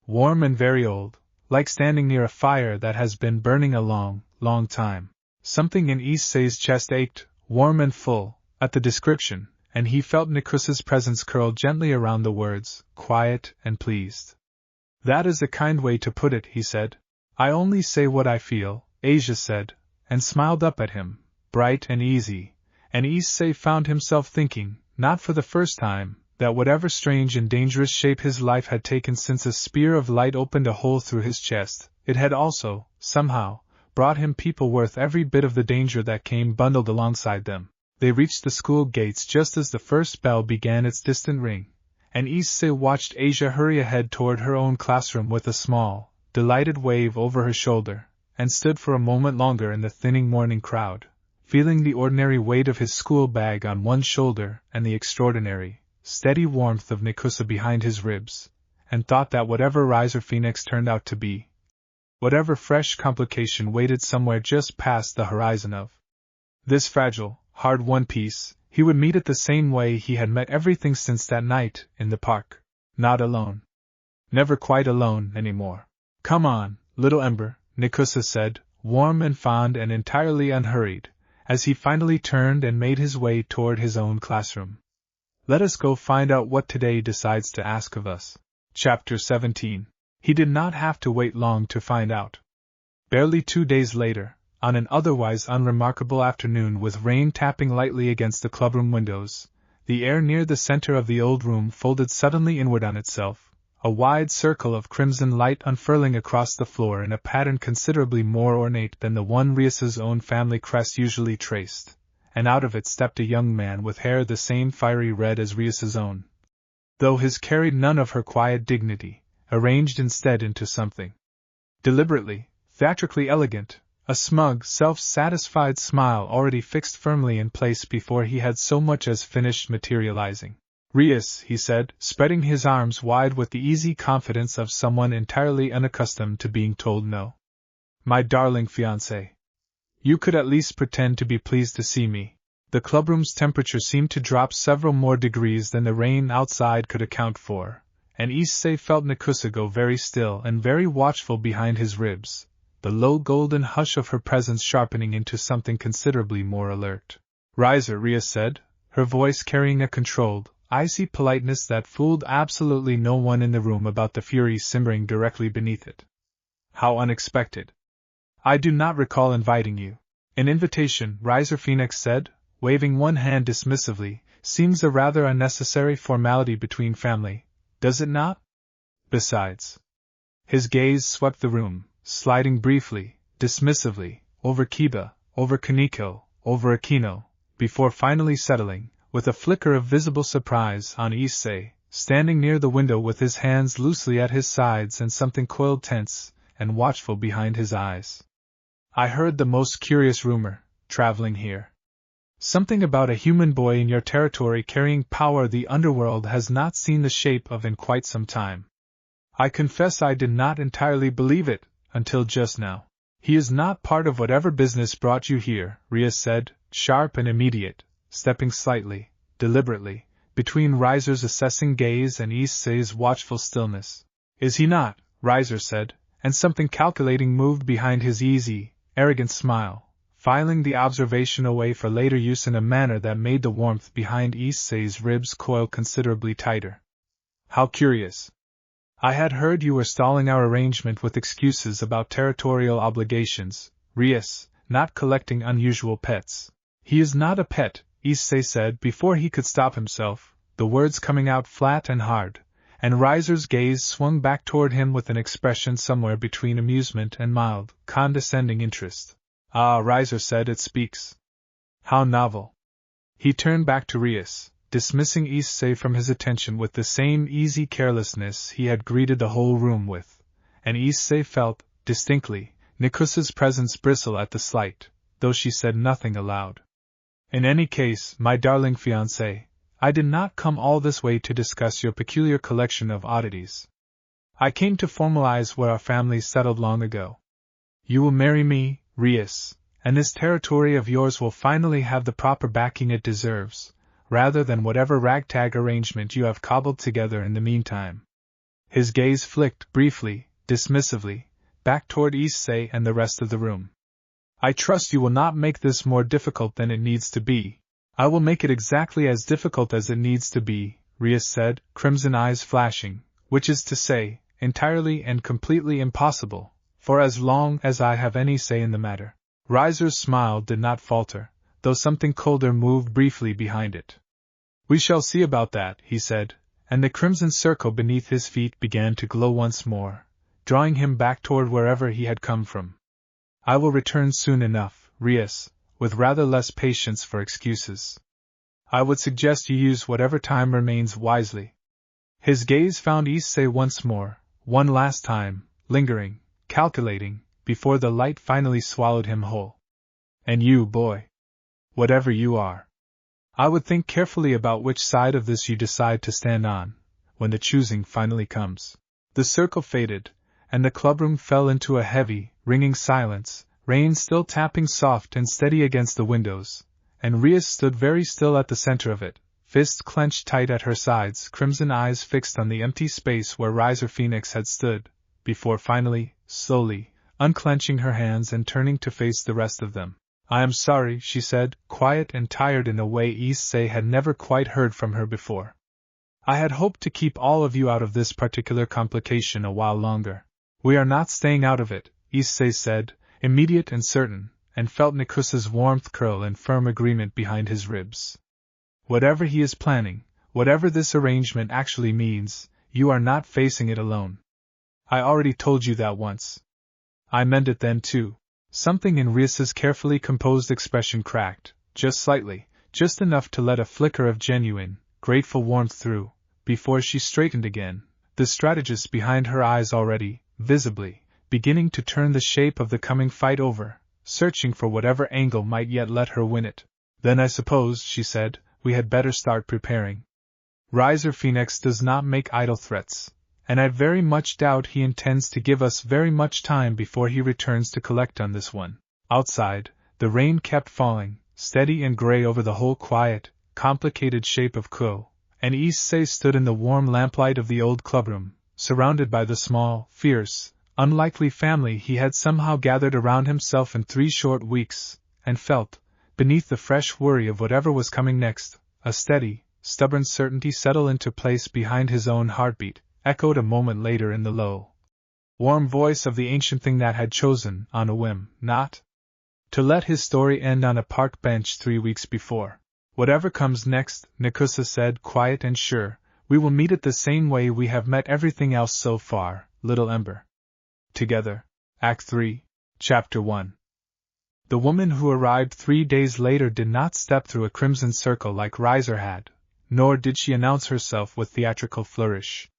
Warm and very old, like standing near a fire that has been burning a long, long time. Something in Issei's chest ached, warm and full, at the description, and he felt Nikusa's presence curl gently around the words, quiet and pleased. That is a kind way to put it, he said. I only say what I feel, Asia said, and smiled up at him, bright and easy, and Issei found himself thinking, not for the first time, that whatever strange and dangerous shape his life had taken since a spear of light opened a hole through his chest, it had also, somehow, brought him people worth every bit of the danger that came bundled alongside them. They reached the school gates just as the first bell began its distant ring, and Issei watched Asia hurry ahead toward her own classroom with a small, delighted wave over her shoulder, and stood for a moment longer in the thinning morning crowd, feeling the ordinary weight of his school bag on one shoulder and the extraordinary, steady warmth of Nikusa behind his ribs, and thought that whatever Riser Phoenix turned out to be, whatever fresh complication waited somewhere just past the horizon of this fragile, hard-won peace, he would meet it the same way he had met everything since that night in the park. Not alone. Never quite alone anymore. Come on, little Ember, Nikusa said, warm and fond and entirely unhurried, as he finally turned and made his way toward his own classroom. Let us go find out what today decides to ask of us. Chapter 17. He did not have to wait long to find out. Barely 2 days later, on an otherwise unremarkable afternoon with rain tapping lightly against the clubroom windows, the air near the center of the old room folded suddenly inward on itself, a wide circle of crimson light unfurling across the floor in a pattern considerably more ornate than the one Rias's own family crest usually traced, and out of it stepped a young man with hair the same fiery red as Rias's own, though his carried none of her quiet dignity, arranged instead into something deliberately, theatrically elegant, a smug, self-satisfied smile already fixed firmly in place before he had so much as finished materializing. Rias, he said, spreading his arms wide with the easy confidence of someone entirely unaccustomed to being told no. My darling fiancé. You could at least pretend to be pleased to see me. The clubroom's temperature seemed to drop several more degrees than the rain outside could account for, and Issei felt Nikusa go very still and very watchful behind his ribs, the low golden hush of her presence sharpening into something considerably more alert. Riser, Rias said, her voice carrying a controlled, icy politeness that fooled absolutely no one in the room about the fury simmering directly beneath it. How unexpected. I do not recall inviting you. An invitation, Riser Phoenix said, waving one hand dismissively, seems a rather unnecessary formality between family, does it not? Besides. His gaze swept the room, sliding briefly, dismissively, over Kiba, over Kaneko, over Akino, before finally settling, with a flicker of visible surprise, on Issei, standing near the window with his hands loosely at his sides and something coiled tense, and watchful behind his eyes. I heard the most curious rumor, traveling here. Something about a human boy in your territory carrying power the underworld has not seen the shape of in quite some time. I confess I did not entirely believe it, until just now. He is not part of whatever business brought you here, Ria said, sharp and immediate, stepping slightly, deliberately, between Riser's assessing gaze and Issei's watchful stillness. Is he not? Riser said, and something calculating moved behind his easy, arrogant smile, filing the observation away for later use in a manner that made the warmth behind Issei's ribs coil considerably tighter. How curious. I had heard you were stalling our arrangement with excuses about territorial obligations, Rias, not collecting unusual pets. He is not a pet, Issei said before he could stop himself, the words coming out flat and hard, and Riser's gaze swung back toward him with an expression somewhere between amusement and mild, condescending interest. Ah, Riser said, it speaks. How novel. He turned back to Rias, dismissing Issei from his attention with the same easy carelessness he had greeted the whole room with, and Issei felt, distinctly, Nikusa's presence bristle at the slight, though she said nothing aloud. In any case, my darling fiancé, I did not come all this way to discuss your peculiar collection of oddities. I came to formalize where our families settled long ago. You will marry me, Rias, and this territory of yours will finally have the proper backing it deserves, rather than whatever ragtag arrangement you have cobbled together in the meantime. His gaze flicked, briefly, dismissively, back toward Issei and the rest of the room. I trust you will not make this more difficult than it needs to be. I will make it exactly as difficult as it needs to be, Rias said, crimson eyes flashing, which is to say, entirely and completely impossible, for as long as I have any say in the matter. Riser's smile did not falter, though something colder moved briefly behind it. We shall see about that, he said, and the crimson circle beneath his feet began to glow once more, drawing him back toward wherever he had come from. I will return soon enough, Rias, with rather less patience for excuses. I would suggest you use whatever time remains wisely. His gaze found Issei once more, one last time, lingering, calculating, before the light finally swallowed him whole. And you, boy, whatever you are, I would think carefully about which side of this you decide to stand on, when the choosing finally comes. The circle faded, and the clubroom fell into a heavy, ringing silence, rain still tapping soft and steady against the windows, and Rias stood very still at the center of it, fists clenched tight at her sides, crimson eyes fixed on the empty space where Riser Phoenix had stood, before finally, slowly, unclenching her hands and turning to face the rest of them. I am sorry, she said, quiet and tired in a way Issei had never quite heard from her before. I had hoped to keep all of you out of this particular complication a while longer. We are not staying out of it, Issei said, immediate and certain, and felt Nikusa's warmth curl in firm agreement behind his ribs. Whatever he is planning, whatever this arrangement actually means, you are not facing it alone. I already told you that once. I meant it then too. Something in Rias's carefully composed expression cracked, just slightly, just enough to let a flicker of genuine, grateful warmth through, before she straightened again, the strategist behind her eyes already, visibly, beginning to turn the shape of the coming fight over, searching for whatever angle might yet let her win it. Then I suppose, she said, we had better start preparing. Riser Phoenix does not make idle threats, and I very much doubt he intends to give us very much time before he returns to collect on this one. Outside, the rain kept falling, steady and gray over the whole quiet, complicated shape of Ko, and Issei stood in the warm lamplight of the old clubroom, surrounded by the small, fierce, unlikely family he had somehow gathered around himself in 3 short weeks, and felt, beneath the fresh worry of whatever was coming next, a steady, stubborn certainty settle into place behind his own heartbeat, echoed a moment later in the low, warm voice of the ancient thing that had chosen, on a whim, not to let his story end on a park bench 3 weeks before. Whatever comes next, Nikusa said, quiet and sure, we will meet it the same way we have met everything else so far, Little Ember. Together. Act 3, Chapter 1. The woman who arrived 3 days later did not step through a crimson circle like Riser had, nor did she announce herself with theatrical flourish.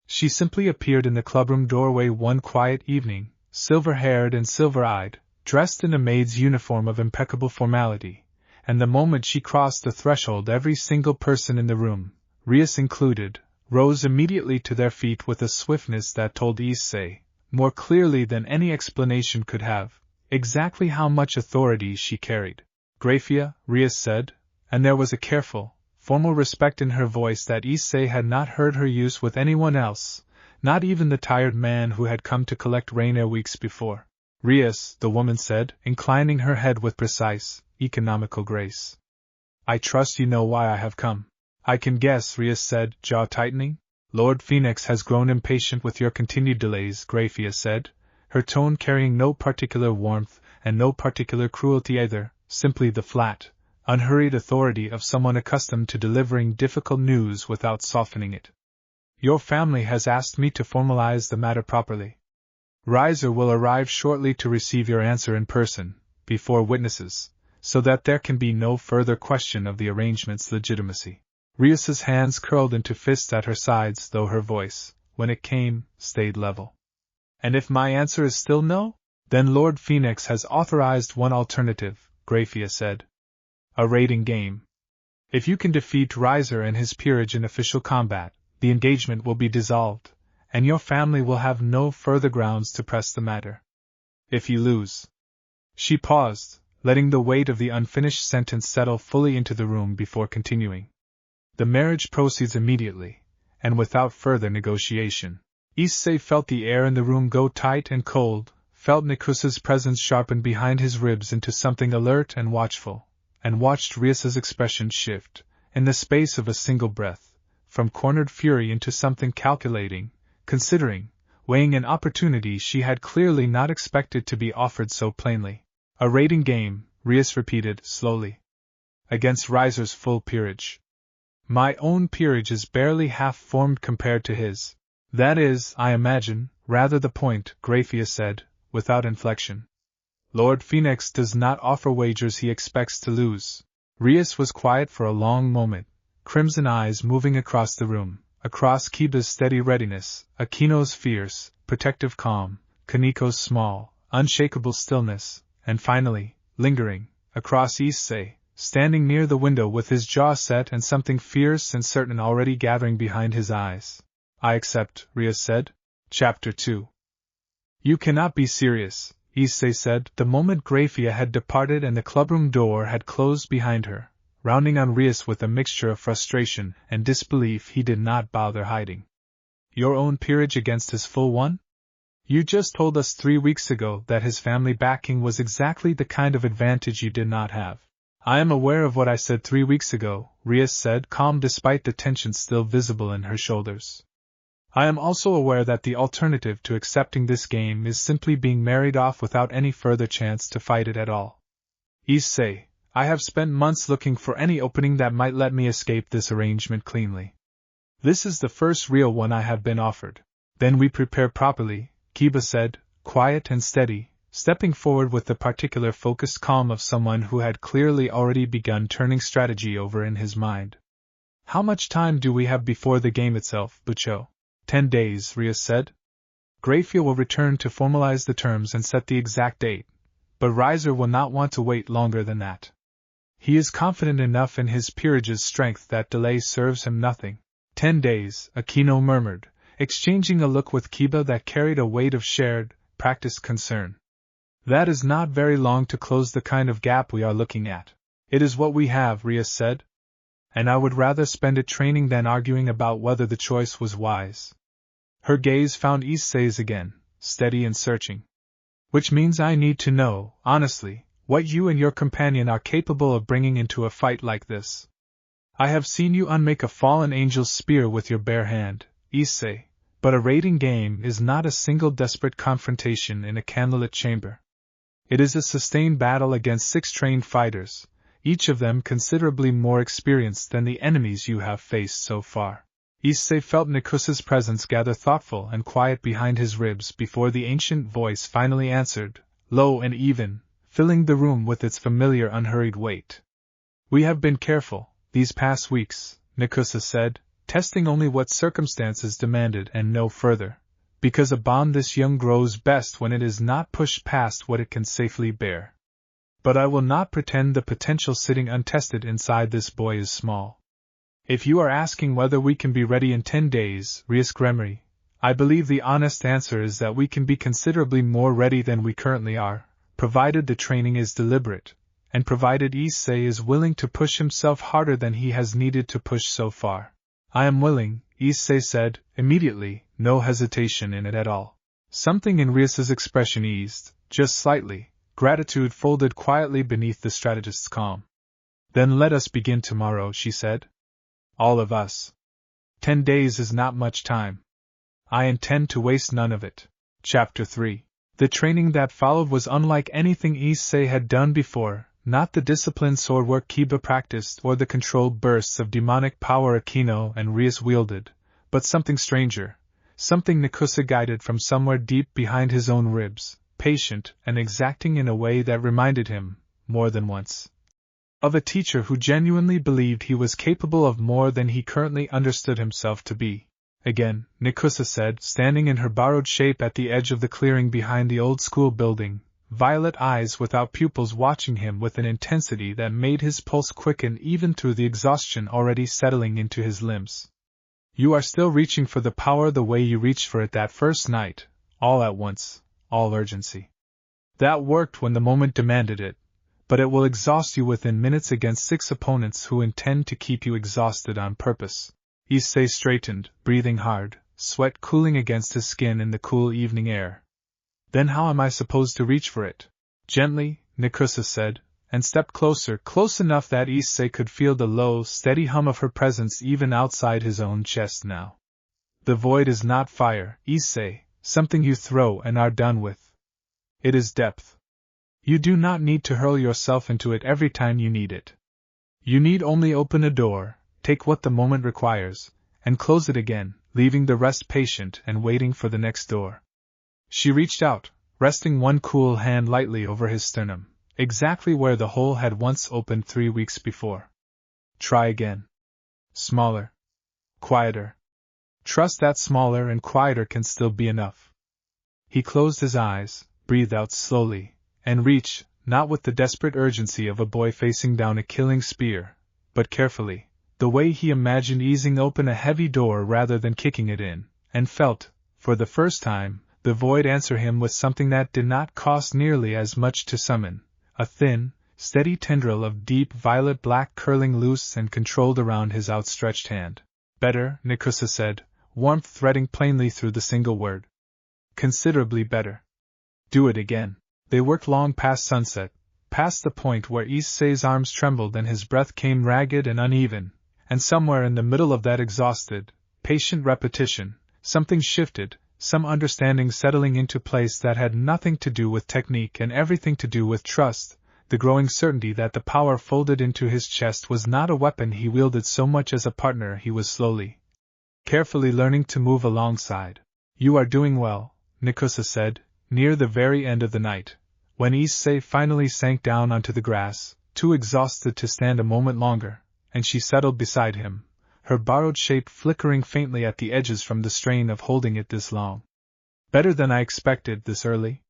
She simply appeared in the clubroom doorway one quiet evening, silver-haired and silver-eyed, dressed in a maid's uniform of impeccable formality, and the moment she crossed the threshold every single person in the room, Rias included, rose immediately to their feet with a swiftness that told Issei, more clearly than any explanation could have, exactly how much authority she carried. Grafia, Rias said, and there was a careful, formal respect in her voice that Issei had not heard her use with anyone else, not even the tired man who had come to collect Raynare weeks before. Rias, the woman said, inclining her head with precise, economical grace. I trust you know why I have come. I can guess, Rias said, jaw tightening. Lord Phoenix has grown impatient with your continued delays, Grafia said, her tone carrying no particular warmth and no particular cruelty either, simply the flat, unhurried authority of someone accustomed to delivering difficult news without softening it. Your family has asked me to formalize the matter properly. Riser will arrive shortly to receive your answer in person, before witnesses, so that there can be no further question of the arrangement's legitimacy. Rias's hands curled into fists at her sides, though her voice, when it came, stayed level. And if my answer is still no? Then Lord Phoenix has authorized one alternative, Grafia said. A raiding game. If you can defeat Riser and his peerage in official combat, the engagement will be dissolved, and your family will have no further grounds to press the matter. If you lose. She paused, letting the weight of the unfinished sentence settle fully into the room before continuing. The marriage proceeds immediately, and without further negotiation. Issei felt the air in the room go tight and cold, felt Nikusa's presence sharpen behind his ribs into something alert and watchful, and watched Rias's expression shift, in the space of a single breath, from cornered fury into something calculating, considering, weighing an opportunity she had clearly not expected to be offered so plainly. A raiding game, Rias repeated, slowly. Against Riser's full peerage. My own peerage is barely half formed compared to his. That is, I imagine, rather the point, Grafia said, without inflection. Lord Phoenix does not offer wagers he expects to lose. Rias was quiet for a long moment, crimson eyes moving across the room, across Kiba's steady readiness, Akino's fierce, protective calm, Kaniko's small, unshakable stillness, and finally, lingering, across Issei, standing near the window with his jaw set and something fierce and certain already gathering behind his eyes. I accept, Rias said. Chapter 2. You cannot be serious, Issei said, the moment Grafia had departed and the clubroom door had closed behind her, rounding on Rias with a mixture of frustration and disbelief he did not bother hiding. Your own peerage against his full one? You just told us 3 weeks ago that his family backing was exactly the kind of advantage you did not have. I am aware of what I said 3 weeks ago, Rias said, calm despite the tension still visible in her shoulders. I am also aware that the alternative to accepting this game is simply being married off without any further chance to fight it at all. Issei, I have spent months looking for any opening that might let me escape this arrangement cleanly. This is the first real one I have been offered. Then we prepare properly, Kiba said, quiet and steady, stepping forward with the particular focused calm of someone who had clearly already begun turning strategy over in his mind. How much time do we have before the game itself, Bucho? 10 days, Rias said. Grafia will return to formalize the terms and set the exact date, but Riser will not want to wait longer than that. He is confident enough in his peerage's strength that delay serves him nothing. 10 days, Akino murmured, exchanging a look with Kiba that carried a weight of shared, practiced concern. That is not very long to close the kind of gap we are looking at. It is what we have, Rias said. And I would rather spend it training than arguing about whether the choice was wise. Her gaze found Issei's again, steady and searching. Which means I need to know, honestly, what you and your companion are capable of bringing into a fight like this. I have seen you unmake a fallen angel's spear with your bare hand, Issei, but a raiding game is not a single desperate confrontation in a candlelit chamber. It is a sustained battle against 6 trained fighters, each of them considerably more experienced than the enemies you have faced so far. Issei felt Nikusa's presence gather thoughtful and quiet behind his ribs before the ancient voice finally answered, low and even, filling the room with its familiar unhurried weight. We have been careful, these past weeks, Nikusa said, testing only what circumstances demanded and no further, because a bond this young grows best when it is not pushed past what it can safely bear. But I will not pretend the potential sitting untested inside this boy is small. If you are asking whether we can be ready in 10 days, Raynare, I believe the honest answer is that we can be considerably more ready than we currently are, provided the training is deliberate, and provided Issei is willing to push himself harder than he has needed to push so far. I am willing, Issei said, immediately, no hesitation in it at all. Something in Rias's expression eased, just slightly, gratitude folded quietly beneath the strategist's calm. Then let us begin tomorrow, she said. All of us. 10 days is not much time. I intend to waste none of it. Chapter 3. The training that followed was unlike anything Issei had done before, not the disciplined swordwork Kiba practiced or the controlled bursts of demonic power Akino and Rias wielded, but something stranger, something Nikusa guided from somewhere deep behind his own ribs, patient and exacting in a way that reminded him, more than once, of a teacher who genuinely believed he was capable of more than he currently understood himself to be. Again, Nikusa said, standing in her borrowed shape at the edge of the clearing behind the old school building, violet eyes without pupils watching him with an intensity that made his pulse quicken even through the exhaustion already settling into his limbs. You are still reaching for the power the way you reached for it that first night, all at once, all urgency. That worked when the moment demanded it, but it will exhaust you within minutes against 6 opponents who intend to keep you exhausted on purpose. Issei straightened, breathing hard, sweat cooling against his skin in the cool evening air. Then how am I supposed to reach for it? Gently, Nikusa said, and stepped closer, close enough that Issei could feel the low, steady hum of her presence even outside his own chest now. The void is not fire, Issei, something you throw and are done with. It is depth. You do not need to hurl yourself into it every time you need it. You need only open a door, take what the moment requires, and close it again, leaving the rest patient and waiting for the next door. She reached out, resting one cool hand lightly over his sternum, exactly where the hole had once opened 3 weeks before. Try again. Smaller. Quieter. Trust that smaller and quieter can still be enough. He closed his eyes, breathed out slowly, and reached, not with the desperate urgency of a boy facing down a killing spear, but carefully, the way he imagined easing open a heavy door rather than kicking it in, and felt, for the first time, the void answer him with something that did not cost nearly as much to summon, a thin, steady tendril of deep violet-black curling loose and controlled around his outstretched hand. Better, Nikusa said, warmth threading plainly through the single word. Considerably better. Do it again. They worked long past sunset, past the point where Issei's arms trembled and his breath came ragged and uneven, and somewhere in the middle of that exhausted, patient repetition, something shifted, some understanding settling into place that had nothing to do with technique and everything to do with trust, the growing certainty that the power folded into his chest was not a weapon he wielded so much as a partner he was slowly, carefully learning to move alongside. You are doing well, Nikusa said, near the very end of the night, when Issei finally sank down onto the grass, too exhausted to stand a moment longer, and she settled beside him, her borrowed shape flickering faintly at the edges from the strain of holding it this long. Better than I expected this early?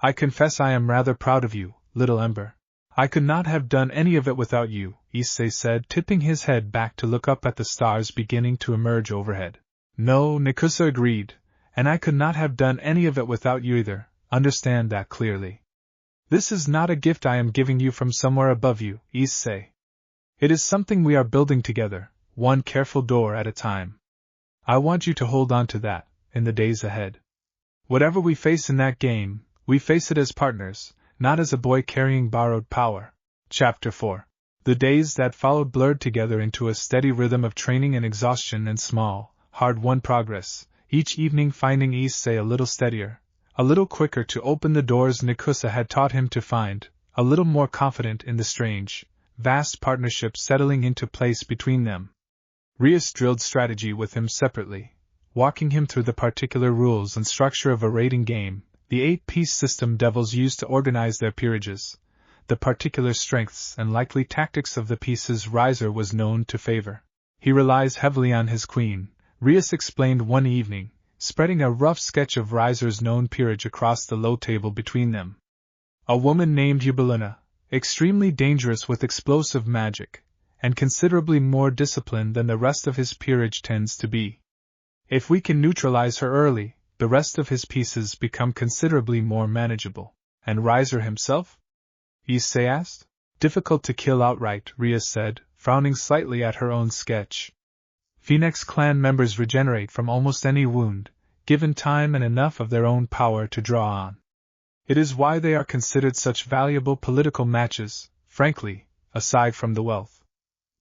I confess I am rather proud of you, little Ember. I could not have done any of it without you, Issei said, tipping his head back to look up at the stars beginning to emerge overhead. No, Nikusa agreed, and I could not have done any of it without you either, understand that clearly. This is not a gift I am giving you from somewhere above you, Issei. It is something we are building together, one careful door at a time. I want you to hold on to that, in the days ahead. Whatever we face in that game, we face it as partners, not as a boy carrying borrowed power. Chapter 4. The days that followed blurred together into a steady rhythm of training and exhaustion and small, hard-won progress, each evening finding Issei a little steadier, a little quicker to open the doors Nikusa had taught him to find, a little more confident in the strange, vast partnership settling into place between them. Rias drilled strategy with him separately, walking him through the particular rules and structure of a raiding game, the 8-piece system devils used to organize their peerages, the particular strengths and likely tactics of the pieces Riser was known to favor. He relies heavily on his queen, Rias explained one evening, spreading a rough sketch of Riser's known peerage across the low table between them. A woman named Eubelina, extremely dangerous with explosive magic, and considerably more disciplined than the rest of his peerage tends to be. If we can neutralize her early, the rest of his pieces become considerably more manageable. And Riser himself? Issei asked. Difficult to kill outright, Ria said, frowning slightly at her own sketch. Phoenix clan members regenerate from almost any wound, given time and enough of their own power to draw on. It is why they are considered such valuable political matches, frankly, aside from the wealth.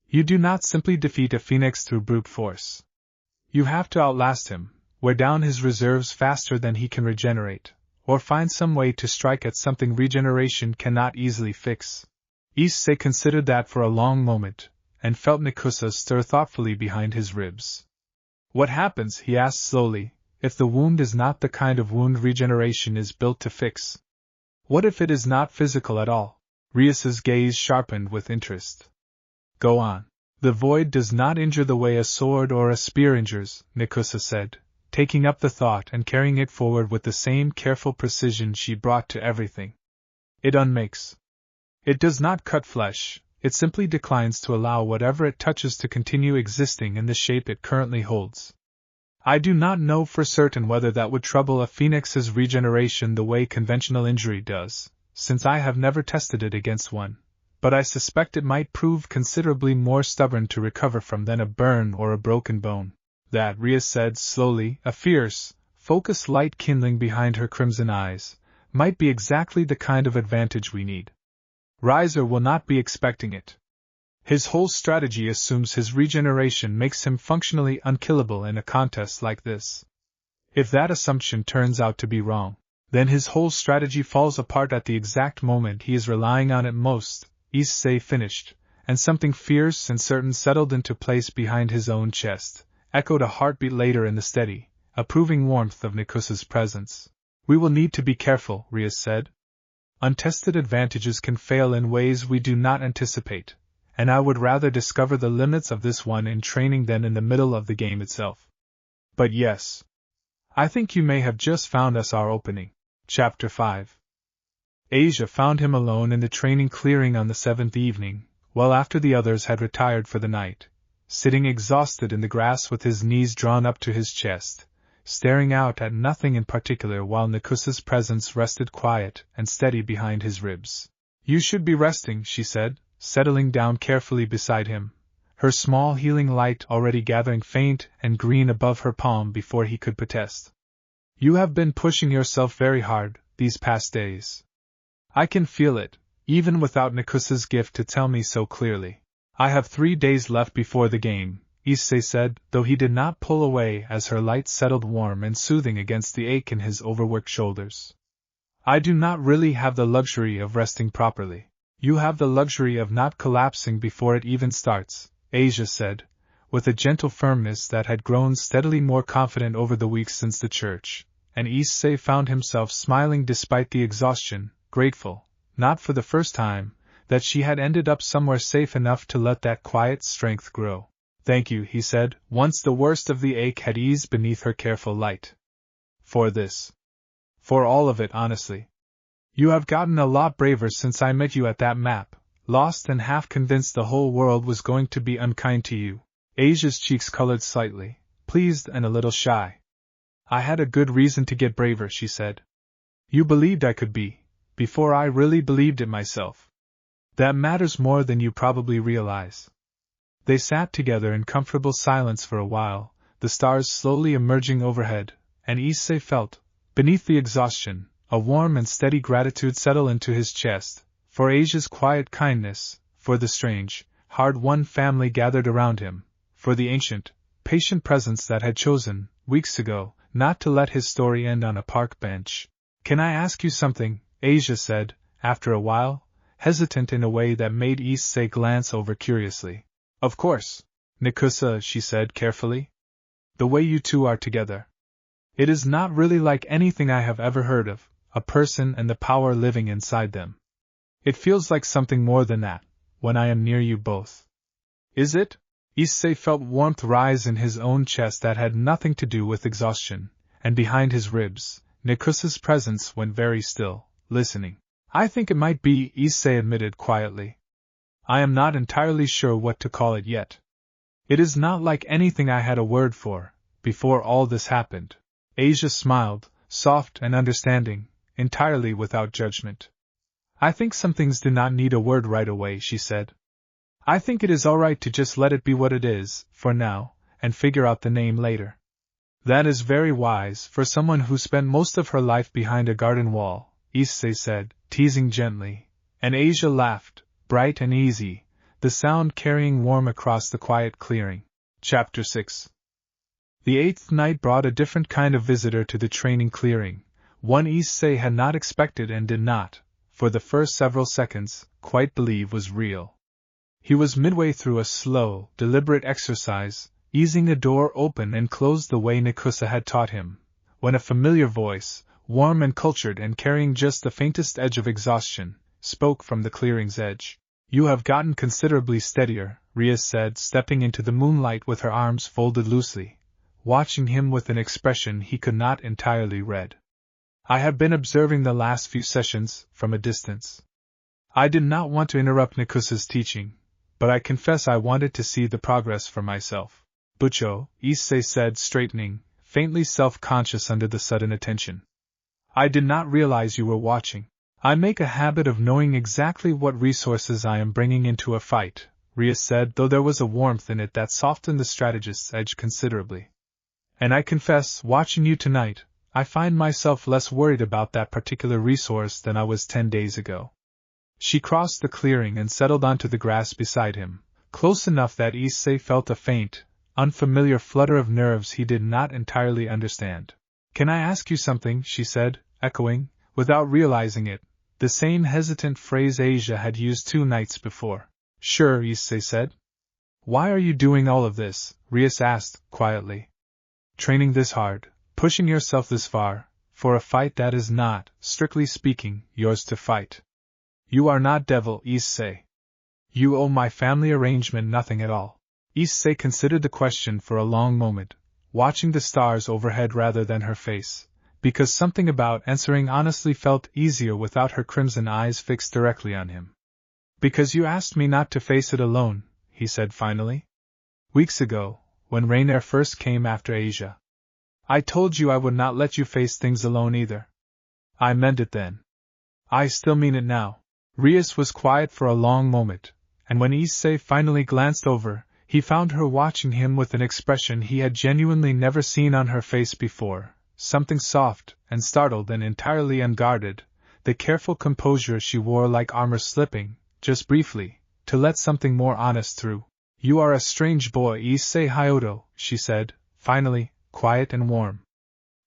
You do not simply defeat a phoenix through brute force. You have to outlast him, wear down his reserves faster than he can regenerate, or find some way to strike at something regeneration cannot easily fix. Issei considered that for a long moment, and felt Nikusa stir thoughtfully behind his ribs. What happens, he asked slowly, if the wound is not the kind of wound regeneration is built to fix? What if it is not physical at all? Rias's gaze sharpened with interest. Go on. The void does not injure the way a sword or a spear injures, Nikusa said, taking up the thought and carrying it forward with the same careful precision she brought to everything. It unmakes. It does not cut flesh, it simply declines to allow whatever it touches to continue existing in the shape it currently holds. I do not know for certain whether that would trouble a phoenix's regeneration the way conventional injury does, since I have never tested it against one, but I suspect it might prove considerably more stubborn to recover from than a burn or a broken bone. That, Ria said slowly, a fierce, focused light kindling behind her crimson eyes, might be exactly the kind of advantage we need. Riser will not be expecting it. His whole strategy assumes his regeneration makes him functionally unkillable in a contest like this. If that assumption turns out to be wrong, then his whole strategy falls apart at the exact moment he is relying on it most, Issei finished, and something fierce and certain settled into place behind his own chest, echoed a heartbeat later in the steady, approving warmth of Nikusa's presence. We will need to be careful, Ria said. Untested advantages can fail in ways we do not anticipate, and I would rather discover the limits of this one in training than in the middle of the game itself. But yes, I think you may have just found us our opening. Chapter 5. Asia found him alone in the training clearing on the 7th evening, well after the others had retired for the night, sitting exhausted in the grass with his knees drawn up to his chest, staring out at nothing in particular while Nikusa's presence rested quiet and steady behind his ribs. You should be resting, she said, settling down carefully beside him, her small healing light already gathering faint and green above her palm before he could protest. You have been pushing yourself very hard, these past days. I can feel it, even without Nikusa's gift to tell me so clearly. I have 3 days left before the game, Issei said, though he did not pull away as her light settled warm and soothing against the ache in his overworked shoulders. I do not really have the luxury of resting properly. You have the luxury of not collapsing before it even starts, Asia said, with a gentle firmness that had grown steadily more confident over the weeks since the church, and Issei found himself smiling despite the exhaustion, grateful, not for the first time, that she had ended up somewhere safe enough to let that quiet strength grow. Thank you, he said, once the worst of the ache had eased beneath her careful light. For this. For all of it, honestly. You have gotten a lot braver since I met you at that map, lost and half convinced the whole world was going to be unkind to you. Asia's cheeks colored slightly, pleased and a little shy. I had a good reason to get braver, she said. You believed I could be, before I really believed it myself. That matters more than you probably realize. They sat together in comfortable silence for a while, the stars slowly emerging overhead, and Issei felt, beneath the exhaustion, a warm and steady gratitude settle into his chest, for Asia's quiet kindness, for the strange, hard-won family gathered around him, for the ancient, patient presence that had chosen, weeks ago, not to let his story end on a park bench. Can I ask you something? Asia said, after a while, hesitant in a way that made Issei glance over curiously. Of course, Nikusa, she said carefully. The way you two are together. It is not really like anything I have ever heard of, a person and the power living inside them. It feels like something more than that, when I am near you both. Is it? Issei felt warmth rise in his own chest that had nothing to do with exhaustion, and behind his ribs, Nikusa's presence went very still, listening. I think it might be, Issei admitted quietly. I am not entirely sure what to call it yet. It is not like anything I had a word for, before all this happened. Asia smiled, soft and understanding, entirely without judgment. I think some things do not need a word right away, she said. I think it is all right to just let it be what it is, for now, and figure out the name later. That is very wise for someone who spent most of her life behind a garden wall, Issei said, teasing gently, and Asia laughed, bright and easy, the sound carrying warm across the quiet clearing. Chapter 6. The eighth night brought a different kind of visitor to the training clearing, one Issei had not expected and did not, for the first several seconds, quite believe was real. He was midway through a slow, deliberate exercise, easing a door open and closed the way Nikusa had taught him, when a familiar voice, warm and cultured and carrying just the faintest edge of exhaustion, spoke from the clearing's edge. You have gotten considerably steadier, Ria said, stepping into the moonlight with her arms folded loosely, watching him with an expression he could not entirely read. I have been observing the last few sessions, from a distance. I did not want to interrupt Nikusa's teaching, but I confess I wanted to see the progress for myself. Bucho, Issei said, straightening, faintly self-conscious under the sudden attention. I did not realize you were watching. I make a habit of knowing exactly what resources I am bringing into a fight, Ria said, though there was a warmth in it that softened the strategist's edge considerably. And I confess, watching you tonight, I find myself less worried about that particular resource than I was 10 days ago. She crossed the clearing and settled onto the grass beside him, close enough that Issei felt a faint, unfamiliar flutter of nerves he did not entirely understand. Can I ask you something? She said, echoing, without realizing it, the same hesitant phrase Asia had used 2 nights before. Sure, Issei said. Why are you doing all of this? Rias asked, quietly. Training this hard, pushing yourself this far, for a fight that is not, strictly speaking, yours to fight. You are not devil, Issei. You owe my family arrangement nothing at all. Issei considered the question for a long moment, watching the stars overhead rather than her face, because something about answering honestly felt easier without her crimson eyes fixed directly on him. Because you asked me not to face it alone, he said finally. Weeks ago, when Raynare first came after Asia, I told you I would not let you face things alone either. I meant it then. I still mean it now. Rias was quiet for a long moment, and when Issei finally glanced over, he found her watching him with an expression he had genuinely never seen on her face before, something soft and startled and entirely unguarded, the careful composure she wore like armor slipping, just briefly, to let something more honest through. You are a strange boy, Issei Hyoudou, she said, finally, quiet and warm.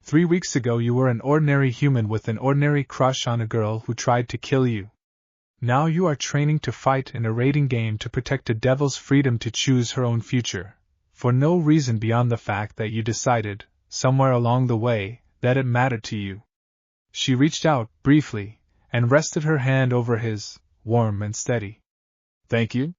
3 weeks ago you were an ordinary human with an ordinary crush on a girl who tried to kill you. Now you are training to fight in a raiding game to protect a devil's freedom to choose her own future, for no reason beyond the fact that you decided, somewhere along the way, that it mattered to you. She reached out, briefly, and rested her hand over his, warm and steady. Thank you.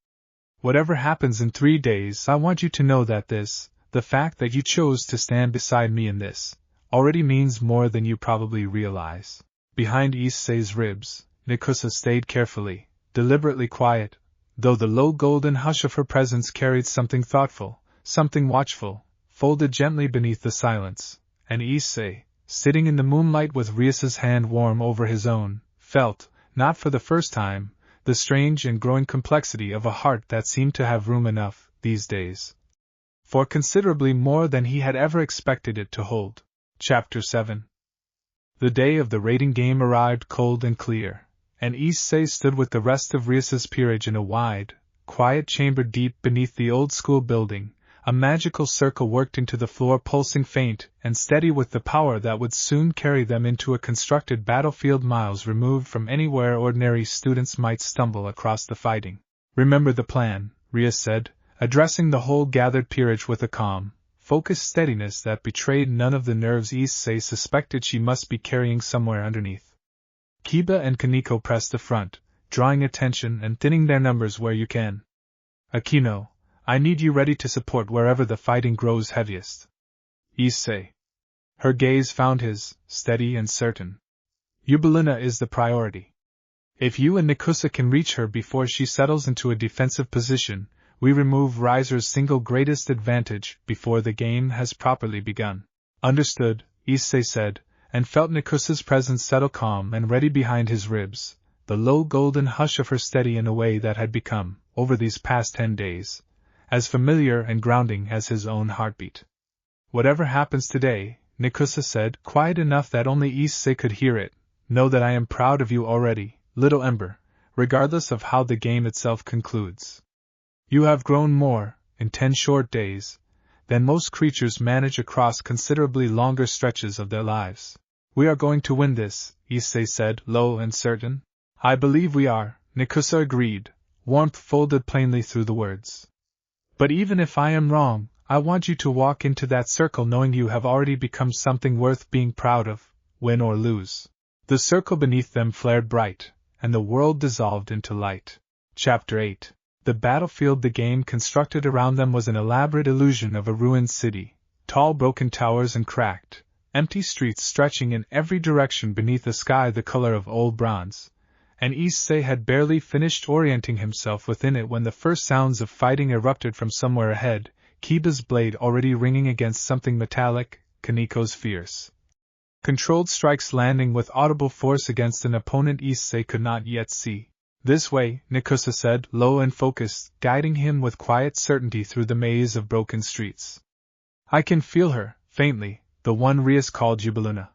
Whatever happens in 3 days, I want you to know that this, the fact that you chose to stand beside me in this, already means more than you probably realize. Behind Issei's ribs, Nikusa stayed carefully, deliberately quiet, though the low golden hush of her presence carried something thoughtful, something watchful, folded gently beneath the silence, and Issei, sitting in the moonlight with Rias's hand warm over his own, felt, not for the first time, the strange and growing complexity of a heart that seemed to have room enough, these days, for considerably more than he had ever expected it to hold. Chapter 7. The day of the raiding game arrived cold and clear, and Issei stood with the rest of Rias's peerage in a wide, quiet chamber deep beneath the old-school building, a magical circle worked into the floor pulsing faint and steady with the power that would soon carry them into a constructed battlefield miles removed from anywhere ordinary students might stumble across the fighting. Remember the plan, Ria said, addressing the whole gathered peerage with a calm, focused steadiness that betrayed none of the nerves Issei suspected she must be carrying somewhere underneath. Kiba and Kaneko press the front, drawing attention and thinning their numbers where you can. Akino, I need you ready to support wherever the fighting grows heaviest. Issei. Her gaze found his, steady and certain. Eubelina is the priority. If you and Nikusa can reach her before she settles into a defensive position, we remove Raiser's single greatest advantage before the game has properly begun. Understood, Issei said, and felt Nikusa's presence settle calm and ready behind his ribs, the low golden hush of her steady in a way that had become, over these past 10 days, as familiar and grounding as his own heartbeat. Whatever happens today, Nikusa said, quiet enough that only Issei could hear it, know that I am proud of you already, little Ember, regardless of how the game itself concludes. You have grown more, in 10 short days, than most creatures manage across considerably longer stretches of their lives. We are going to win this, Issei said, low and certain. I believe we are, Nikusa agreed, warmth folded plainly through the words. But even if I am wrong, I want you to walk into that circle knowing you have already become something worth being proud of, win or lose. The circle beneath them flared bright, and the world dissolved into light. Chapter 8. The battlefield the game constructed around them was an elaborate illusion of a ruined city, tall broken towers and cracked, empty streets stretching in every direction beneath a sky the color of old bronze, and Issei had barely finished orienting himself within it when the first sounds of fighting erupted from somewhere ahead, Kiba's blade already ringing against something metallic, Kaniko's fierce, controlled strikes landing with audible force against an opponent Issei could not yet see. This way, Nikusa said, low and focused, guiding him with quiet certainty through the maze of broken streets. I can feel her, faintly, the one Rias called Eubelina.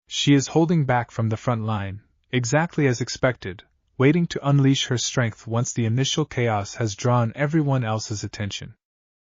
She is holding back from the front line, exactly as expected, waiting to unleash her strength once the initial chaos has drawn everyone else's attention.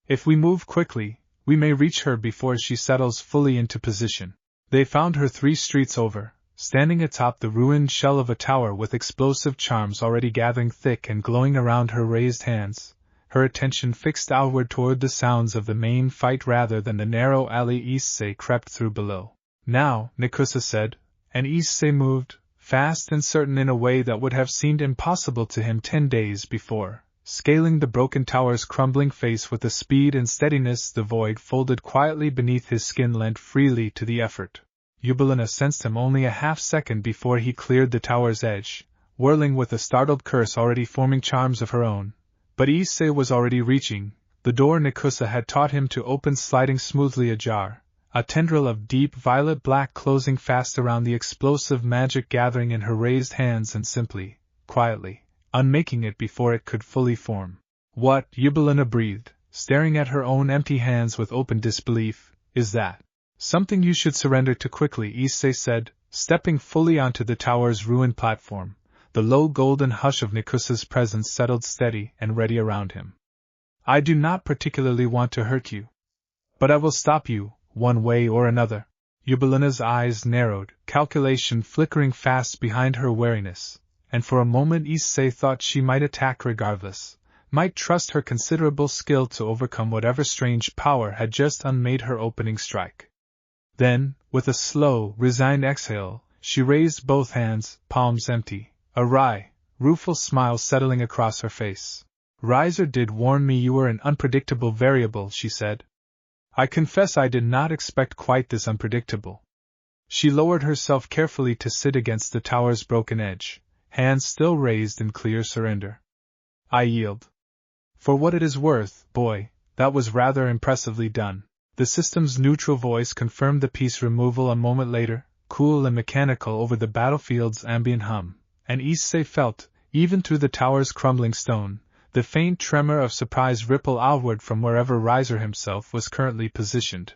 If we move quickly, we may reach her before she settles fully into position. They found her 3 streets over, standing atop the ruined shell of a tower with explosive charms already gathering thick and glowing around her raised hands, her attention fixed outward toward the sounds of the main fight rather than the narrow alley Issei crept through below. Now, Nikusa said, and Issei moved, fast and certain in a way that would have seemed impossible to him 10 days before, scaling the broken tower's crumbling face with a speed and steadiness the void folded quietly beneath his skin lent freely to the effort. Eubelina sensed him only a half-second before he cleared the tower's edge, whirling with a startled curse already forming charms of her own. But Issei was already reaching, the door Nikusa had taught him to open sliding smoothly ajar, a tendril of deep violet-black closing fast around the explosive magic gathering in her raised hands and simply, quietly, unmaking it before it could fully form. What, Eubelina breathed, staring at her own empty hands with open disbelief, is that? Something you should surrender to quickly, Issei said, stepping fully onto the tower's ruined platform. The low golden hush of Nikusa's presence settled steady and ready around him. I do not particularly want to hurt you. But I will stop you, one way or another. Eubelina's eyes narrowed, calculation flickering fast behind her wariness, and for a moment Issei thought she might attack regardless, might trust her considerable skill to overcome whatever strange power had just unmade her opening strike. Then, with a slow, resigned exhale, she raised both hands, palms empty, a wry, rueful smile settling across her face. Raiser did warn me you were an unpredictable variable, she said. I confess I did not expect quite this unpredictable. She lowered herself carefully to sit against the tower's broken edge, hands still raised in clear surrender. I yield. For what it is worth, boy, that was rather impressively done. The system's neutral voice confirmed the piece removal a moment later, cool and mechanical over the battlefield's ambient hum, and Issei felt, even through the tower's crumbling stone, the faint tremor of surprise ripple outward from wherever Raiser himself was currently positioned.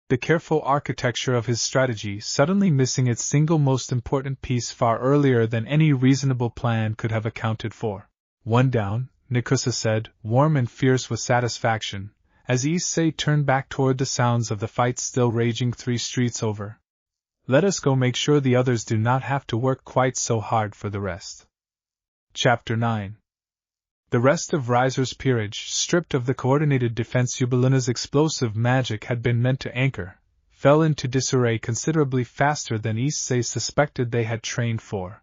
The careful architecture of his strategy suddenly missing its single most important piece far earlier than any reasonable plan could have accounted for. One down, Nikusa said, warm and fierce with satisfaction, as Issei turned back toward the sounds of the fight still raging 3 streets over. Let us go make sure the others do not have to work quite so hard for the rest. Chapter 9. The rest of Raiser's peerage, stripped of the coordinated defense Eubelina's explosive magic had been meant to anchor, fell into disarray considerably faster than Issei suspected they had trained for.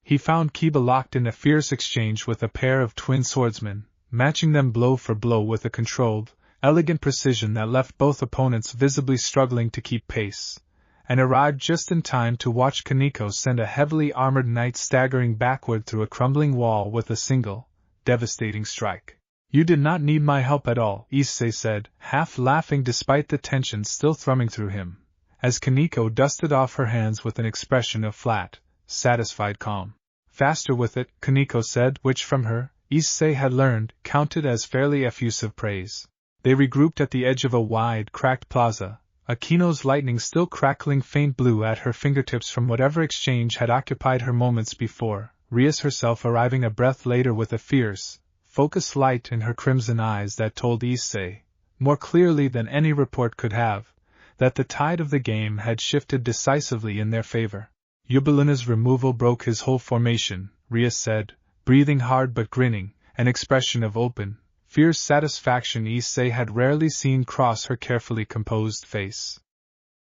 He found Kiba locked in a fierce exchange with a pair of twin swordsmen, matching them blow for blow with a controlled, elegant precision that left both opponents visibly struggling to keep pace, and arrived just in time to watch Kaneko send a heavily armored knight staggering backward through a crumbling wall with a single, devastating strike. You did not need my help at all, Issei said, half laughing despite the tension still thrumming through him, as Kaneko dusted off her hands with an expression of flat, satisfied calm. Faster with it, Kaneko said, which from her, Issei had learned, counted as fairly effusive praise. They regrouped at the edge of a wide, cracked plaza, Akino's lightning still crackling faint blue at her fingertips from whatever exchange had occupied her moments before, Rias herself arriving a breath later with a fierce, focused light in her crimson eyes that told Issei, more clearly than any report could have, that the tide of the game had shifted decisively in their favor. Yubiluna's removal broke his whole formation, Rias said, breathing hard but grinning, an expression of open, fierce satisfaction Issei had rarely seen cross her carefully composed face.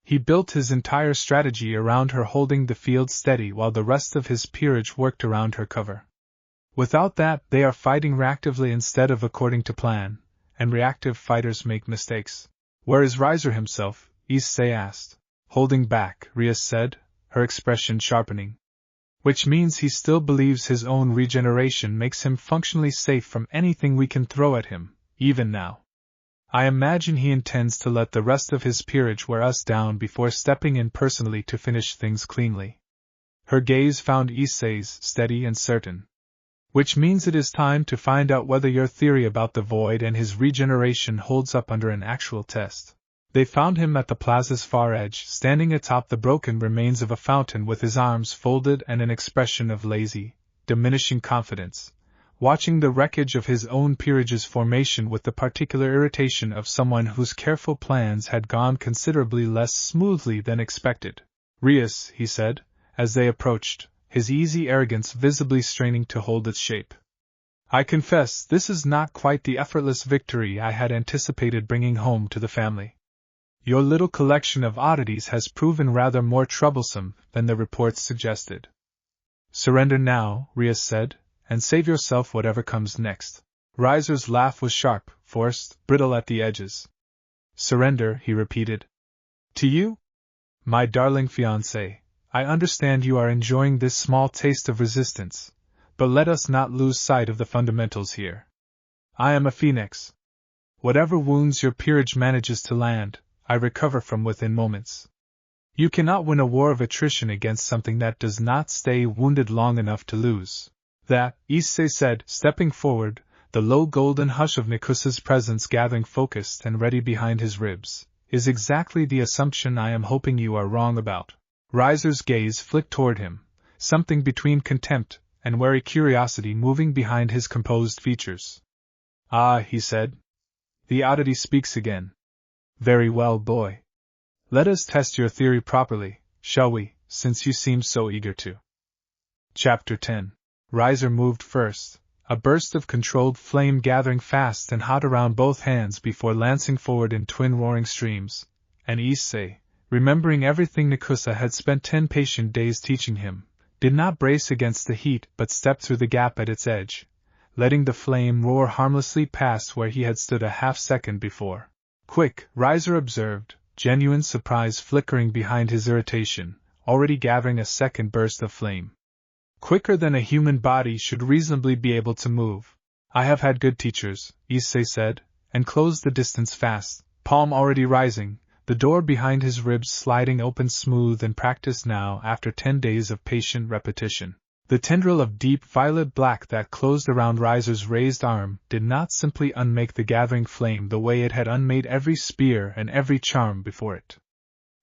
He built his entire strategy around her holding the field steady while the rest of his peerage worked around her cover. Without that, they are fighting reactively instead of according to plan, and reactive fighters make mistakes. Where is Riser himself? Issei asked. Holding back, Rias said, her expression sharpening. Which means he still believes his own regeneration makes him functionally safe from anything we can throw at him, even now. I imagine he intends to let the rest of his peerage wear us down before stepping in personally to finish things cleanly. Her gaze found Issei's steady and certain. Which means it is time to find out whether your theory about the void and his regeneration holds up under an actual test. They found him at the plaza's far edge, standing atop the broken remains of a fountain with his arms folded and an expression of lazy, diminishing confidence, watching the wreckage of his own peerage's formation with the particular irritation of someone whose careful plans had gone considerably less smoothly than expected. Rias, he said, as they approached, his easy arrogance visibly straining to hold its shape. I confess this is not quite the effortless victory I had anticipated bringing home to the family. Your little collection of oddities has proven rather more troublesome than the reports suggested. Surrender now, Rias said, and save yourself whatever comes next. Riser's laugh was sharp, forced, brittle at the edges. Surrender, he repeated. To you? My darling fiancé, I understand you are enjoying this small taste of resistance, but let us not lose sight of the fundamentals here. I am a phoenix. Whatever wounds your peerage manages to land, I recover from within moments. You cannot win a war of attrition against something that does not stay wounded long enough to lose. That, Issei said, stepping forward, the low golden hush of Nikusa's presence gathering focused and ready behind his ribs, is exactly the assumption I am hoping you are wrong about. Riser's gaze flicked toward him, something between contempt and wary curiosity moving behind his composed features. Ah, he said. The oddity speaks again. Very well, boy. Let us test your theory properly, shall we, since you seem so eager to. Chapter 10. Riser moved first, a burst of controlled flame gathering fast and hot around both hands before lancing forward in twin roaring streams, and Issei, remembering everything Nikusa had spent 10 patient days teaching him, did not brace against the heat but stepped through the gap at its edge, letting the flame roar harmlessly past where he had stood a half-second before. Quick, Riser observed, genuine surprise flickering behind his irritation, already gathering a second burst of flame. Quicker than a human body should reasonably be able to move. I have had good teachers, Issei said, and closed the distance fast, palm already rising, the door behind his ribs sliding open smooth and practiced now after 10 days of patient repetition. The tendril of deep violet black that closed around Riser's raised arm did not simply unmake the gathering flame the way it had unmade every spear and every charm before it.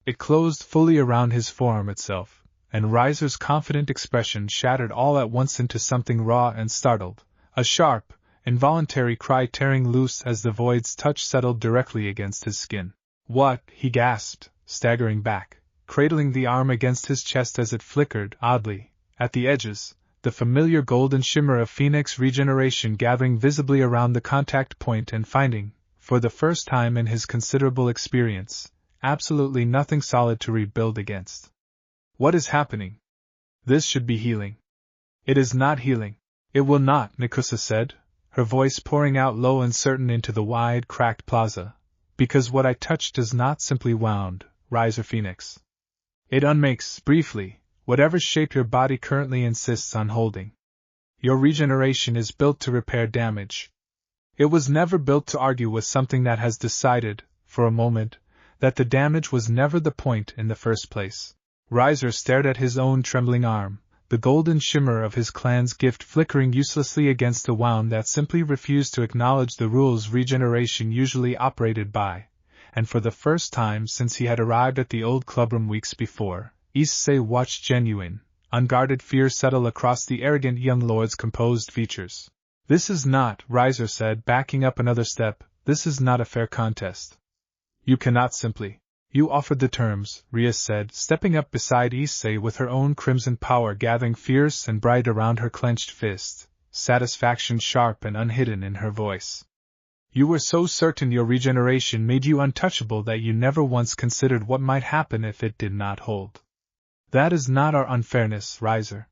It closed fully around his forearm itself, and Riser's confident expression shattered all at once into something raw and startled, a sharp, involuntary cry tearing loose as the void's touch settled directly against his skin. What? He gasped, staggering back, cradling the arm against his chest as it flickered, oddly, at the edges, the familiar golden shimmer of Phoenix regeneration gathering visibly around the contact point and finding, for the first time in his considerable experience, absolutely nothing solid to rebuild against. What is happening? This should be healing. It is not healing. It will not, Nikusa said, her voice pouring out low and certain into the wide, cracked plaza. Because what I touch does not simply wound, Riser Phoenix. It unmakes, briefly, whatever shape your body currently insists on holding. Your regeneration is built to repair damage. It was never built to argue with something that has decided, for a moment, that the damage was never the point in the first place. Riser stared at his own trembling arm, the golden shimmer of his clan's gift flickering uselessly against a wound that simply refused to acknowledge the rules regeneration usually operated by, and for the first time since he had arrived at the old clubroom weeks before, Issei watched genuine, unguarded fear settle across the arrogant young lord's composed features. "This is not," Riser said, backing up another step, "this is not a fair contest. You cannot simply." "You offered the terms," Rias said, stepping up beside Issei with her own crimson power gathering fierce and bright around her clenched fist, satisfaction sharp and unhidden in her voice. "You were so certain your regeneration made you untouchable that you never once considered what might happen if it did not hold. That is not our unfairness, Riser.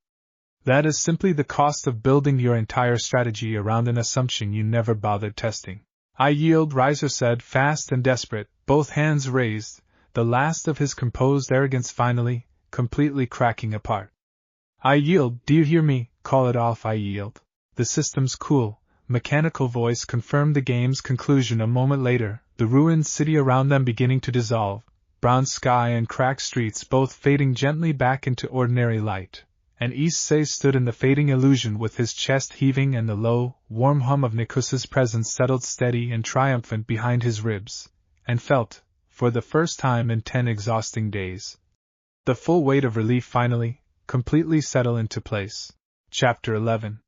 That is simply the cost of building your entire strategy around an assumption you never bothered testing." "I yield," Riser said, fast and desperate, both hands raised, the last of his composed arrogance finally, completely cracking apart. "I yield, do you hear me? Call it off, I yield." The system's cool, mechanical voice confirmed the game's conclusion a moment later, the ruined city around them beginning to dissolve, brown sky and cracked streets both fading gently back into ordinary light, and Issei stood in the fading illusion with his chest heaving and the low, warm hum of Nikusa's presence settled steady and triumphant behind his ribs, and felt, for the first time in 10 exhausting days, the full weight of relief finally, completely settle into place. Chapter 11.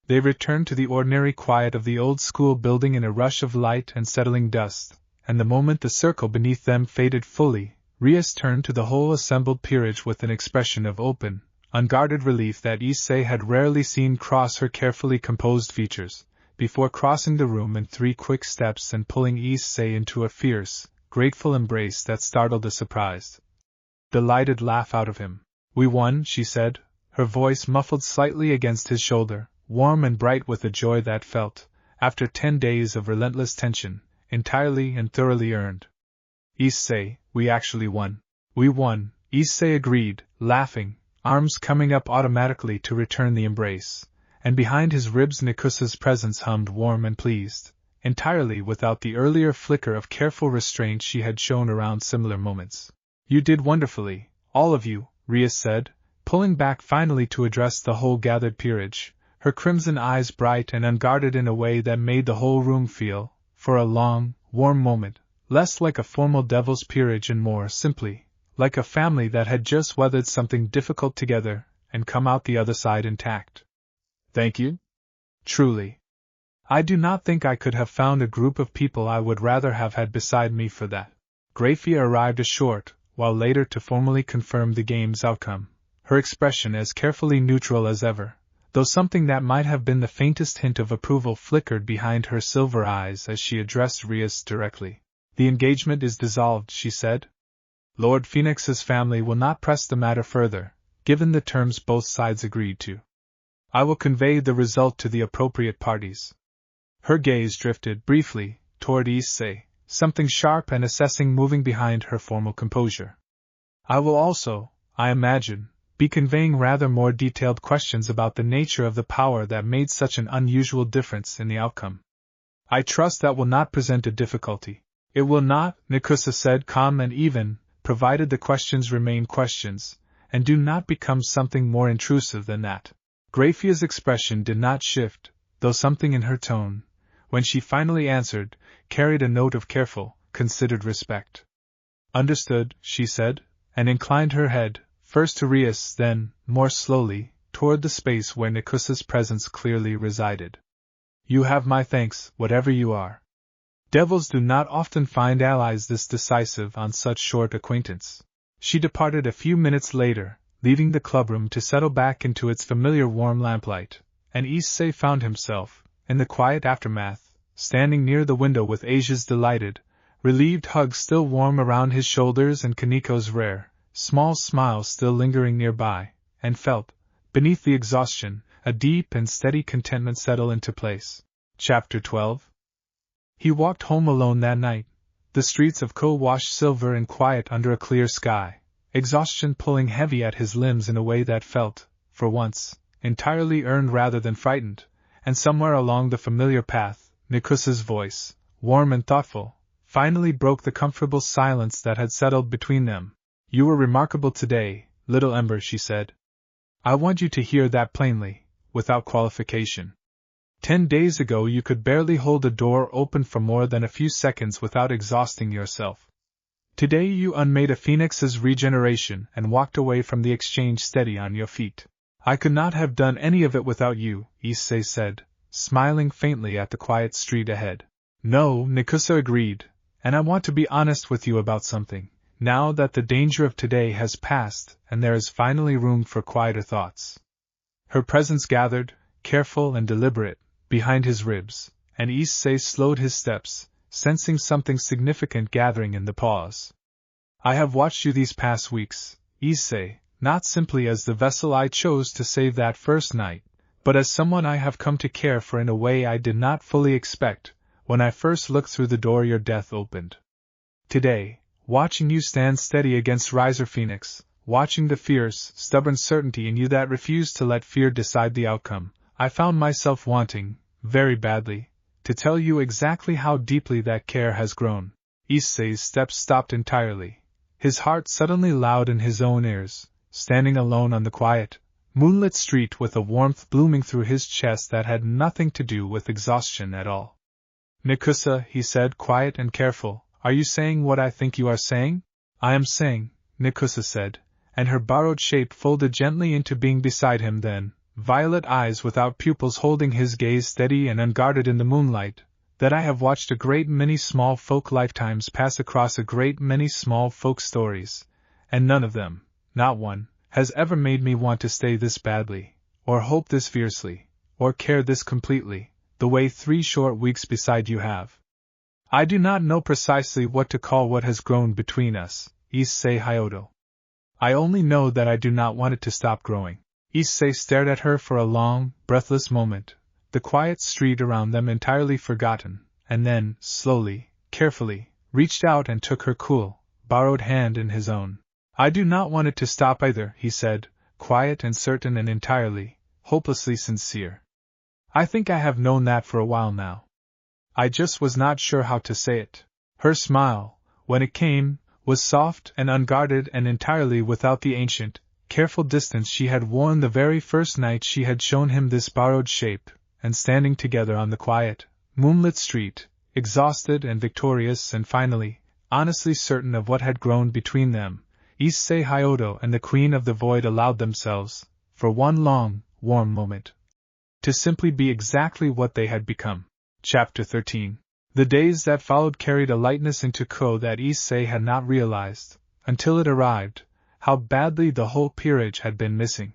They returned to the ordinary quiet of the old school building in a rush of light and settling dust, and the moment the circle beneath them faded fully, Rias turned to the whole assembled peerage with an expression of open, unguarded relief that Issei had rarely seen cross her carefully composed features, before crossing the room in 3 quick steps and pulling Issei into a fierce, grateful embrace that startled a surprised, delighted laugh out of him. "We won," she said, her voice muffled slightly against his shoulder, warm and bright with a joy that felt, after 10 days of relentless tension, entirely and thoroughly earned. "Issei, we actually won." "We won," Issei agreed, laughing, arms coming up automatically to return the embrace, and behind his ribs Nikusa's presence hummed warm and pleased, entirely without the earlier flicker of careful restraint she had shown around similar moments. "You did wonderfully, all of you," Rias said, pulling back finally to address the whole gathered peerage, her crimson eyes bright and unguarded in a way that made the whole room feel, for a long, warm moment, less like a formal devil's peerage and more simply, like a family that had just weathered something difficult together and come out the other side intact. "Thank you? Truly. I do not think I could have found a group of people I would rather have had beside me for that." Grafia arrived a short while later to formally confirm the game's outcome, her expression as carefully neutral as ever, though something that might have been the faintest hint of approval flickered behind her silver eyes as she addressed Rias directly. "The engagement is dissolved," she said. "Lord Phoenix's family will not press the matter further, given the terms both sides agreed to. I will convey the result to the appropriate parties." Her gaze drifted, briefly, toward Issei, something sharp and assessing moving behind her formal composure. "I will also, I imagine, be conveying rather more detailed questions about the nature of the power that made such an unusual difference in the outcome. I trust that will not present a difficulty." "It will not," Nikusa said calm and even, provided the questions remain questions, and do not become something more intrusive than that. Grafia's expression did not shift, though something in her tone, when she finally answered, carried a note of careful, considered respect. "Understood," she said, and inclined her head, first to Rias then, more slowly, toward the space where Nikusa's presence clearly resided. "You have my thanks, whatever you are. Devils do not often find allies this decisive on such short acquaintance." She departed a few minutes later, leaving the clubroom to settle back into its familiar warm lamplight, and Issei found himself, in the quiet aftermath, standing near the window with Asia's delighted, relieved hug still warm around his shoulders and Kaniko's rare, small smile still lingering nearby, and felt, beneath the exhaustion, a deep and steady contentment settle into place. Chapter 12. He walked home alone that night, the streets of Ko washed silver and quiet under a clear sky, exhaustion pulling heavy at his limbs in a way that felt, for once, entirely earned rather than frightened, and somewhere along the familiar path, Nikusa's voice, warm and thoughtful, finally broke the comfortable silence that had settled between them. "You were remarkable today, little Ember," she said. "I want you to hear that plainly, without qualification. 10 days ago you could barely hold a door open for more than a few seconds without exhausting yourself. Today you unmade a phoenix's regeneration and walked away from the exchange steady on your feet. I could not have done any of it without you," Issei said, smiling faintly at the quiet street ahead. "No," Nikusa agreed, "and I want to be honest with you about something, now that the danger of today has passed and there is finally room for quieter thoughts." Her presence gathered, careful and deliberate, behind his ribs, and Issei slowed his steps, sensing something significant gathering in the pause. "I have watched you these past weeks, Issei, not simply as the vessel I chose to save that first night, but as someone I have come to care for in a way I did not fully expect when I first looked through the door your death opened. Today, watching you stand steady against Riser Phoenix, watching the fierce, stubborn certainty in you that refused to let fear decide the outcome, I found myself wanting, very badly, to tell you exactly how deeply that care has grown." Issei's steps stopped entirely, his heart suddenly loud in his own ears, standing alone on the quiet, moonlit street with a warmth blooming through his chest that had nothing to do with exhaustion at all. "Nikusa," he said, quiet and careful, "are you saying what I think you are saying?" "I am saying," Nikusa said, and her borrowed shape folded gently into being beside him then, violet eyes without pupils holding his gaze steady and unguarded in the moonlight, "that I have watched a great many small folk lifetimes pass across a great many small folk stories, and none of them, not one, has ever made me want to stay this badly, or hope this fiercely, or care this completely, the way 3 short weeks beside you have. I do not know precisely what to call what has grown between us, Issei Hyoudou. I only know that I do not want it to stop growing." Issei stared at her for a long, breathless moment, the quiet street around them entirely forgotten, and then, slowly, carefully, reached out and took her cool, borrowed hand in his own. "I do not want it to stop either," he said, quiet and certain and entirely, hopelessly sincere. "I think I have known that for a while now. I just was not sure how to say it." Her smile, when it came, was soft and unguarded and entirely without the ancient, careful distance she had worn the very first night she had shown him this borrowed shape, and standing together on the quiet, moonlit street, exhausted and victorious and finally, honestly certain of what had grown between them, Issei Hyoudou and the Queen of the Void allowed themselves, for one long, warm moment, to simply be exactly what they had become. Chapter 13. The days that followed carried a lightness into Ko that Issei had not realized, until it arrived, how badly the whole peerage had been missing.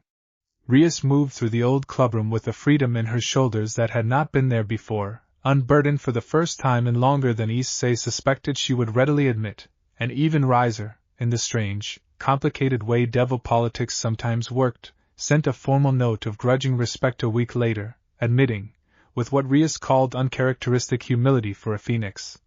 Rias moved through the old clubroom with a freedom in her shoulders that had not been there before, unburdened for the first time in longer than Issei suspected she would readily admit, and even Riser, in the strange, complicated way devil politics sometimes worked, sent a formal note of grudging respect a week later, admitting, with what Rias called uncharacteristic humility for a phoenix,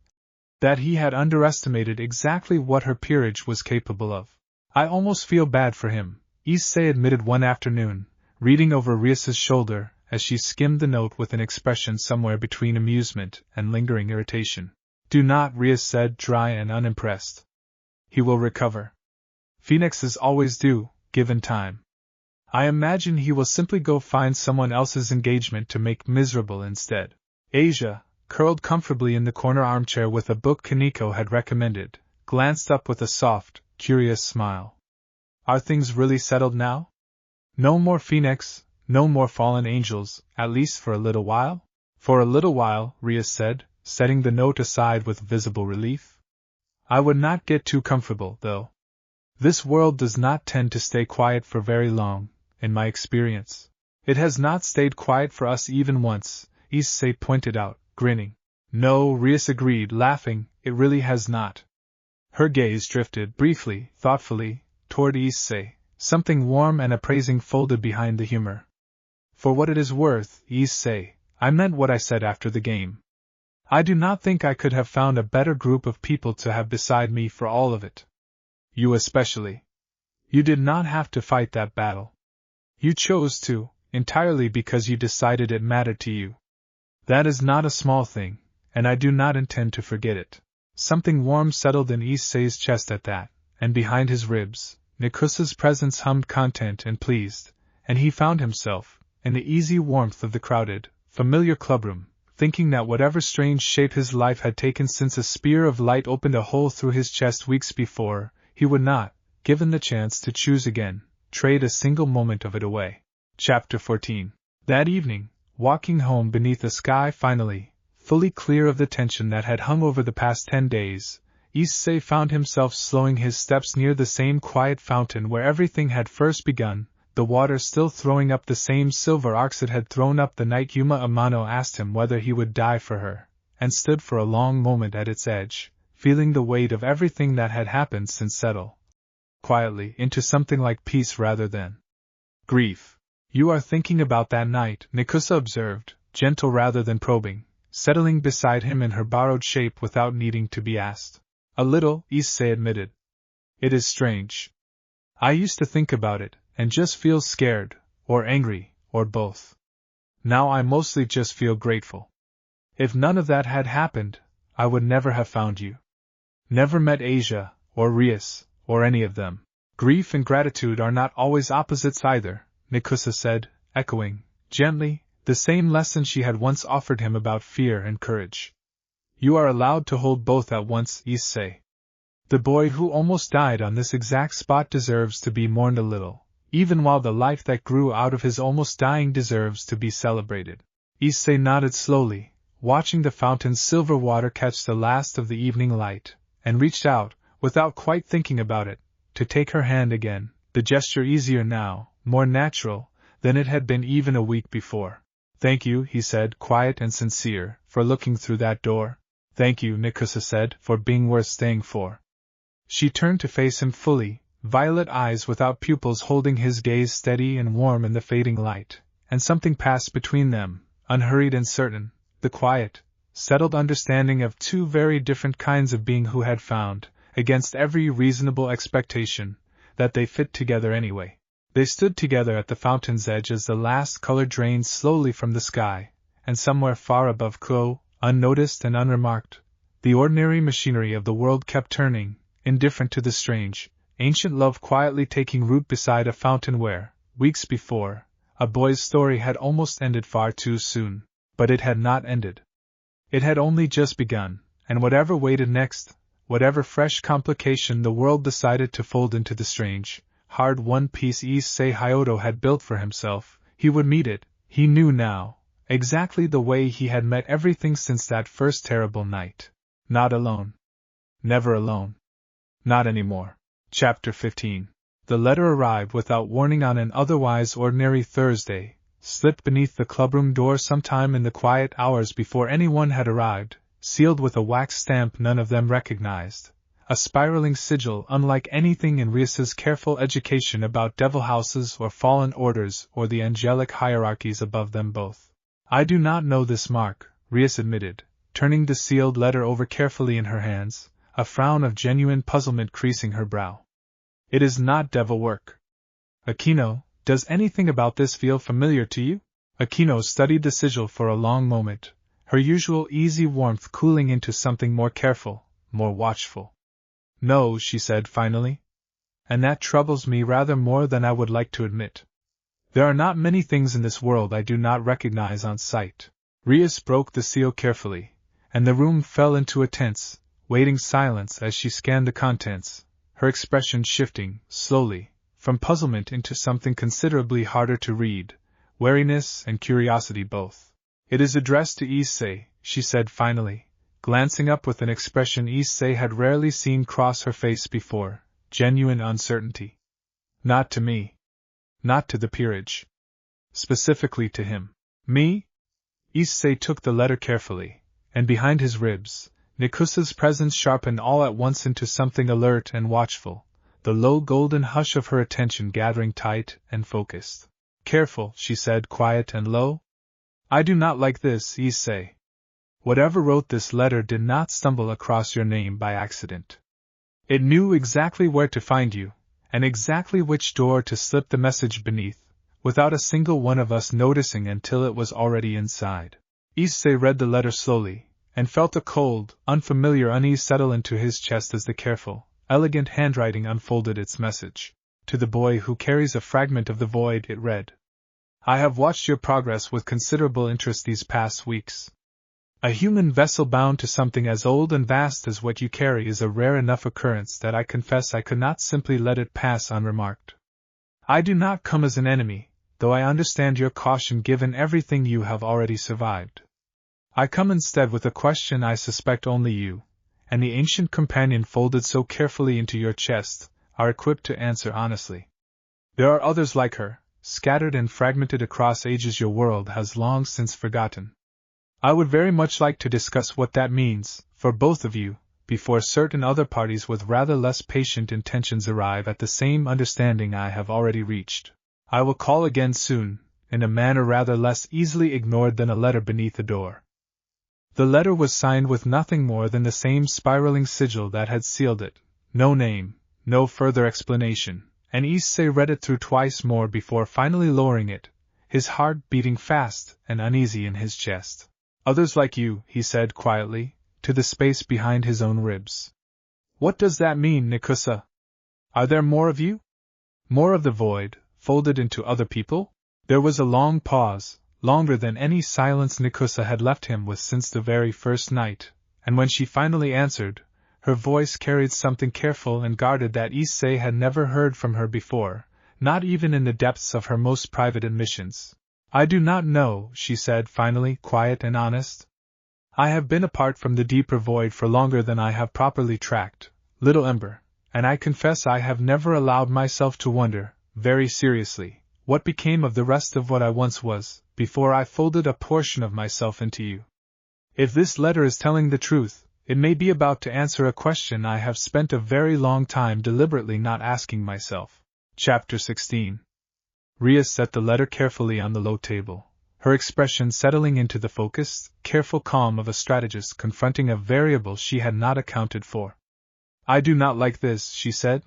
that he had underestimated exactly what her peerage was capable of. "I almost feel bad for him," Issei admitted one afternoon, reading over Rias's shoulder as she skimmed the note with an expression somewhere between amusement and lingering irritation. "Do not," Rias said, dry and unimpressed. "He will recover. Phoenixes always do, given time. I imagine he will simply go find someone else's engagement to make miserable instead." Asia, curled comfortably in the corner armchair with a book Kaneko had recommended, glanced up with a soft, curious smile. "Are things really settled now? No more Phoenix, no more fallen angels, at least for a little while?" "For a little while," Rias said, setting the note aside with visible relief. "I would not get too comfortable, though. This world does not tend to stay quiet for very long, in my experience. It has not stayed quiet for us even once," Issei pointed out, grinning. "No," Rias agreed, laughing, "it really has not." Her gaze drifted, briefly, thoughtfully, toward Issei, something warm and appraising folded behind the humor. "For what it is worth, Issei, I meant what I said after the game. I do not think I could have found a better group of people to have beside me for all of it. You especially. You did not have to fight that battle. You chose to, entirely because you decided it mattered to you. That is not a small thing, and I do not intend to forget it. Something warm settled in Issei's chest at that, and behind his ribs, Nikusa's presence hummed content and pleased, and he found himself, in the easy warmth of the crowded, familiar clubroom, thinking that whatever strange shape his life had taken since a spear of light opened a hole through his chest weeks before, he would not, given the chance to choose again, trade a single moment of it away. Chapter 14. That evening, walking home beneath a sky finally, fully clear of the tension that had hung over the past 10 days, Issei found himself slowing his steps near the same quiet fountain where everything had first begun, the water still throwing up the same silver arcs it had thrown up the night Yuma Amano asked him whether he would die for her, and stood for a long moment at its edge, feeling the weight of everything that had happened since settle quietly into something like peace rather than grief. You are thinking about that night, Nikusa observed, gentle rather than probing, settling beside him in her borrowed shape without needing to be asked. A little, Issei admitted. It is strange. I used to think about it, and just feel scared, or angry, or both. Now I mostly just feel grateful. If none of that had happened, I would never have found you. Never met Asia, or Rias, or any of them. Grief and gratitude are not always opposites either, Nikusa said, echoing, gently, the same lesson she had once offered him about fear and courage. You are allowed to hold both at once, Issei. The boy who almost died on this exact spot deserves to be mourned a little, even while the life that grew out of his almost dying deserves to be celebrated. Issei nodded slowly, watching the fountain's silver water catch the last of the evening light, and reached out, without quite thinking about it, to take her hand again, the gesture easier now, more natural, than it had been even a week before. Thank you, he said, quiet and sincere, for looking through that door. Thank you, Nikusa said, for being worth staying for. She turned to face him fully, violet eyes without pupils holding his gaze steady and warm in the fading light, and something passed between them, unhurried and certain, the quiet, settled understanding of two very different kinds of being who had found, against every reasonable expectation, that they fit together anyway. They stood together at the fountain's edge as the last color drained slowly from the sky, and somewhere far above Ko, unnoticed and unremarked, the ordinary machinery of the world kept turning, indifferent to the strange, ancient love quietly taking root beside a fountain where, weeks before, a boy's story had almost ended far too soon. But it had not ended. It had only just begun, and whatever waited next, whatever fresh complication the world decided to fold into the strange, hard-won peace Issei Hyoudou had built for himself, he would meet it, he knew now, exactly the way he had met everything since that first terrible night. Not alone. Never alone. Not anymore. Chapter 15. The letter arrived without warning on an otherwise ordinary Thursday, slipped beneath the clubroom door sometime in the quiet hours before anyone had arrived, sealed with a wax stamp none of them recognized, a spiraling sigil unlike anything in Rias's careful education about devil houses or fallen orders or the angelic hierarchies above them both. I do not know this mark, Rias admitted, turning the sealed letter over carefully in her hands, a frown of genuine puzzlement creasing her brow. It is not devil work. Aquino, does anything about this feel familiar to you? Aquino studied the sigil for a long moment, her usual easy warmth cooling into something more careful, more watchful. No, she said finally. And that troubles me rather more than I would like to admit. There are not many things in this world I do not recognize on sight. Rias broke the seal carefully, and the room fell into a tense, waiting silence as she scanned the contents, her expression shifting, slowly, from puzzlement into something considerably harder to read, wariness and curiosity both. It is addressed to Issei, she said finally, glancing up with an expression Issei had rarely seen cross her face before, genuine uncertainty. Not to me. Not to the peerage. Specifically to him. Me? Issei took the letter carefully, and behind his ribs, Nikusa's presence sharpened all at once into something alert and watchful, the low golden hush of her attention gathering tight and focused. Careful, she said, quiet and low. I do not like this, Issei. Whatever wrote this letter did not stumble across your name by accident. It knew exactly where to find you, and exactly which door to slip the message beneath, without a single one of us noticing until it was already inside. Issei read the letter slowly, and felt a cold, unfamiliar unease settle into his chest as the careful, elegant handwriting unfolded its message. To the boy who carries a fragment of the void, it read. I have watched your progress with considerable interest these past weeks. A human vessel bound to something as old and vast as what you carry is a rare enough occurrence that I confess I could not simply let it pass unremarked. I do not come as an enemy, though I understand your caution given everything you have already survived. I come instead with a question I suspect only you, and the ancient companion folded so carefully into your chest, are equipped to answer honestly. There are others like her, scattered and fragmented across ages your world has long since forgotten. I would very much like to discuss what that means, for both of you, before certain other parties with rather less patient intentions arrive at the same understanding I have already reached. I will call again soon, in a manner rather less easily ignored than a letter beneath a door. The letter was signed with nothing more than the same spiraling sigil that had sealed it, no name, no further explanation, and Issei read it through twice more before finally lowering it, his heart beating fast and uneasy in his chest. Others like you, he said quietly, to the space behind his own ribs. What does that mean, Nikusa? Are there more of you? More of the void, folded into other people? There was a long pause, longer than any silence Nikusa had left him with since the very first night, and when she finally answered, her voice carried something careful and guarded that Issei had never heard from her before, not even in the depths of her most private admissions. I do not know, she said finally, quiet and honest. I have been apart from the deeper void for longer than I have properly tracked, little Ember, and I confess I have never allowed myself to wonder, very seriously, what became of the rest of what I once was, before I folded a portion of myself into you. If this letter is telling the truth, it may be about to answer a question I have spent a very long time deliberately not asking myself. Chapter 16. Ria set the letter carefully on the low table, her expression settling into the focused, careful calm of a strategist confronting a variable she had not accounted for. I do not like this, she said.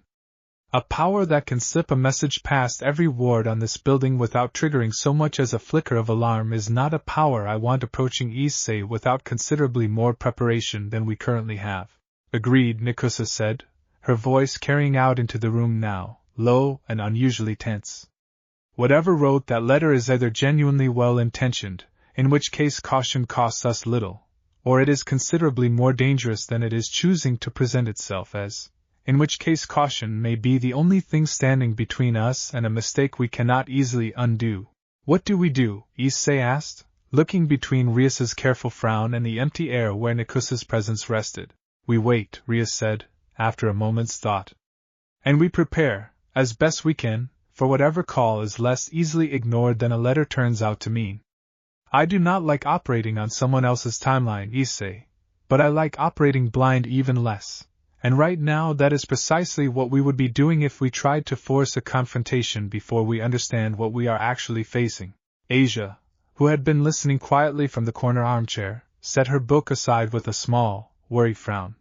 A power that can slip a message past every ward on this building without triggering so much as a flicker of alarm is not a power I want approaching Issei without considerably more preparation than we currently have. Agreed, Nikusa said, her voice carrying out into the room now, low and unusually tense. Whatever wrote that letter is either genuinely well-intentioned, in which case caution costs us little, or it is considerably more dangerous than it is choosing to present itself as, in which case caution may be the only thing standing between us and a mistake we cannot easily undo. What do we do? Issei asked, looking between Rias's careful frown and the empty air where Nikusa's presence rested. We wait, Rias said, after a moment's thought. And we prepare, as best we can, for whatever call is less easily ignored than a letter turns out to mean. I do not like operating on someone else's timeline, Issei, but I like operating blind even less, and right now that is precisely what we would be doing if we tried to force a confrontation before we understand what we are actually facing. Asia, who had been listening quietly from the corner armchair, set her book aside with a small, worried frown.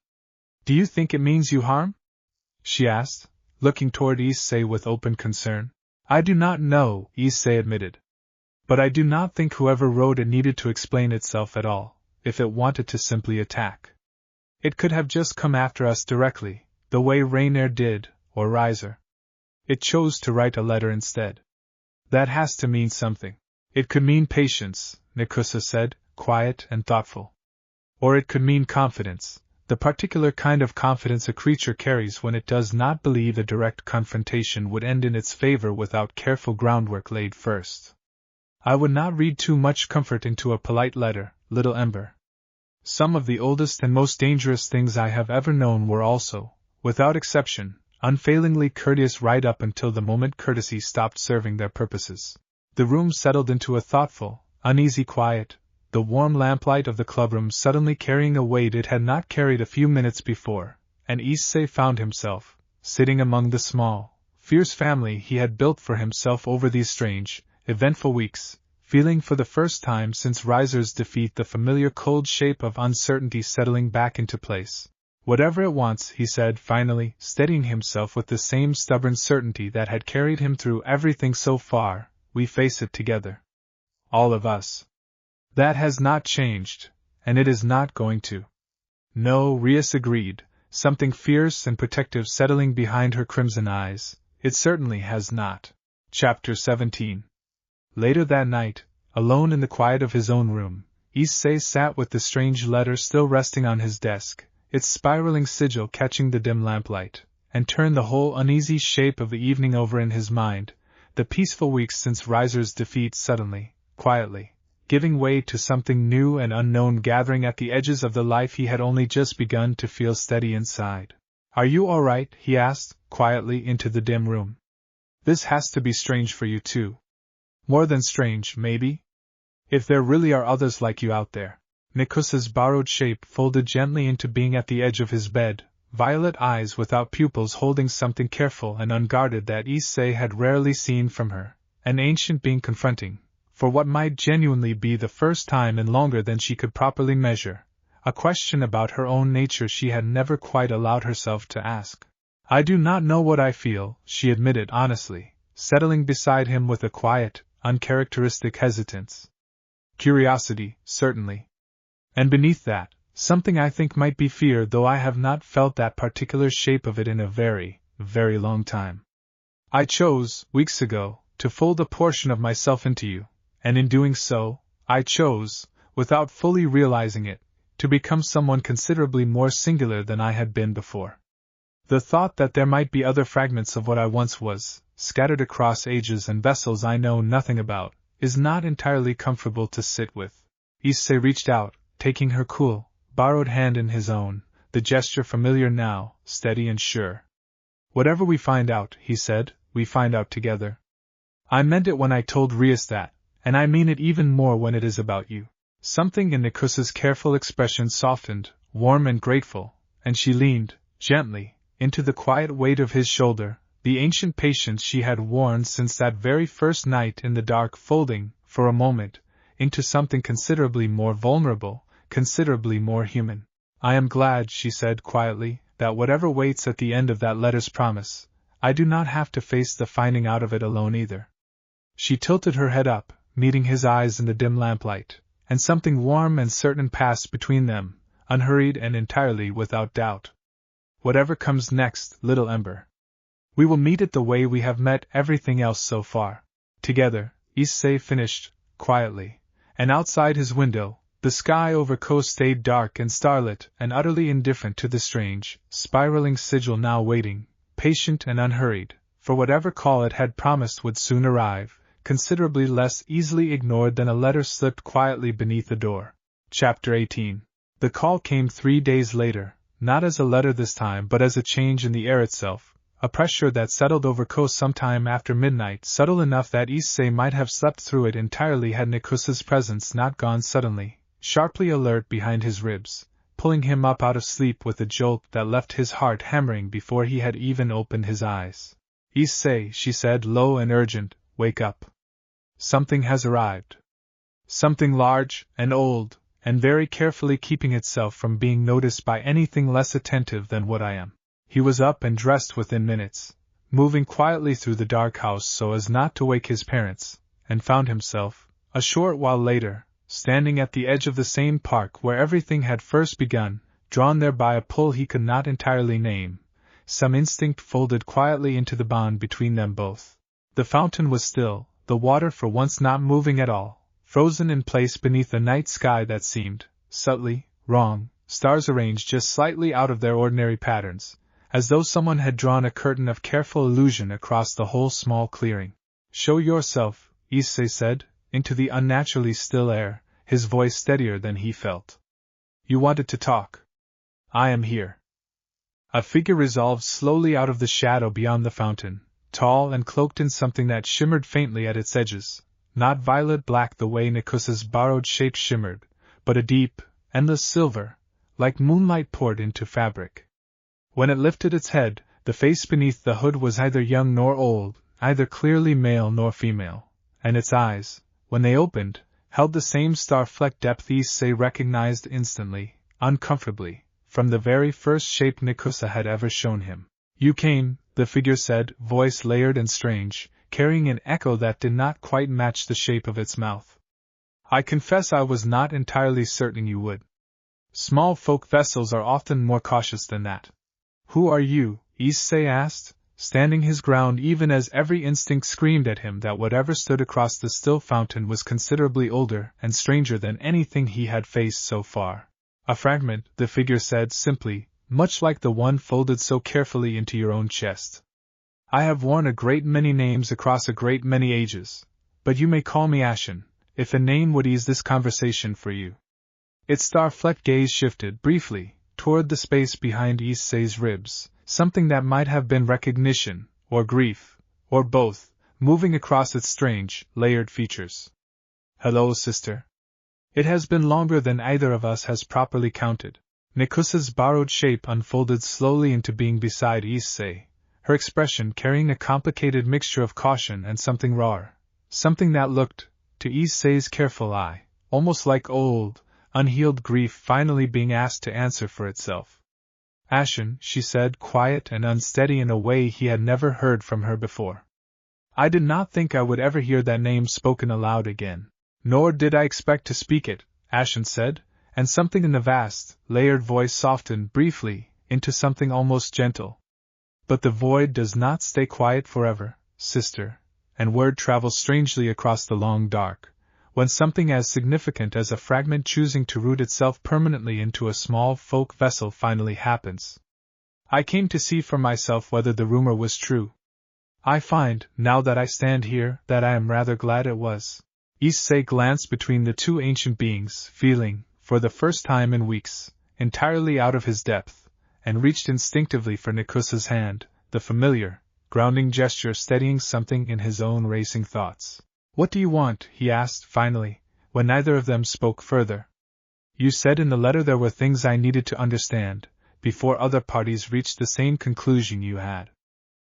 Do you think it means you harm? She asked, looking toward Issei with open concern. I do not know, Issei admitted. But I do not think whoever wrote it needed to explain itself at all, if it wanted to simply attack. It could have just come after us directly, the way Raynare did, or Riser. It chose to write a letter instead. That has to mean something. It could mean patience, Nikusa said, quiet and thoughtful. Or it could mean confidence, the particular kind of confidence a creature carries when it does not believe a direct confrontation would end in its favor without careful groundwork laid first. I would not read too much comfort into a polite letter, little Ember. Some of the oldest and most dangerous things I have ever known were also, without exception, unfailingly courteous right up until the moment courtesy stopped serving their purposes. The room settled into a thoughtful, uneasy quiet, the warm lamplight of the clubroom suddenly carrying a weight it had not carried a few minutes before, and Issei found himself, sitting among the small, fierce family he had built for himself over these strange, eventful weeks, feeling for the first time since Riser's defeat the familiar cold shape of uncertainty settling back into place. Whatever it wants, he said finally, steadying himself with the same stubborn certainty that had carried him through everything so far, we face it together. All of us. That has not changed, and it is not going to. No, Rias agreed, something fierce and protective settling behind her crimson eyes. It certainly has not. Chapter 17. Later that night, alone in the quiet of his own room, Issei sat with the strange letter still resting on his desk, its spiraling sigil catching the dim lamplight, and turned the whole uneasy shape of the evening over in his mind, the peaceful weeks since Riser's defeat suddenly, quietly, giving way to something new and unknown gathering at the edges of the life he had only just begun to feel steady inside. "Are you all right?" he asked, quietly into the dim room. "This has to be strange for you too. More than strange, maybe? If there really are others like you out there." Nikusa's borrowed shape folded gently into being at the edge of his bed, violet eyes without pupils holding something careful and unguarded that Issei had rarely seen from her, an ancient being confronting, for what might genuinely be the first time in longer than she could properly measure, a question about her own nature she had never quite allowed herself to ask. "I do not know what I feel," she admitted honestly, settling beside him with a quiet, uncharacteristic hesitance. "Curiosity, certainly. And beneath that, something I think might be fear, though I have not felt that particular shape of it in a very, very long time. I chose, weeks ago, to fold a portion of myself into you, and in doing so, I chose, without fully realizing it, to become someone considerably more singular than I had been before. The thought that there might be other fragments of what I once was, scattered across ages and vessels I know nothing about, is not entirely comfortable to sit with." Issei reached out, taking her cool, borrowed hand in his own, the gesture familiar now, steady and sure. "Whatever we find out," he said, "we find out together. I meant it when I told Rias that, and I mean it even more when it is about you." Something in Nikusa's careful expression softened, warm and grateful, and she leaned, gently, into the quiet weight of his shoulder, the ancient patience she had worn since that very first night in the dark folding, for a moment, into something considerably more vulnerable, considerably more human. "I am glad," she said quietly, "that whatever waits at the end of that letter's promise, I do not have to face the finding out of it alone either." She tilted her head up, meeting his eyes in the dim lamplight, and something warm and certain passed between them, unhurried and entirely without doubt. "Whatever comes next, little Ember, we will meet it the way we have met everything else so far. Together," Issei finished, quietly, and outside his window, the sky over Ko stayed dark and starlit and utterly indifferent to the strange, spiraling sigil now waiting, patient and unhurried, for whatever call it had promised would soon arrive, considerably less easily ignored than a letter slipped quietly beneath the door. Chapter 18. The call came 3 days later, not as a letter this time but as a change in the air itself, a pressure that settled over Ko sometime after midnight, subtle enough that Issei might have slept through it entirely had Nikusa's presence not gone suddenly, sharply alert behind his ribs, pulling him up out of sleep with a jolt that left his heart hammering before he had even opened his eyes. "Issei," she said, low and urgent, "wake up. Something has arrived. Something large, and old, and very carefully keeping itself from being noticed by anything less attentive than what I am." He was up and dressed within minutes, moving quietly through the dark house so as not to wake his parents, and found himself, a short while later, standing at the edge of the same park where everything had first begun, drawn there by a pull he could not entirely name. Some instinct folded quietly into the bond between them both. The fountain was still, the water for once not moving at all, frozen in place beneath a night sky that seemed, subtly, wrong, stars arranged just slightly out of their ordinary patterns, as though someone had drawn a curtain of careful illusion across the whole small clearing. "Show yourself," Issei said, into the unnaturally still air, his voice steadier than he felt. "You wanted to talk. I am here." A figure resolved slowly out of the shadow beyond the fountain, tall and cloaked in something that shimmered faintly at its edges, not violet black the way Nikusa's borrowed shape shimmered, but a deep, endless silver, like moonlight poured into fabric. When it lifted its head, the face beneath the hood was neither young nor old, either clearly male nor female, and its eyes, when they opened, held the same star-flecked depth Issei recognized instantly, uncomfortably, from the very first shape Nikusa had ever shown him. You came, the figure said, voice layered and strange, carrying an echo that did not quite match the shape of its mouth. I confess I was not entirely certain you would. Small folk vessels are often more cautious than that. Who are you? Issei asked, standing his ground even as every instinct screamed at him that whatever stood across the still fountain was considerably older and stranger than anything he had faced so far. A fragment, the figure said simply, much like the one folded so carefully into your own chest. I have worn a great many names across a great many ages, but you may call me Ashen, if a name would ease this conversation for you. Its star-flecked gaze shifted, briefly, toward the space behind Issei's ribs, something that might have been recognition, or grief, or both, moving across its strange, layered features. Hello, sister. It has been longer than either of us has properly counted. Nikusa's borrowed shape unfolded slowly into being beside Issei, her expression carrying a complicated mixture of caution and something raw, something that looked, to Issei's careful eye, almost like old, unhealed grief finally being asked to answer for itself. Ashen, she said, quiet and unsteady in a way he had never heard from her before. I did not think I would ever hear that name spoken aloud again. Nor did I expect to speak it, Ashen said, and something in the vast, layered voice softened briefly into something almost gentle. But the void does not stay quiet forever, sister, and word travels strangely across the long dark, when something as significant as a fragment choosing to root itself permanently into a small folk vessel finally happens. I came to see for myself whether the rumor was true. I find, now that I stand here, that I am rather glad it was. Issei glanced between the two ancient beings, feeling, for the first time in weeks, entirely out of his depth, and reached instinctively for Nikusa's hand, the familiar, grounding gesture steadying something in his own racing thoughts. What do you want? He asked, finally, when neither of them spoke further. You said in the letter there were things I needed to understand, before other parties reached the same conclusion you had.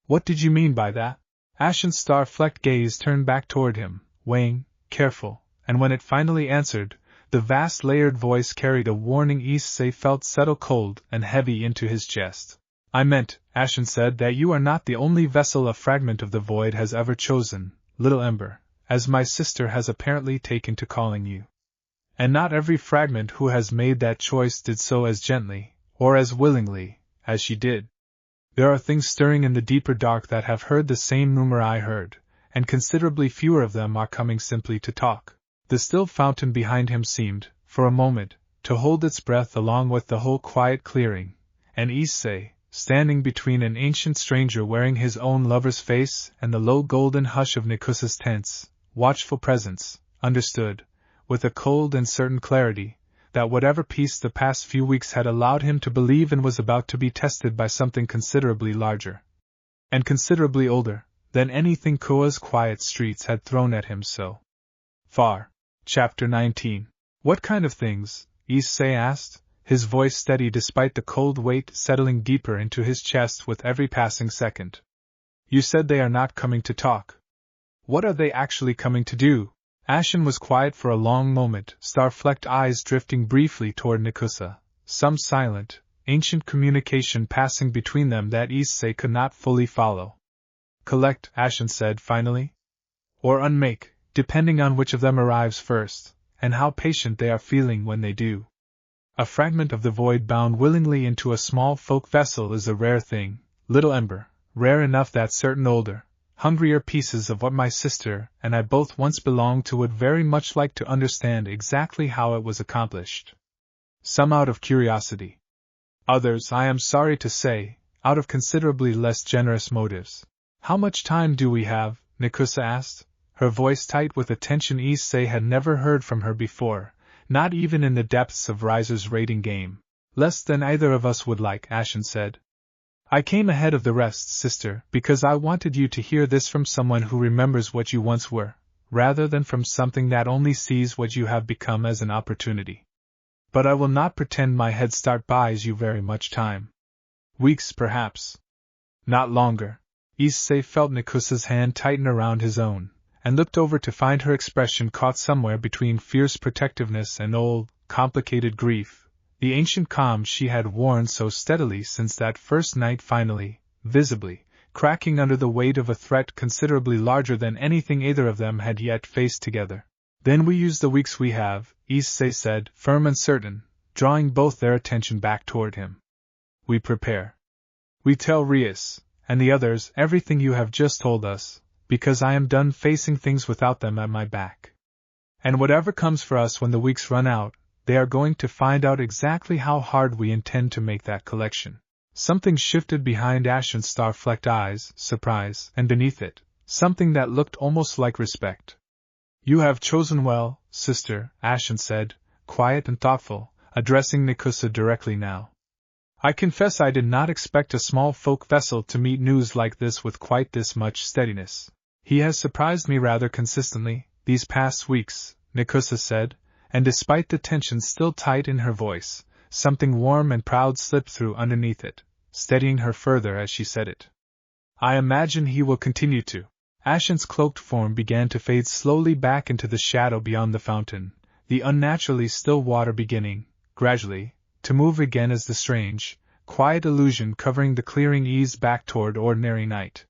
What did you mean by that? Ashen's star-flecked gaze turned back toward him, weighing, careful, and when it finally answered, the vast layered voice carried a warning Issei felt settle cold and heavy into his chest. I meant, Ashen said, that you are not the only vessel a fragment of the void has ever chosen, little ember, as my sister has apparently taken to calling you. And not every fragment who has made that choice did so as gently, or as willingly, as she did. There are things stirring in the deeper dark that have heard the same rumor I heard, and considerably fewer of them are coming simply to talk. The still fountain behind him seemed, for a moment, to hold its breath along with the whole quiet clearing, and Issei, standing between an ancient stranger wearing his own lover's face and the low golden hush of Nikusa's tense, watchful presence, understood, with a cold and certain clarity, that whatever peace the past few weeks had allowed him to believe in was about to be tested by something considerably larger, and considerably older, than anything Koa's quiet streets had thrown at him so far. Chapter 19. What kind of things? Issei asked, his voice steady despite the cold weight settling deeper into his chest with every passing second. You said they are not coming to talk. What are they actually coming to do? Ashen was quiet for a long moment, star-flecked eyes drifting briefly toward Nikusa, some silent, ancient communication passing between them that Issei could not fully follow. Collect, Ashen said finally. Or unmake, depending on which of them arrives first, and how patient they are feeling when they do. A fragment of the void bound willingly into a small folk vessel is a rare thing, little ember, rare enough that certain older, hungrier pieces of what my sister and I both once belonged to would very much like to understand exactly how it was accomplished. Some out of curiosity. Others, I am sorry to say, out of considerably less generous motives. How much time do we have? Nikusa asked, her voice tight with a tension Issei had never heard from her before, not even in the depths of Riser's rating game. Less than either of us would like, Ashen said. I came ahead of the rest, sister, because I wanted you to hear this from someone who remembers what you once were, rather than from something that only sees what you have become as an opportunity. But I will not pretend my head start buys you very much time. Weeks, perhaps. Not longer. Issei felt Nikusa's hand tighten around his own, and looked over to find her expression caught somewhere between fierce protectiveness and old, complicated grief. The ancient calm she had worn so steadily since that first night finally, visibly, cracking under the weight of a threat considerably larger than anything either of them had yet faced together. Then we use the weeks we have, Issei said, firm and certain, drawing both their attention back toward him. We prepare. We tell Rias, and the others, everything you have just told us, because I am done facing things without them at my back. And whatever comes for us when the weeks run out, they are going to find out exactly how hard we intend to make that collection. Something shifted behind Ashen's star-flecked eyes, surprise, and beneath it, something that looked almost like respect. You have chosen well, sister, Ashen said, quiet and thoughtful, addressing Nikusa directly now. I confess I did not expect a small folk vessel to meet news like this with quite this much steadiness. He has surprised me rather consistently, these past weeks, Nikusa said, and despite the tension still tight in her voice, something warm and proud slipped through underneath it, steadying her further as she said it. I imagine he will continue to. Ashen's cloaked form began to fade slowly back into the shadow beyond the fountain, the unnaturally still water beginning, gradually, to move again as the strange, quiet illusion covering the clearing eased back toward ordinary night.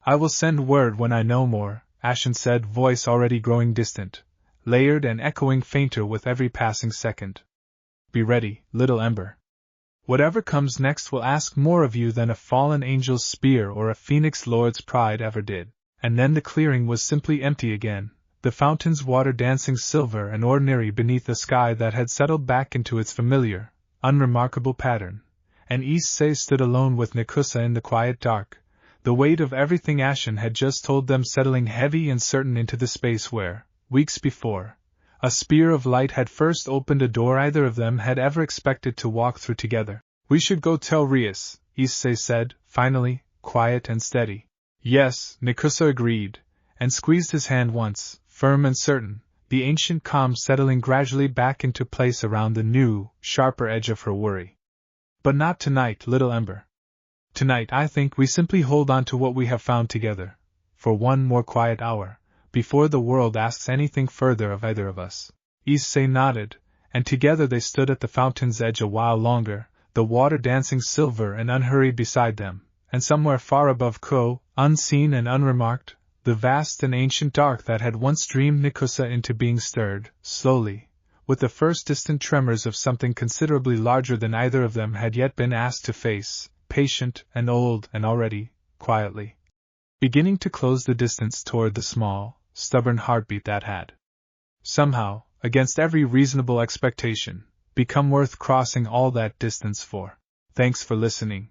I will send word when I know more, Ashen said, voice already growing distant, layered and echoing fainter with every passing second. Be ready, little ember. Whatever comes next will ask more of you than a fallen angel's spear or a phoenix lord's pride ever did. And then the clearing was simply empty again, the fountain's water dancing silver and ordinary beneath a sky that had settled back into its familiar, unremarkable pattern, and Issei stood alone with Nikusa in the quiet dark, the weight of everything Ashen had just told them settling heavy and certain into the space where, weeks before, a spear of light had first opened a door either of them had ever expected to walk through together. We should go tell Rias, Issei said, finally, quiet and steady. Yes, Nikusa agreed, and squeezed his hand once, firm and certain, the ancient calm settling gradually back into place around the new, sharper edge of her worry. But not tonight, little ember. Tonight I think we simply hold on to what we have found together, for one more quiet hour, before the world asks anything further of either of us. Issei nodded, and together they stood at the fountain's edge a while longer, the water dancing silver and unhurried beside them, and somewhere far above Ko, unseen and unremarked, the vast and ancient dark that had once dreamed Nikusa into being stirred, slowly, with the first distant tremors of something considerably larger than either of them had yet been asked to face, patient and old and already, quietly, beginning to close the distance toward the small, stubborn heartbeat that had, somehow, against every reasonable expectation, become worth crossing all that distance for. Thanks for listening.